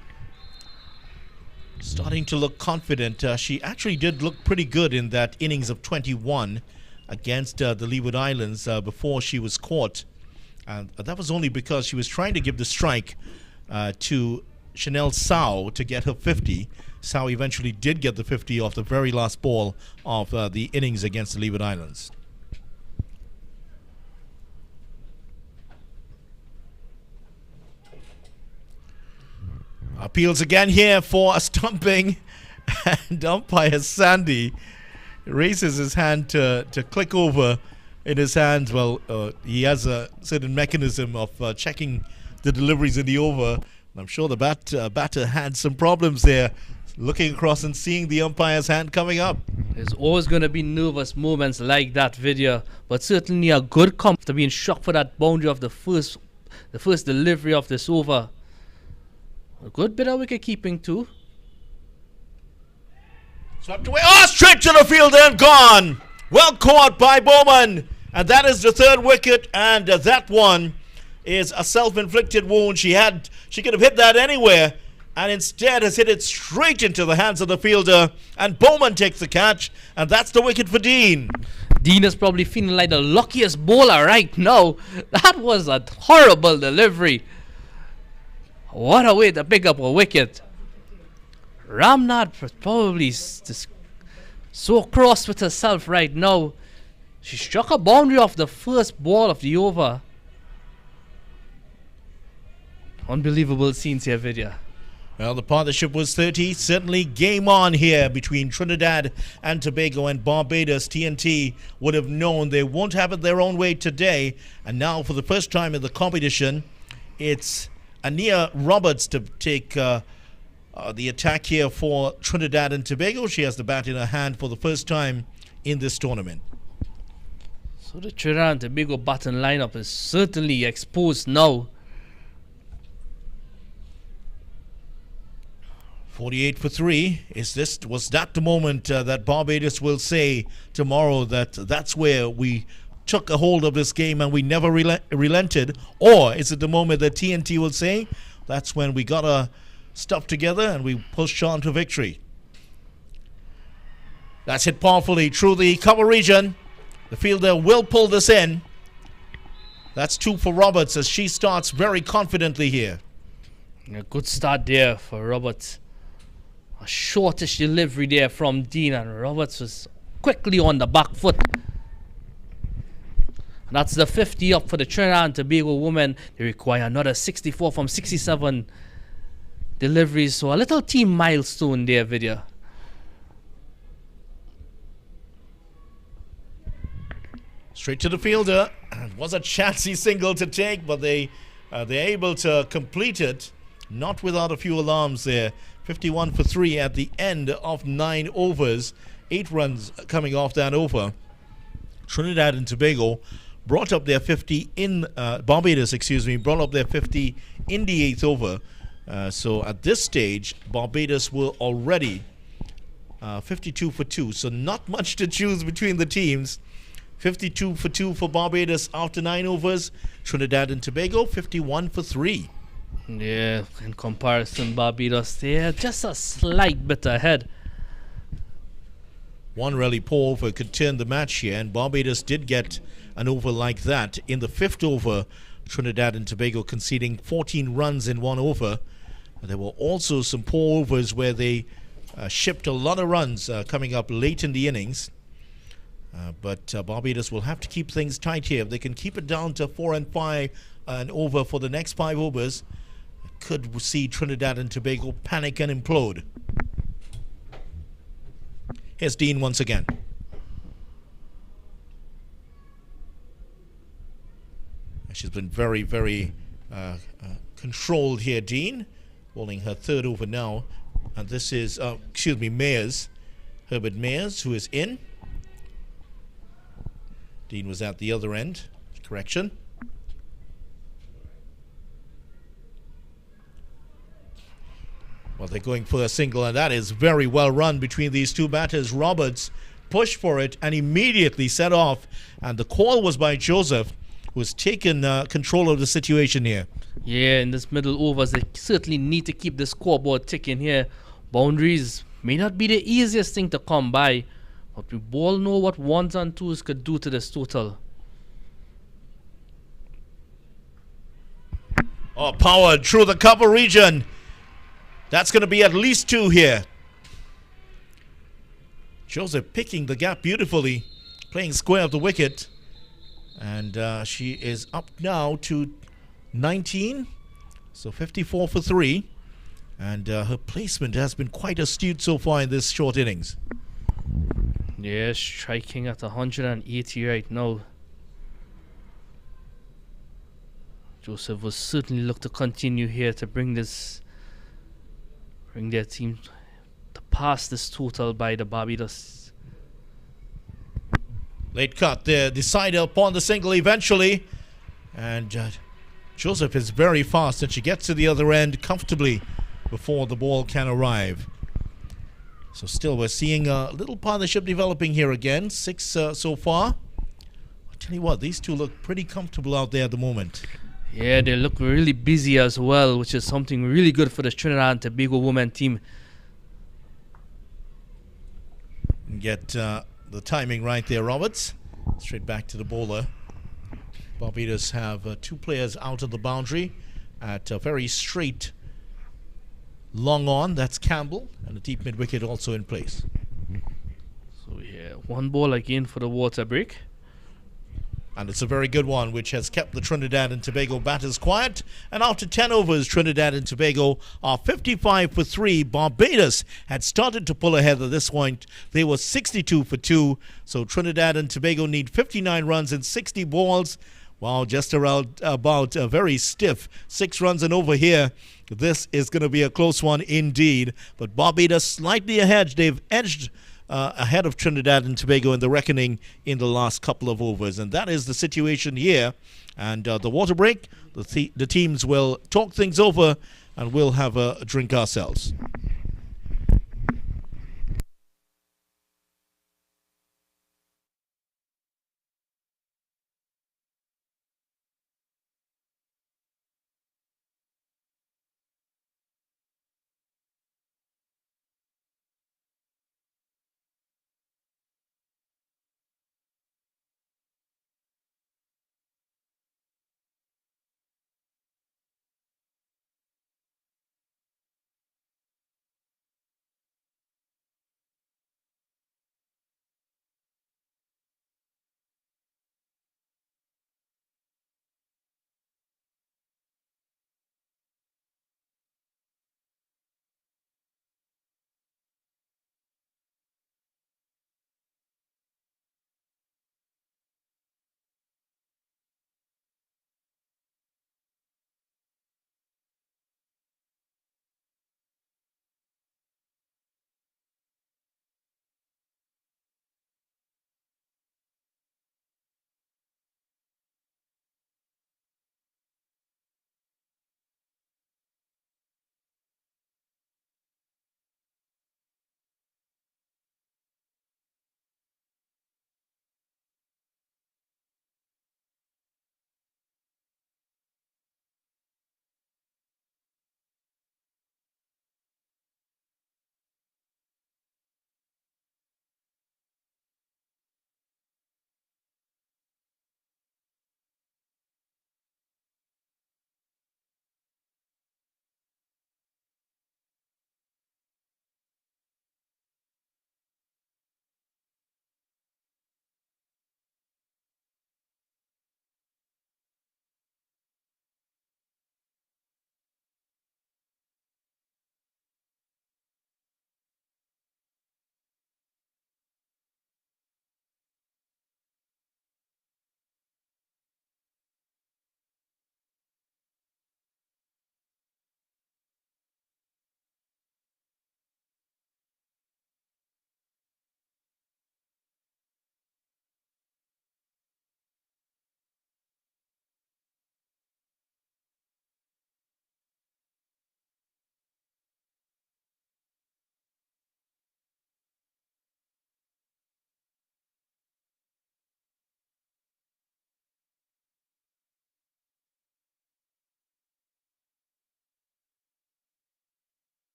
Starting to look confident. She actually did look pretty good in that innings of 21 against the Leeward Islands before she was caught. And that was only because she was trying to give the strike to Chanel Sao to get her 50. Sao eventually did get the 50 off the very last ball of the innings against the Leeward Islands. Appeals again here for a stumping, and umpire Sandy raises his hand to click over in his hands. Well, he has a certain mechanism of checking the deliveries in the over I'm sure the batter had some problems there, looking across and seeing the umpire's hand coming up. There's always going to be nervous moments like that video, but certainly a good come after being shocked for that boundary of the first delivery of this over. A good bit of wicket keeping too. Swept away. Oh, straight to the field and gone. Well caught by Bowman. And that is the third wicket. And that one is a self-inflicted wound. She could have hit that anywhere. And instead has hit it straight into the hands of the fielder. And Bowman takes the catch. And that's the wicket for Dean. Dean is probably feeling like the luckiest bowler right now. That was a horrible delivery. What a way to pick up a wicket. Ramnath was probably so cross with herself right now. She struck a boundary off the first ball of the over. Unbelievable scenes here, Vidya. Well, the partnership was 30. Certainly game on here between Trinidad and Tobago and Barbados. TNT would have known they won't have it their own way today. And now for the first time in the competition, it's Ania Roberts to take the attack here for Trinidad and Tobago. She has the bat in her hand for the first time in this tournament. So the Trinidad and Tobago batting lineup is certainly exposed now. 48 for 3. Was that the moment that Barbados will say tomorrow that that's where we took a hold of this game and we never relented? Or is it the moment that TNT will say that's when we got our stuff together and we pushed on to victory? That's hit powerfully through the cover region. The fielder will pull this in. That's 2 for Roberts as she starts very confidently here. A good start there for Roberts. A shortish delivery there from Dean, and Roberts was quickly on the back foot. And that's the 50 up for the Trinidad and Tobago women. They require another 64 from 67 deliveries. So a little team milestone there, Vidya. Straight to the fielder. It was a chancy single to take, but they're able to complete it. Not without a few alarms there. 51 for 3 at the end of 9 overs. 8 runs coming off that over. Trinidad and Tobago brought up their 50 in Barbados, brought up their 50 in the 8th over. So at this stage, Barbados were already 52 for 2. So not much to choose between the teams. 52 for 2 for Barbados after 9 overs. Trinidad and Tobago 51 for 3. Yeah, in comparison, Barbados, they're just a slight bit ahead. One really poor over could turn the match here, and Barbados did get an over like that. In the 5th over, Trinidad and Tobago conceding 14 runs in 1 over. There were also some poor overs where they shipped a lot of runs coming up late in the innings. But Barbados will have to keep things tight here. If they can keep it down to 4 and 5 and over for the next 5 overs, could see Trinidad and Tobago panic and implode. Here's Dean once again. She's been very, very controlled here, Dean. Bowling her 3rd over now. And this is, Mayers. Herbert Mayers, who is in. Dean was at the other end. Correction. Well, they're going for a single, and that is very well run between these two batters. Roberts pushed for it and immediately set off. And the call was by Joseph, who has taken control of the situation here. Yeah, in this middle overs, they certainly need to keep the scoreboard ticking here. Boundaries may not be the easiest thing to come by, but we all know what 1s and 2s could do to this total. Oh, powered through the cover region. That's going to be at least 2 here. Joseph picking the gap beautifully, playing square of the wicket. And she is up now to 19. So 54 for 3. And her placement has been quite astute so far in this short innings. Yeah, striking at 180 right now. Joseph will certainly look to continue here to bring their team to pass this total by the Barbados. Late cut there, decider upon the single eventually. And Joseph is very fast and she gets to the other end comfortably before the ball can arrive. So still we're seeing a little partnership developing here again. 6 so far. I'll tell you what, these two look pretty comfortable out there at the moment. Yeah, they look really busy as well, which is something really good for the Trinidad and Tobago women team. Get the timing right there, Roberts. Straight back to the bowler. Barbados have 2 players out of the boundary at a very straight long on. That's Campbell, and a deep mid wicket also in place. So yeah, 1 ball again for the water break. And it's a very good one, which has kept the Trinidad and Tobago batters quiet. And after 10 overs, Trinidad and Tobago are 55 for 3. Barbados had started to pull ahead at this point. They were 62 for 2. So Trinidad and Tobago need 59 runs in 60 balls. Wow, just around about a very stiff 6 runs and over here. This is going to be a close one indeed. But Barbados slightly ahead. They've edged ahead of Trinidad and Tobago in the reckoning in the last couple of overs. And that is the situation here. And the water break, the teams will talk things over and we'll have a drink ourselves.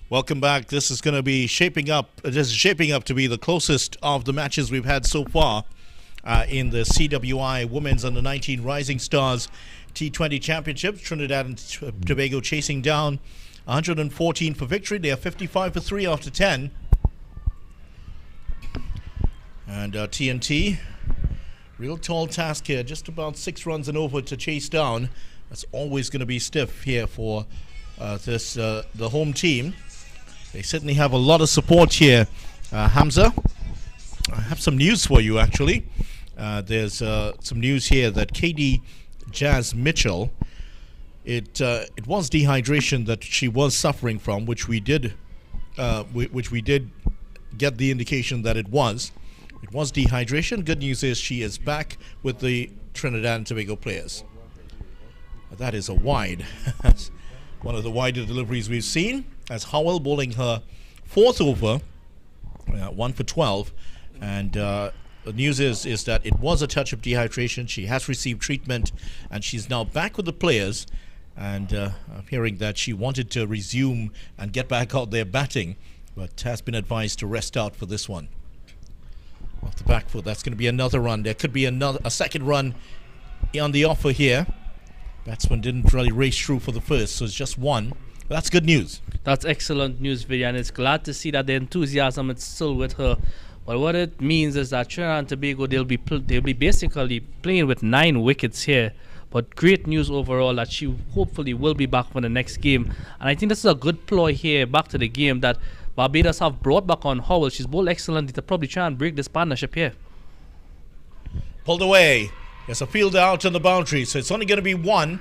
Welcome back. This is going to be shaping up. This is shaping up to be the closest of the matches we've had so far in the CWI Women's Under-19 Rising Stars T20 Championships. Trinidad and Tobago chasing down 114 for victory. They are 55 for 3 after 10. And TNT Real tall task here, just about 6 runs and over to chase down. That's always going to be stiff here for the home team. They certainly have a lot of support here. Hamza, I have some news for you actually. There's some news here that KD Jazz Mitchell, it was dehydration that she was suffering from, which we did get the indication that it was. It was dehydration. Good news is she is back with the Trinidad and Tobago players. That is a wide. One of the wider deliveries we've seen, as Howell bowling her 4th over, 1 for 12. And the news is that it was a touch of dehydration. She has received treatment and she's now back with the players. And I'm hearing that she wanted to resume and get back out there batting, but has been advised to rest out for this one. Off the back foot, that's going to be another run. There could be a second run on the offer here. Batsman didn't really race through for the first, so it's just one. But that's good news. That's excellent news, Vidya, and it's glad to see that the enthusiasm is still with her. But what it means is that Trinidad and Tobago, they'll be basically playing with 9 wickets here. But great news overall that she hopefully will be back for the next game. And I think this is a good ploy here back to the game that Barbados have brought back on Howell. She's bowled excellently to probably try and break this partnership here. Pulled away. There's a fielder out on the boundary, so it's only going to be 1.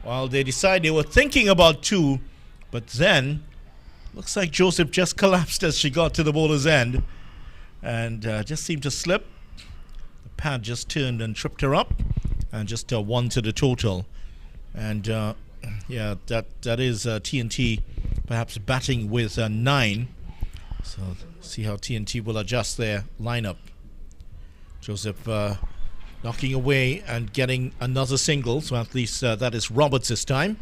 While they decide they were thinking about 2, but then looks like Joseph just collapsed as she got to the bowler's end and just seemed to slip. The pad just turned and tripped her up, and just 1 to the total. And yeah, that is TNT perhaps batting with 9. So see how TNT will adjust their lineup. Joseph knocking away and getting another single, so at least that is Roberts this time.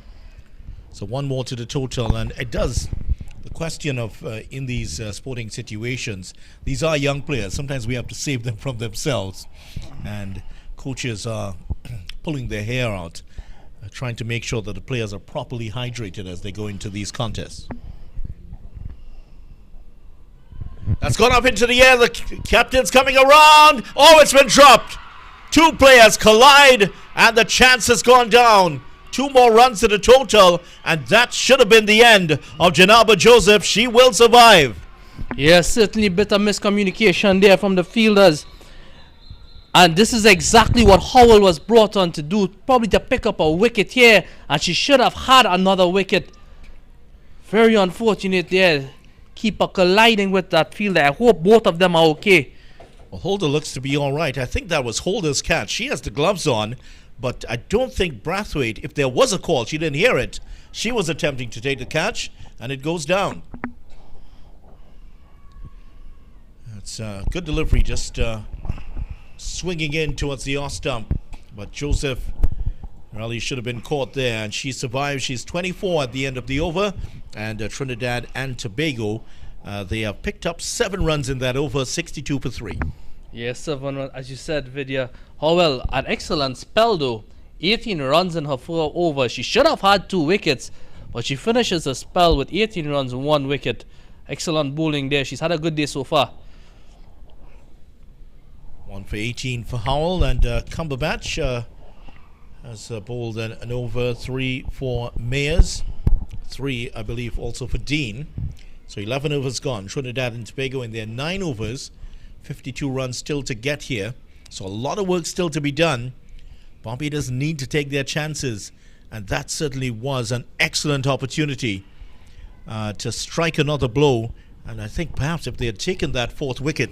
So 1 more to the total, and it does. The question of in these sporting situations, these are young players. Sometimes we have to save them from themselves, and coaches are pulling their hair out, trying to make sure that the players are properly hydrated as they go into these contests. That's gone up into the air. The captain's coming around. Oh, it's been dropped. 2 players collide and the chance has gone down. 2 more runs to the total, and that should have been the end of Janaba Joseph. She will survive. Yes, certainly a bit of miscommunication there from the fielders. And this is exactly what Howell was brought on to do, probably to pick up a wicket here, and she should have had another wicket. Very unfortunate there. Keeper colliding with that fielder. I hope both of them are okay. Well, Holder looks to be all right. I think that was Holder's catch. She has the gloves on, but I don't think Brathwaite, if there was a call, she didn't hear it. She was attempting to take the catch, and it goes down. It's a good delivery, just swinging in towards the off stump. But Joseph really should have been caught there, and she survived. She's 24 at the end of the over, and Trinidad and Tobago, they have picked up 7 runs in that over, 62 for 3. Yes, 7 runs, as you said, Vidya. Howell, an excellent spell though. 18 runs in her 4 over. She should have had 2 wickets, but she finishes the spell with 18 runs and 1 wicket. Excellent bowling there. She's had a good day so far. 1 for 18 for Howell, and Cumberbatch has bowled an over. 3 for Mayers, 3 I believe also for Dean. So 11 overs gone. Trinidad and Tobago in their 9 overs, 52 runs still to get here. So a lot of work still to be done. Barbados need to take their chances, and that certainly was an excellent opportunity to strike another blow. And I think perhaps if they had taken that 4th wicket,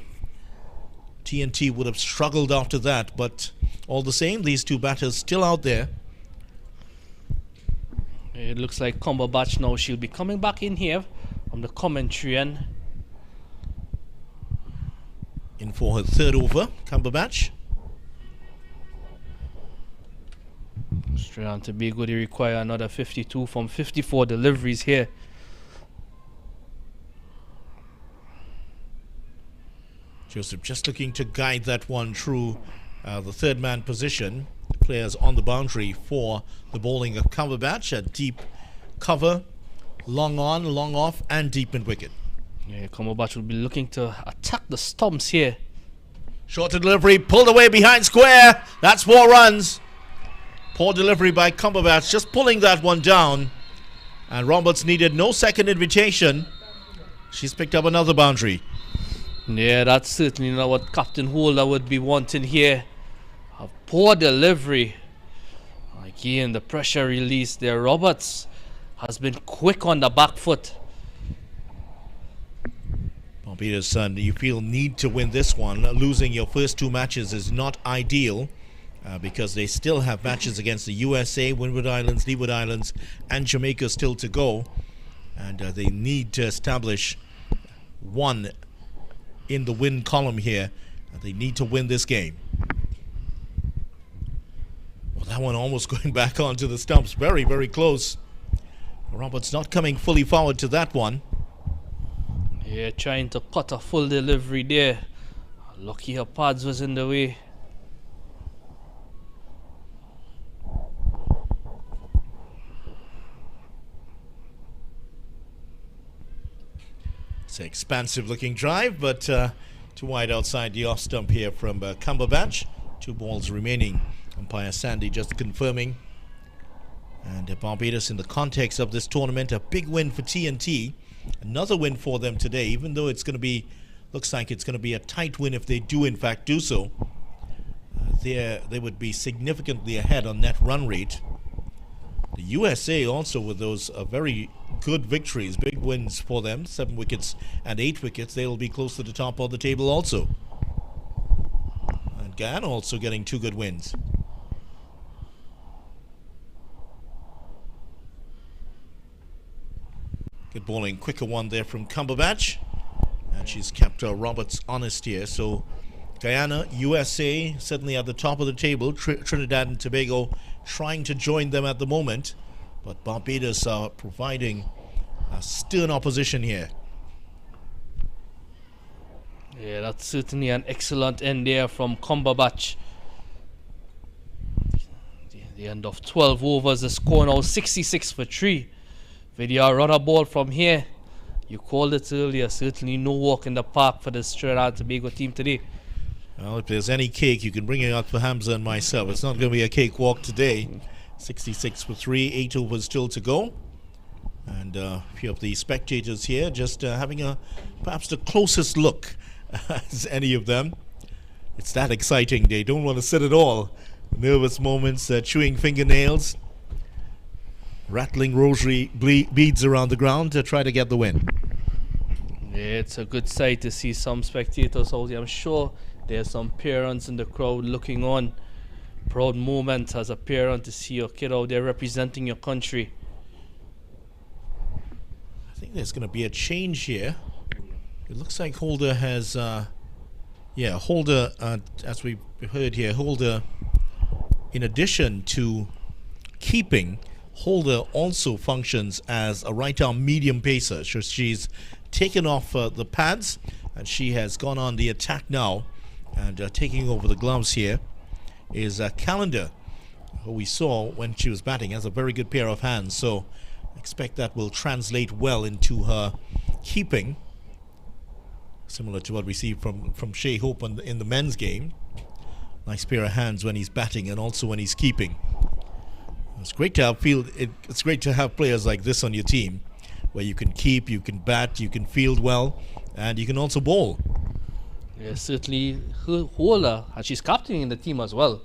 TNT would have struggled after that. But all the same, these 2 batters still out there. It looks like Cumberbatch now, she'll be coming back in here from the commentary end. In for her 3rd over, Cumberbatch. Trinidad and Tobago, they require another 52 from 54 deliveries here. Joseph just looking to guide that one through the 3rd man position. Players on the boundary for the bowling of Cumberbatch. A deep cover, long on, long off, and deep in wicket. Yeah, Cumberbatch will be looking to attack the stumps here. Short delivery, pulled away behind square. That's 4 runs. Poor delivery by Cumberbatch, just pulling that one down. And Roberts needed no second invitation. She's picked up another boundary. Yeah, that's certainly not what Captain Holder would be wanting here. A poor delivery. Again, the pressure release there. Roberts has been quick on the back foot. Barbados, you feel need to win this one. Losing your first 2 matches is not ideal because they still have matches against the USA, Windward Islands, Leeward Islands, and Jamaica still to go. And they need to establish 1 in the win column here. They need to win this game. Well, that one almost going back onto the stumps. Very, very close. Roberts not coming fully forward to that one. Yeah, trying to cut a full delivery there. Lucky her pads was in the way. It's an expansive looking drive, but too wide outside the off stump here from Cumberbatch. 2 balls remaining. Umpire Sandy just confirming. And Barbados, in the context of this tournament, a big win for TNT. Another win for them today, even though it's going to be, looks like it's going to be a tight win if they do in fact do so. They would be significantly ahead on net run rate. The USA also with those very good victories, big wins for them, 7 wickets and 8 wickets. They'll be close to the top of the table also. And Guyana also getting 2 good wins. Good bowling, quicker one there from Cumberbatch. And she's kept Roberts honest here. So Guyana, USA, certainly at the top of the table. Trinidad and Tobago trying to join them at the moment. But Barbados are providing a stern opposition here. Yeah, that's certainly an excellent end there from Cumberbatch. The end of 12 overs, the score now 66 for 3. Video runner ball from here. You called it earlier. Certainly no walk in the park for the Trinidad and Tobago team today. Well, if there's any cake, you can bring it out for Hamza and myself. It's not going to be a cakewalk today. 66 for 3, 8 overs still to go. And a few of the spectators here just having perhaps the closest look as any of them. It's that exciting. They don't want to sit at all. Nervous moments, chewing fingernails. Rattling rosary beads around the ground to try to get the win. Yeah, it's a good sight to see some spectators out here. I'm sure there's some parents in the crowd looking on. Proud moment as a parent to see your kid out there representing your country. I think there's going to be a change here. It looks like Holder has, Holder, as we heard here, Holder, in addition to keeping, Holder also functions as a right-arm medium pacer. So she's taken off the pads and she has gone on the attack now. And taking over the gloves here is Calendar, who we saw when she was batting, has a very good pair of hands. So I expect that will translate well into her keeping, similar to what we see from Shea Hope in the men's game. Nice pair of hands when he's batting and also when he's keeping. It's great to have it's great to have players like this on your team, where you can keep, you can bat, you can field well, and you can also bowl. Yeah, certainly Holder, and she's captaining the team as well.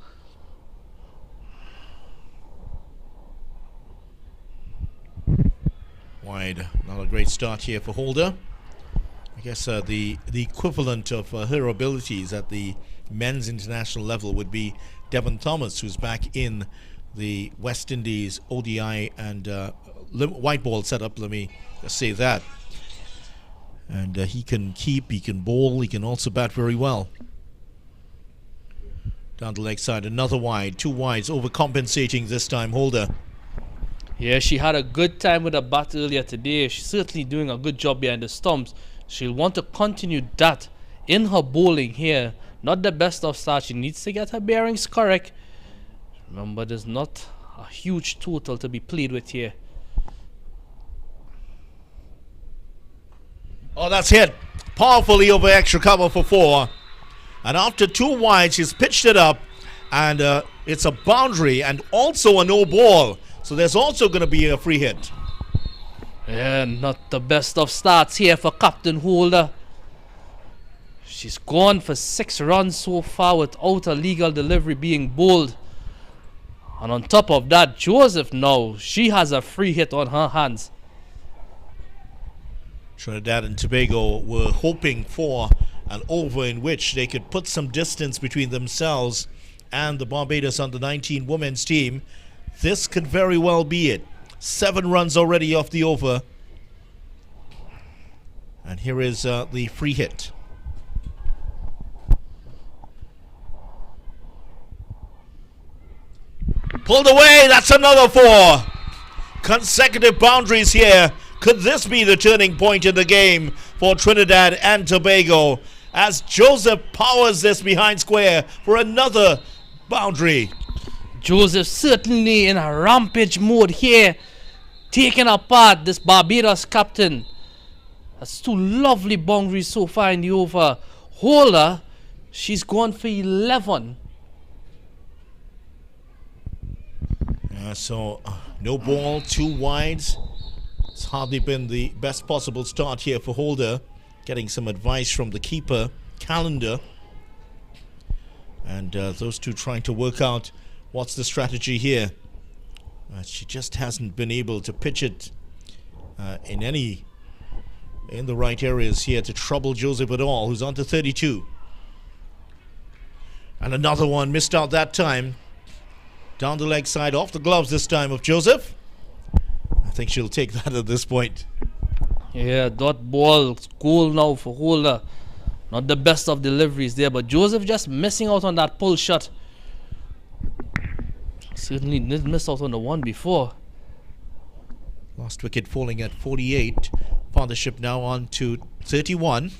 Wide, not a great start here for Holder. I guess the equivalent of her abilities at the men's international level would be Devon Thomas, who's back in the West Indies ODI and white ball setup, let me just say that. And he can keep, he can bowl, he can also bat very well. Down the leg side, another wide, 2 wides, overcompensating this time, Holder. Yeah, she had a good time with the bat earlier today. She's certainly doing a good job behind the stumps. She'll want to continue that in her bowling here. Not the best of start. She needs to get her bearings correct. Remember, there's not a huge total to be played with here. Oh, that's hit. Powerfully over extra cover for 4. And after 2 wides, she's pitched it up. And it's a boundary and also a no ball. So there's also going to be a free hit. Yeah, not the best of starts here for Captain Holder. She's gone for 6 runs so far without a legal delivery being bowled. And on top of that, Joseph now, she has a free hit on her hands. Trinidad and Tobago were hoping for an over in which they could put some distance between themselves and the Barbados under-19 women's team. This could very well be it. 7 runs already off the over. And here is the free hit. Pulled away, that's another 4. Consecutive boundaries here. Could this be the turning point in the game for Trinidad and Tobago as Joseph powers this behind square for another boundary? Joseph certainly in a rampage mode here, taking apart this Barbados captain. That's 2 lovely boundaries so far in the over. Holder, she's gone for 11. So no ball, 2 wides. It's hardly been the best possible start here for Holder. Getting some advice from the keeper, Calendar. And those two trying to work out what's the strategy here. She just hasn't been able to pitch it in the right areas here to trouble Joseph at all, who's on to 32. And another one missed out that time. Down the leg side, off the gloves this time of Joseph. I think she'll take that at this point. Yeah, dot ball, goal now for Holder. Not the best of deliveries there, but Joseph just missing out on that pull shot. Certainly did miss out on the one before. Last wicket falling at 48. Partnership now on to 31.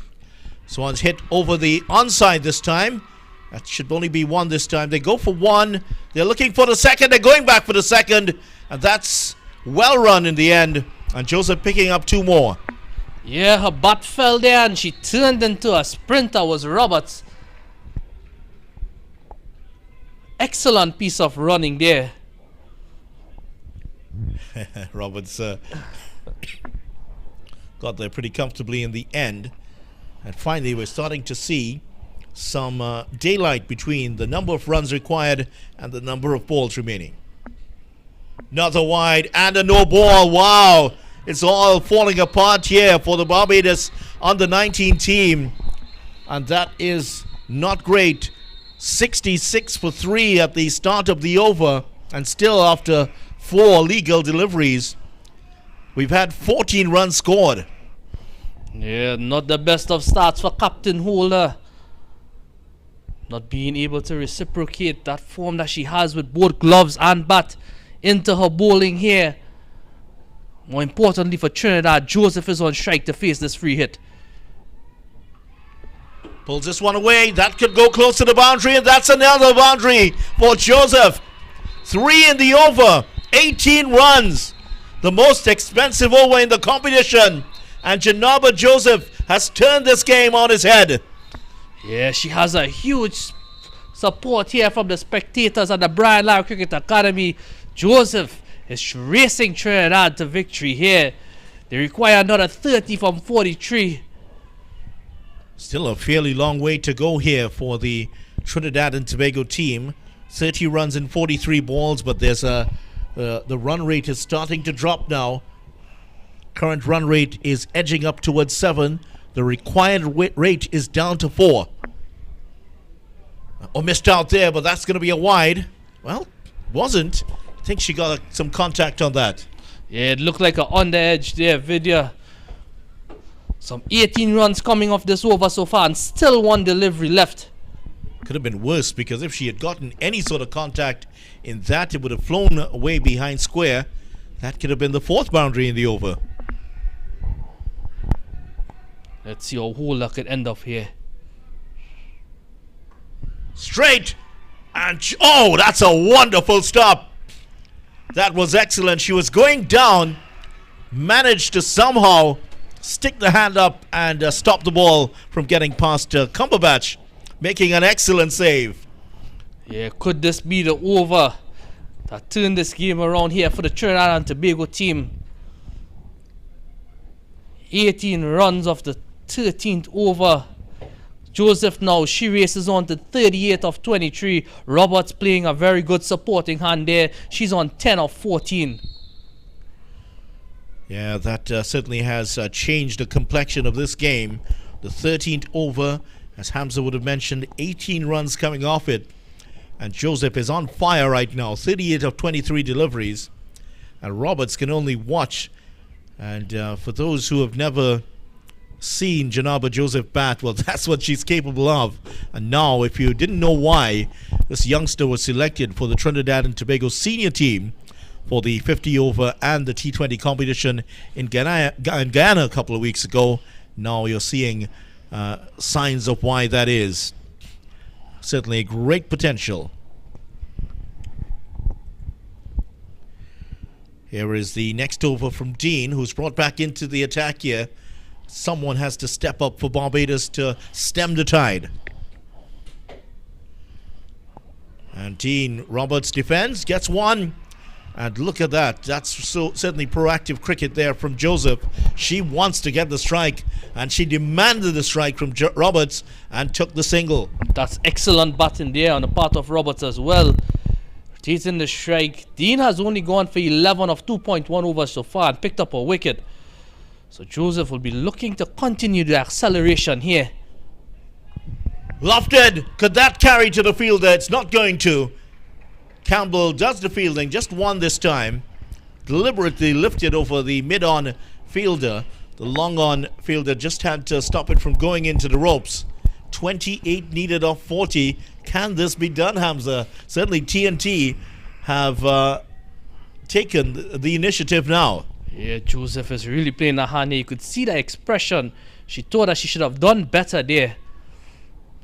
Swans hit over the onside this time. That should only be 1 this time. They go for 1. They're looking for the second. They're going back for the second. And that's well run in the end. And Joseph picking up 2 more. Yeah, her bat fell there and she turned into a sprinter, was Roberts. Excellent piece of running there. Roberts got there pretty comfortably in the end. And finally, we're starting to see some daylight between the number of runs required and the number of balls remaining. Another wide and a no ball. Wow, it's all falling apart here for the Barbados under-19 team, and that is not great. 66 for 3 at the start of the over, and still after 4 legal deliveries we've had 14 runs scored. Yeah, not the best of starts for Captain Holder. Not being able to reciprocate that form that she has with both gloves and bat into her bowling here. More importantly for Trinidad, Joseph is on strike to face this free hit. Pulls this one away. That could go close to the boundary, and that's another boundary for Joseph. 3 in the over, 18 runs. The most expensive over in the competition. And Janaba Joseph has turned this game on his head. Yeah, she has a huge support here from the spectators at the Brian Lara Cricket Academy. Joseph is racing Trinidad to victory here. They require another 30 from 43. Still a fairly long way to go here for the Trinidad and Tobago team. 30 runs in 43 balls, but there's the run rate is starting to drop now. Current run rate is edging up towards 7. The required rate is down to 4. Oh, missed out there, but that's going to be a wide. Well, wasn't. I think she got some contact on that. Yeah, it looked like a on the edge there, Vidya. Some 18 runs coming off this over so far and still 1 delivery left. Could have been worse, because if she had gotten any sort of contact in that, it would have flown away behind square. That could have been the 4th boundary in the over. Let's see how Holder could end up here. Straight. And oh, that's a wonderful stop. That was excellent. She was going down, managed to somehow stick the hand up and stop the ball from getting past Cumberbatch. making an excellent save. Yeah, could this be the over that turned this game around here for the Trinidad and Tobago team? 18 runs of the 13th over. Joseph now, she races on to 38 of 23. Roberts playing a very good supporting hand there. She's on 10 of 14. Yeah, that certainly has changed the complexion of this game. The 13th over, as Hamza would have mentioned, 18 runs coming off it. And Joseph is on fire right now, 38 of 23 deliveries. And Roberts can only watch. And for those who have never seen Janaba Joseph bat, well, that's what she's capable of. And now, if you didn't know why this youngster was selected for the Trinidad and Tobago senior team for the 50 over and the T20 competition in Guyana a couple of weeks ago, now you're seeing signs of why that is. Certainly great potential. Here is the next over from Dean, who's brought back into the attack here. Someone has to step up for Barbados to stem the tide. And Dean Roberts defends, gets one. And look at that. That's certainly proactive cricket there from Joseph. She wants to get the strike, and she demanded the strike from Roberts and took the single. That's excellent batting there on the part of Roberts as well. Taking the strike. Dean has only gone for 11 of 2.1 overs so far and picked up a wicket. So Joseph will be looking to continue the acceleration here. Lofted. Could that carry to the fielder? It's not going to. Campbell does the fielding, just one this time. Deliberately lifted over the mid-on fielder. The long-on fielder just had to stop it from going into the ropes. 28 needed of 40. Can this be done, Hamza? Certainly TNT have taken the initiative now. Yeah, Joseph is really playing a hand here. You could see the expression. She thought that she should have done better there.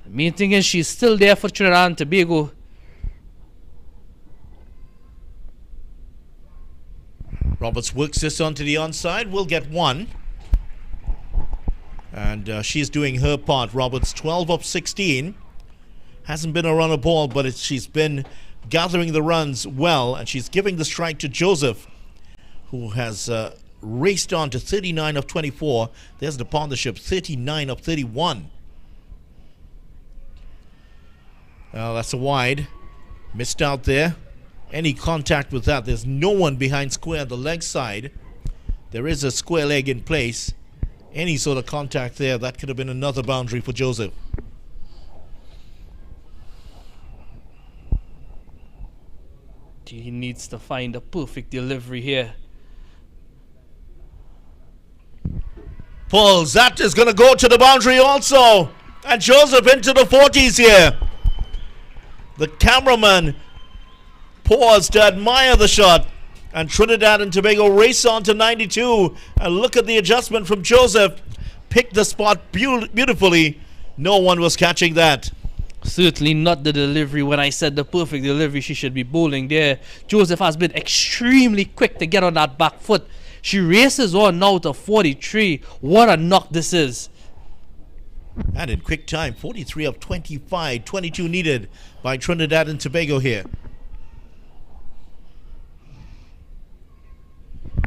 The main thing is she's still there for Trinidad and Tobago. Roberts works this onto the onside. Will get one. And she's doing her part. Roberts 12 of 16. Hasn't been a runner ball, but she's been gathering the runs well. And she's giving the strike to Joseph, who has raced on to 39 of 24. There's the partnership, 39 of 31. Well, that's a wide. Missed out there. Any contact with that. There's no one behind square on the leg side. There is a square leg in place. Any sort of contact there, that could have been another boundary for Joseph. He needs to find a perfect delivery here. Pulls. That is going to go to the boundary also. And Joseph into the 40s here. The cameraman paused to admire the shot. And Trinidad and Tobago race on to 92. And look at the adjustment from Joseph. Picked the spot beautifully. No one was catching that. Certainly not the delivery. When I said the perfect delivery, she should be bowling there. Joseph has been extremely quick to get on that back foot. She races on now to 43. What a knock this is. And in quick time, 43 of 25. 22 needed by Trinidad and Tobago here.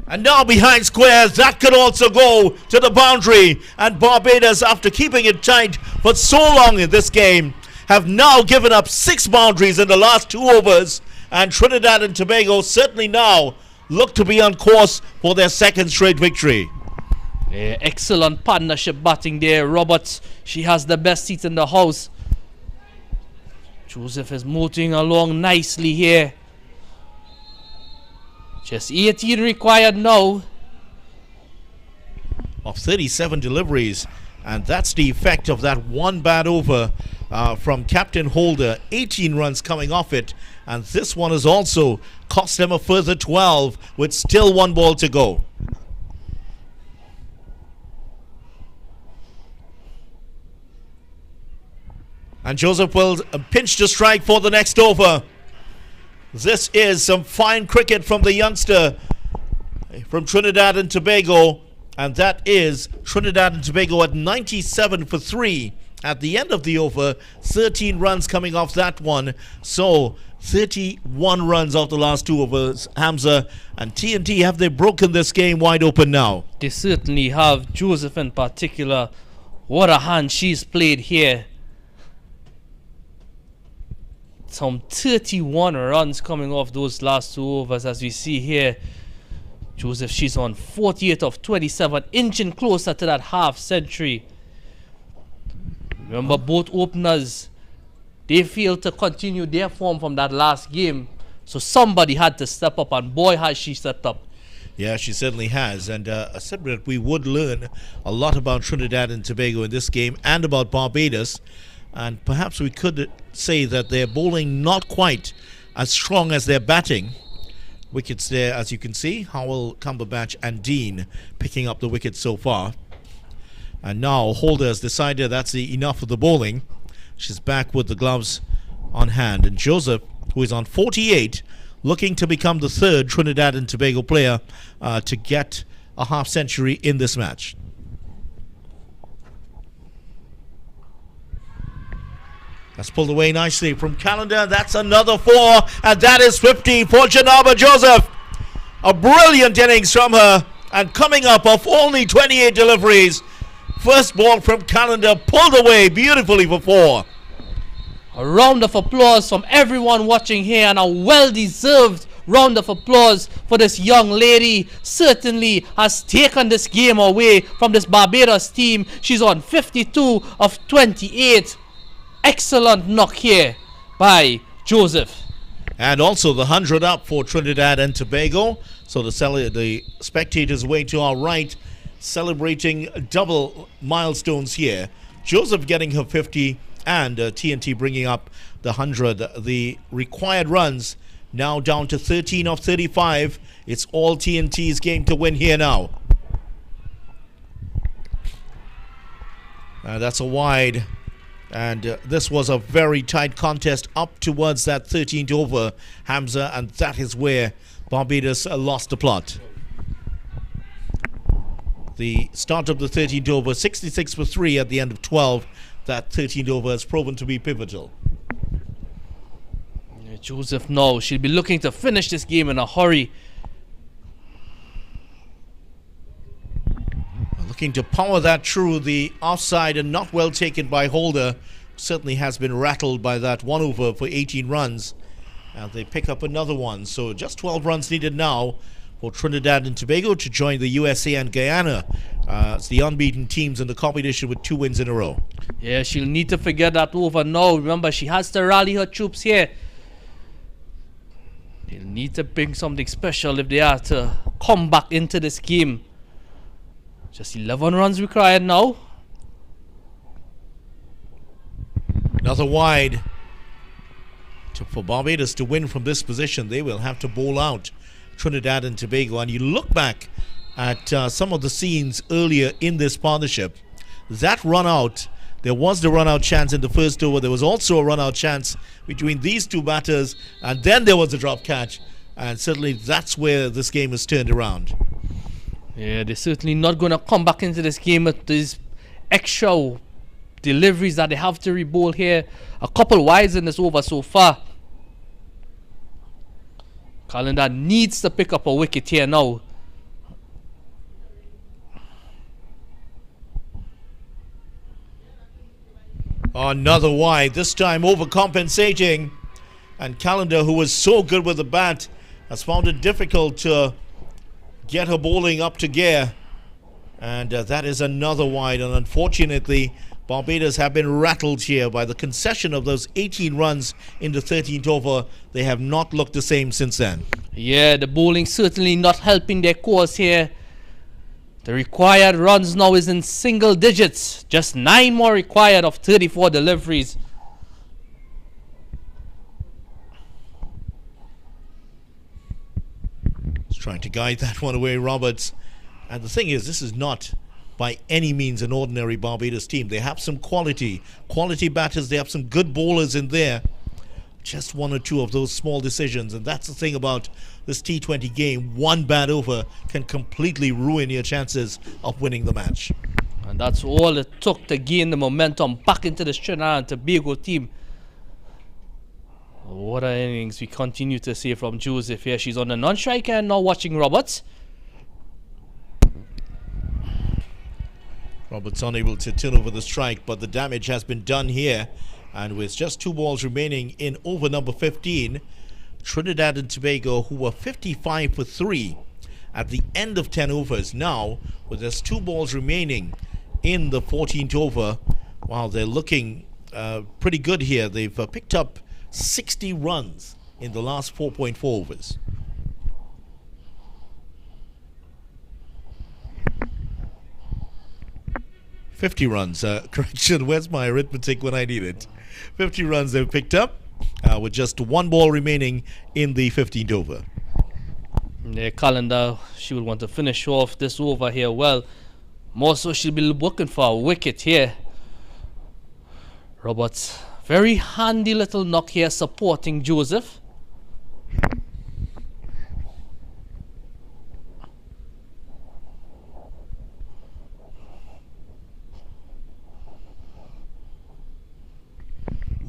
And now behind squares, that could also go to the boundary. And Barbados, after keeping it tight for so long in this game, have now given up 6 boundaries in the last 2 overs. And Trinidad and Tobago certainly now look to be on course for their second straight victory. Yeah, excellent partnership batting there. Roberts, she has the best seat in the house. Joseph is moving along nicely here. Just 18 required now. Of 37 deliveries. And that's the effect of that one bad over from Captain Holder. 18 runs coming off it. And this one has also cost them a further 12 with still 1 ball to go. And Joseph will pinch to strike for the next over. This is some fine cricket from the youngster from Trinidad and Tobago. And that is Trinidad and Tobago at 97 for 3 at the end of the over. 13 runs coming off that one. So 31 runs off the last 2 overs. Hamza and TNT, have they broken this game wide open now? They certainly have. Joseph in particular. What a hand she's played here. Some 31 runs coming off those last 2 overs, as we see here. Joseph, she's on 48 of 27, inching closer to that half century. Remember, both openers, they failed to continue their form from that last game. So somebody had to step up, and boy, has she stepped up. Yeah, she certainly has. And I said that we would learn a lot about Trinidad and Tobago in this game and about Barbados. And perhaps we could say that their bowling not quite as strong as their batting. Wickets there, as you can see. Howell, Cumberbatch and Dean picking up the wickets so far. And now Holder has decided that's enough of the bowling. She's back with the gloves on hand. And Joseph, who is on 48, looking to become the 3rd Trinidad and Tobago player to get a half century in this match. That's pulled away nicely from Calendar. That's another 4, and that is 50 for Janaba Joseph. A brilliant innings from her, and coming up of only 28 deliveries. First ball from Calendar, pulled away beautifully for 4. A round of applause from everyone watching here, and a well-deserved round of applause for this young lady. Certainly has taken this game away from this Barbados team. She's on 52 of 28. Excellent knock here by Joseph. And also the 100 up for Trinidad and Tobago. So the spectators way to our right, celebrating double milestones here. Joseph getting her 50 and TNT bringing up the 100. The required runs now down to 13 of 35. It's all TNT's game to win here now. That's a wide. And this was a very tight contest up towards that 13th over, Hamza, and that is where Barbados lost the plot. The start of the 13th over, 66 for 3 at the end of 12. That 13th over has proven to be pivotal. Joseph now, she'll be looking to finish this game in a hurry. Looking to power that through the offside, and not well taken by Holder. Certainly has been rattled by that 1 over for 18 runs. And they pick up another one. So just 12 runs needed now for Trinidad and Tobago to join the USA and Guyana. It's the unbeaten teams in the competition with 2 wins in a row. Yeah, she'll need to forget that over now. Remember, she has to rally her troops here. They'll need to bring something special if they are to come back into this game. Just 11 runs required now. Another wide. For Barbados to win from this position, they will have to bowl out Trinidad and Tobago. And you look back at some of the scenes earlier in this partnership. That run out, there was the run out chance in the first over. There was also a run out chance between these two batters. And then there was a drop catch. And certainly that's where this game is turned around. Yeah, they're certainly not going to come back into this game with these extra deliveries that they have to re-bowl here. A couple wides in this over so far. Calendar needs to pick up a wicket here now. Another wide, this time overcompensating. And Calendar, who was so good with the bat, has found it difficult to get her bowling up to gear. And that is another wide. And unfortunately, Barbados have been rattled here by the concession of those 18 runs in the 13th over. They have not looked the same since then. Yeah, the bowling certainly not helping their cause here. The required runs now is in single digits. Just 9 more required of 34 deliveries. Trying to guide that one away, Roberts. And the thing is, this is not by any means an ordinary Barbados team. They have some quality batters. They have some good bowlers in there. Just 1 or 2 of those small decisions. And that's the thing about this T20 game. 1 bad over can completely ruin your chances of winning the match. And that's all it took to gain the momentum back into the Trinidad and Tobago team. What an innings we continue to see from Joseph here. She's on the non-striker and now watching Roberts. Roberts unable to turn over the strike, but the damage has been done here. And with just 2 balls remaining in over number 15, Trinidad and Tobago, who were 55 for 3 at the end of 10 overs, now with just 2 balls remaining in the 14th over, wow, they're looking pretty good here. They've picked up 60 runs in the last 4.4 overs. $50 runs. Correction, where's my arithmetic when I need it? 50 runs they've picked up with just 1 ball remaining in the 15th over. Their calendar, she will want to finish off this over here well. More so, she'll be looking for a wicket here. Roberts, very handy little knock here supporting Joseph.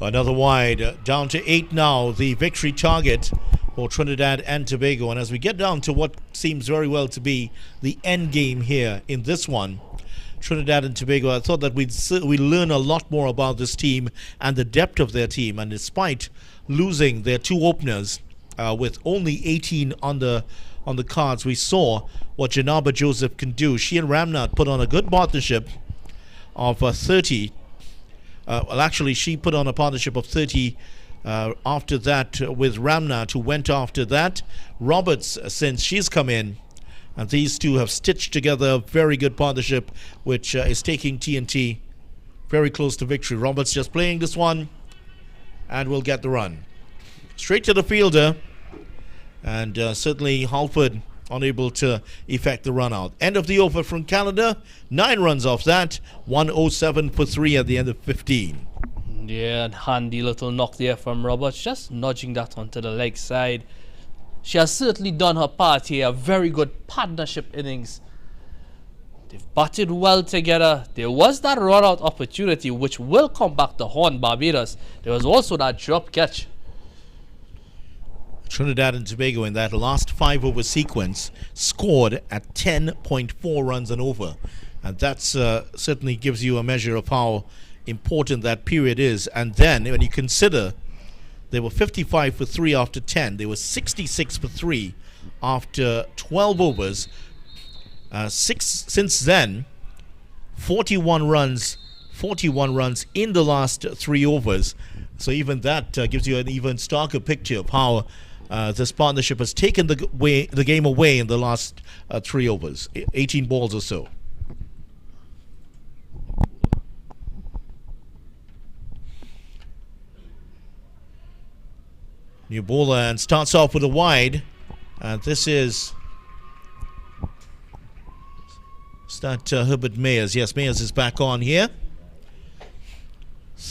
Another wide, down to 8 now, the victory target for Trinidad and Tobago. And as we get down to what seems very well to be the end game here in this one, Trinidad and Tobago, I thought that we'd learn a lot more about this team and the depth of their team. And despite losing their 2 openers with only 18 on the cards, we saw what Janaba Joseph can do. She and Ramnath put on a good partnership of 30. Well, actually, she put on a partnership of 30 after that with Ramnath, who went after that. Roberts, since she's come in, and these two have stitched together a very good partnership, which is taking TNT very close to victory. Roberts just playing this one, and will get the run. Straight to the fielder, and certainly Halford unable to effect the run out. End of the over from Canada. 9 runs off that. 107 for 3 at the end of 15. Yeah, and handy little knock there from Roberts, just nudging that onto the leg side. She has certainly done her part here. A very good partnership innings. They've batted well together. There was that run out opportunity which will come back to haunt Barbados. There was also that drop catch. Trinidad and Tobago in that last 5 over sequence scored at 10.4 runs and over. And that certainly gives you a measure of how important that period is. And then when you consider they were 55 for 3 after 10, they were 66 for 3 after 12 overs. Since then, 41 runs in the last 3 overs. So even that gives you an even starker picture of how this partnership has taken the game away in the last 3 overs, 18 balls or so. New bowler and starts off with a wide. And this is Herbert Mayers. Yes, Mayers is back on here.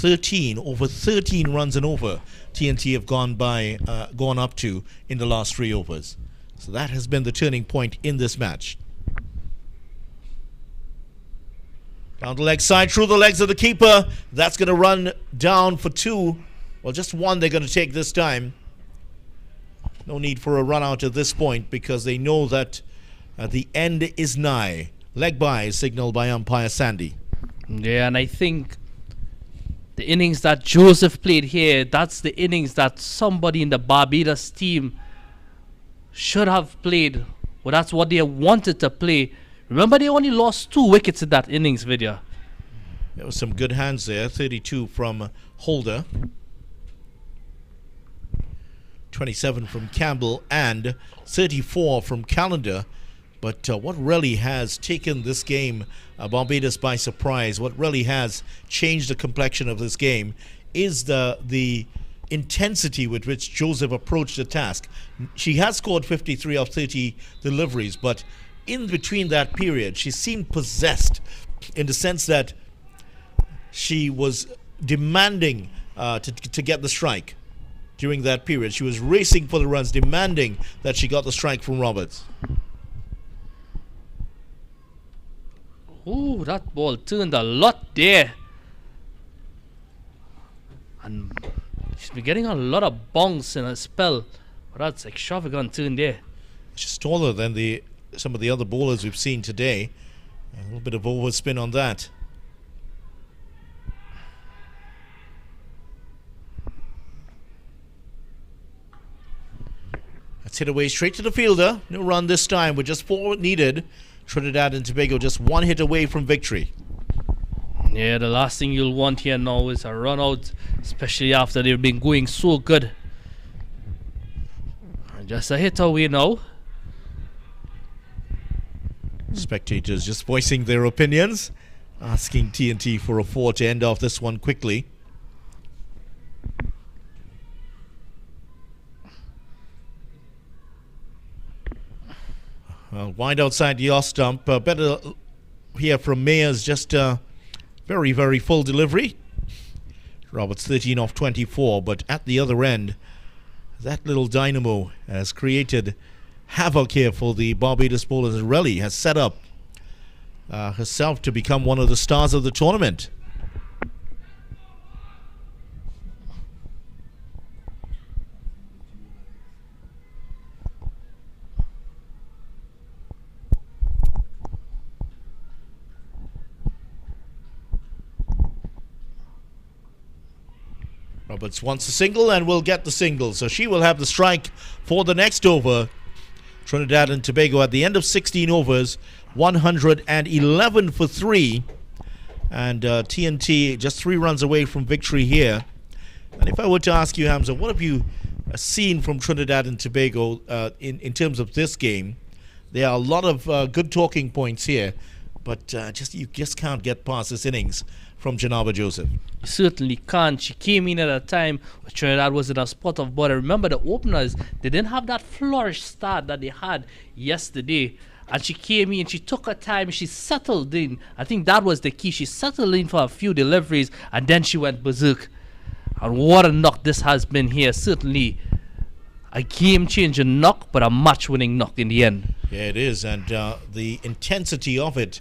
Over 13 runs and over TNT have gone up to in the last 3 overs. So that has been the turning point in this match. Down the leg side, through the legs of the keeper. That's going to run down for 2. Well, just 1 they're going to take this time. No need for a run out at this point because they know that the end is nigh. Leg by signaled by umpire Sandy. Yeah, and I think the innings that Joseph played here, that's the innings that somebody in the Barbados team should have played. Well, that's what they wanted to play. Remember, they only lost 2 wickets in that innings video. There was some good hands there. 32 from Holder, 27 from Campbell, and 34 from Callender. But what really has taken this game, Barbados, by surprise, what really has changed the complexion of this game is the intensity with which Joseph approached the task. She has scored 53 of 30 deliveries, but in between that period, she seemed possessed in the sense that she was demanding to get the strike during that period. She was racing for the runs, demanding that she got the strike from Roberts. Ooh, that ball turned a lot there. And she's been getting a lot of bounce in a spell. But that's extravagant turn there. She's taller than some of the other bowlers we've seen today. A little bit of overspin on that. That's hit away straight to the fielder. No run this time with just 4 needed. Trinidad and Tobago just 1 hit away from victory. Yeah, the last thing you'll want here now is a run out, especially after they've been going so good. And just a hit away now. Spectators just voicing their opinions, asking TNT for a 4 to end off this one quickly. Wide outside the off stump. Better hear from Mayers. Just very, very full delivery. Roberts 13 off 24, but at the other end, that little dynamo has created havoc here for the Barbados bowlers. Relly has set up herself to become one of the stars of the tournament. Roberts wants a single and will get the single, so she will have the strike for the next over. Trinidad and Tobago at the end of 16 overs, 111 for 3, and TNT just 3 runs away from victory here. And if I were to ask you, Hamza, what have you seen from Trinidad and Tobago in terms of this game? There are a lot of good talking points here, but you just can't get past this innings from Janaba Joseph. You certainly can't. She came in at a time where Trinidad was in a spot of bother. Remember, the openers, they didn't have that flourish start that they had yesterday. And she came in, she took her time, she settled in. I think that was the key. She settled in for a few deliveries, and then she went berserk. And what a knock this has been here. Certainly a game-changing knock, but a match-winning knock in the end. Yeah, it is. And the intensity of it,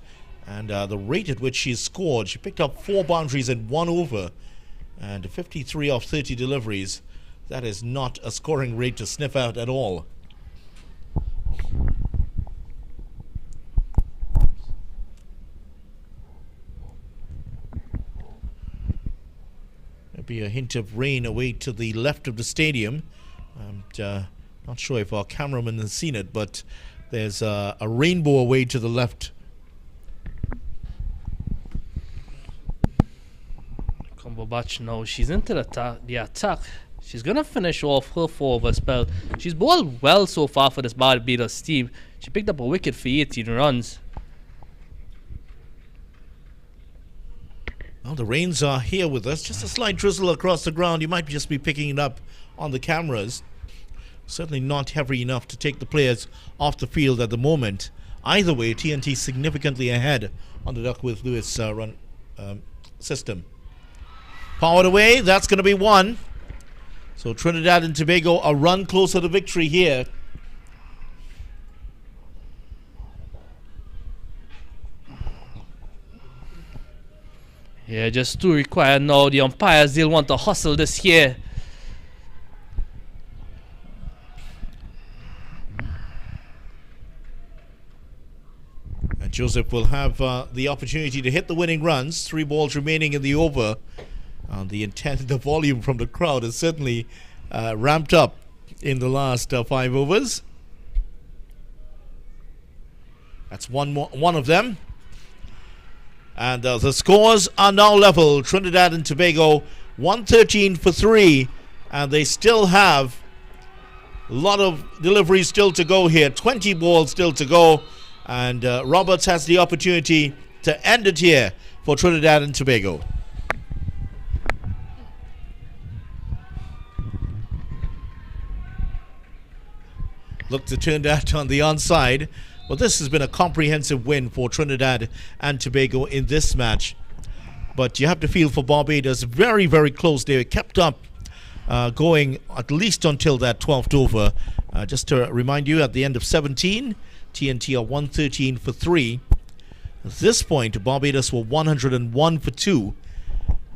and the rate at which she scored. She picked up 4 boundaries in 1 over, and 53 off 30 deliveries. That is not a scoring rate to sniff out at all. Maybe a hint of rain away to the left of the stadium. And not sure if our cameraman has seen it, but there's a rainbow away to the left. Batch now, she's into the attack. She's gonna finish off her 4-over spell. She's bowled well so far for this Barbados team. She picked up a wicket for 18 runs. Well, the rains are here with us. Just a slight drizzle across the ground. You might just be picking it up on the cameras. Certainly not heavy enough to take the players off the field at the moment. Either way, TNT significantly ahead on the Duckworth-Lewis run system. Powered away, that's going to be 1. So Trinidad and Tobago a run closer to victory here. Yeah, just 2 required now. The umpires, they'll want to hustle this here. And Joseph will have the opportunity to hit the winning runs. 3 balls remaining in the over. The intent, the volume from the crowd is certainly ramped up in the last 5 overs. That's one of them. And the scores are now level. Trinidad and Tobago 113 for 3, and they still have a lot of deliveries still to go here. 20 balls still to go, and Roberts has the opportunity to end it here for Trinidad and Tobago. Looked to turn that on the onside. But this has been a comprehensive win for Trinidad and Tobago in this match. But you have to feel for Barbados, very, very close. They kept up going at least until that 12th over. Just to remind you, at the end of 17, TNT are 113 for 3. At this point, Barbados were 101 for 2.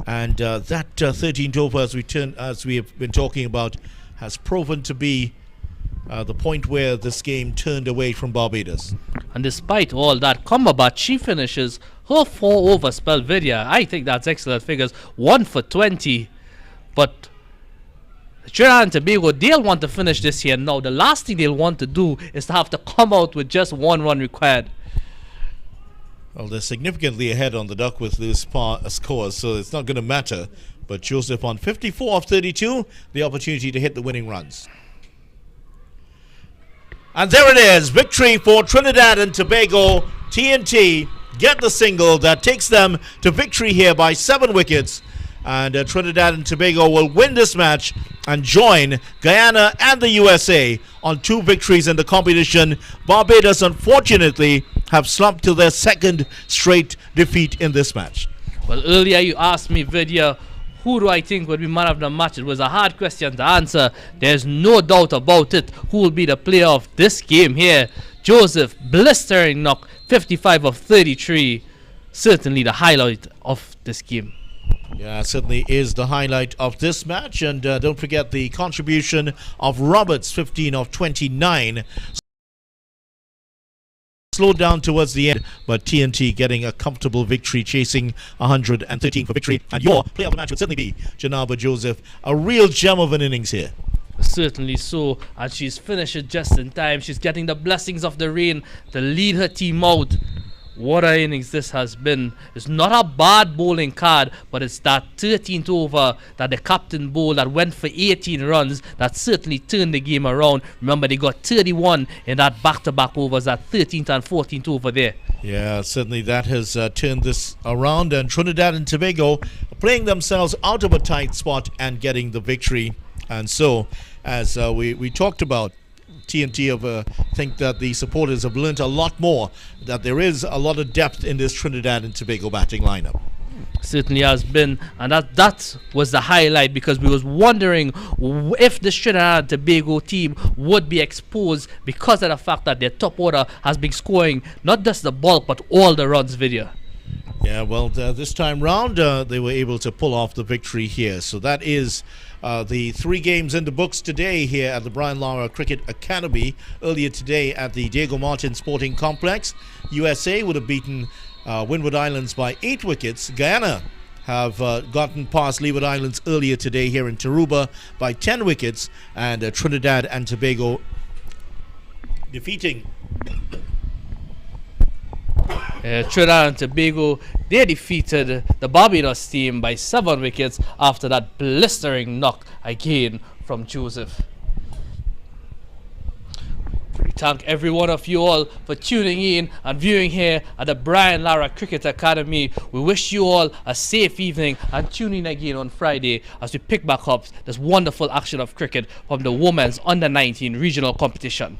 And that 13th over, as we have been talking about, has proven to be the point where this game turned away from Barbados. And despite all that, Cumberbatch, she finishes her 4-over spell Vidya. I think that's excellent figures. 1 for 20. But Trinidad and Tobago, they'll want to finish this here now. The last thing they'll want to do is to have to come out with just 1 run required. Well, they're significantly ahead on the duck with those scores, so it's not going to matter. But Joseph on 54 of 32, the opportunity to hit the winning runs. And there it is, victory for Trinidad and Tobago. TNT get the single that takes them to victory here by 7 wickets. And Trinidad and Tobago will win this match and join Guyana and the USA on 2 victories in the competition. Barbados, unfortunately, have slumped to their 2nd straight defeat in this match. Well, earlier you asked me, Vidya, who do I think would be man of the match? It was a hard question to answer. There's no doubt about it. Who will be the player of this game here? Joseph, blistering knock, 55 of 33. Certainly the highlight of this game. Yeah, certainly is the highlight of this match. And don't forget the contribution of Roberts, 15 of 29. Slowed down towards the end, but TNT getting a comfortable victory, chasing 113 for victory. And your player of the match would certainly be Janaba Joseph, a real gem of an innings here. Certainly so, and she's finished it just in time. She's getting the blessings of the rain to lead her team out. What an innings this has been. It's not a bad bowling card, but it's that 13th over that the captain bowled that went for 18 runs that certainly turned the game around. Remember, they got 31 in that back-to-back overs, that 13th and 14th over there. Yeah, certainly that has turned this around, and Trinidad and Tobago playing themselves out of a tight spot and getting the victory. And so, as we talked about, TNT think that the supporters have learnt a lot more, that there is a lot of depth in this Trinidad and Tobago batting lineup. Certainly has been, and that was the highlight, because we was wondering if the Trinidad and Tobago team would be exposed because of the fact that their top order has been scoring not just the bulk but all the runs. Video. Yeah, well, this time round they were able to pull off the victory here. So that is the 3 games in the books today here at the Brian Lara Cricket Academy. Earlier today at the Diego Martin Sporting Complex, USA would have beaten Windward Islands by 8 wickets. Guyana have gotten past Leeward Islands earlier today here in Tarouba by 10 wickets. And Trinidad and Tobago defeating Trinidad and Tobago, they defeated the Barbados team by 7 wickets after that blistering knock again from Joseph. We thank every one of you all for tuning in and viewing here at the Brian Lara Cricket Academy. We wish you all a safe evening, and tune in again on Friday as we pick back up this wonderful action of cricket from the women's under-19 regional competition.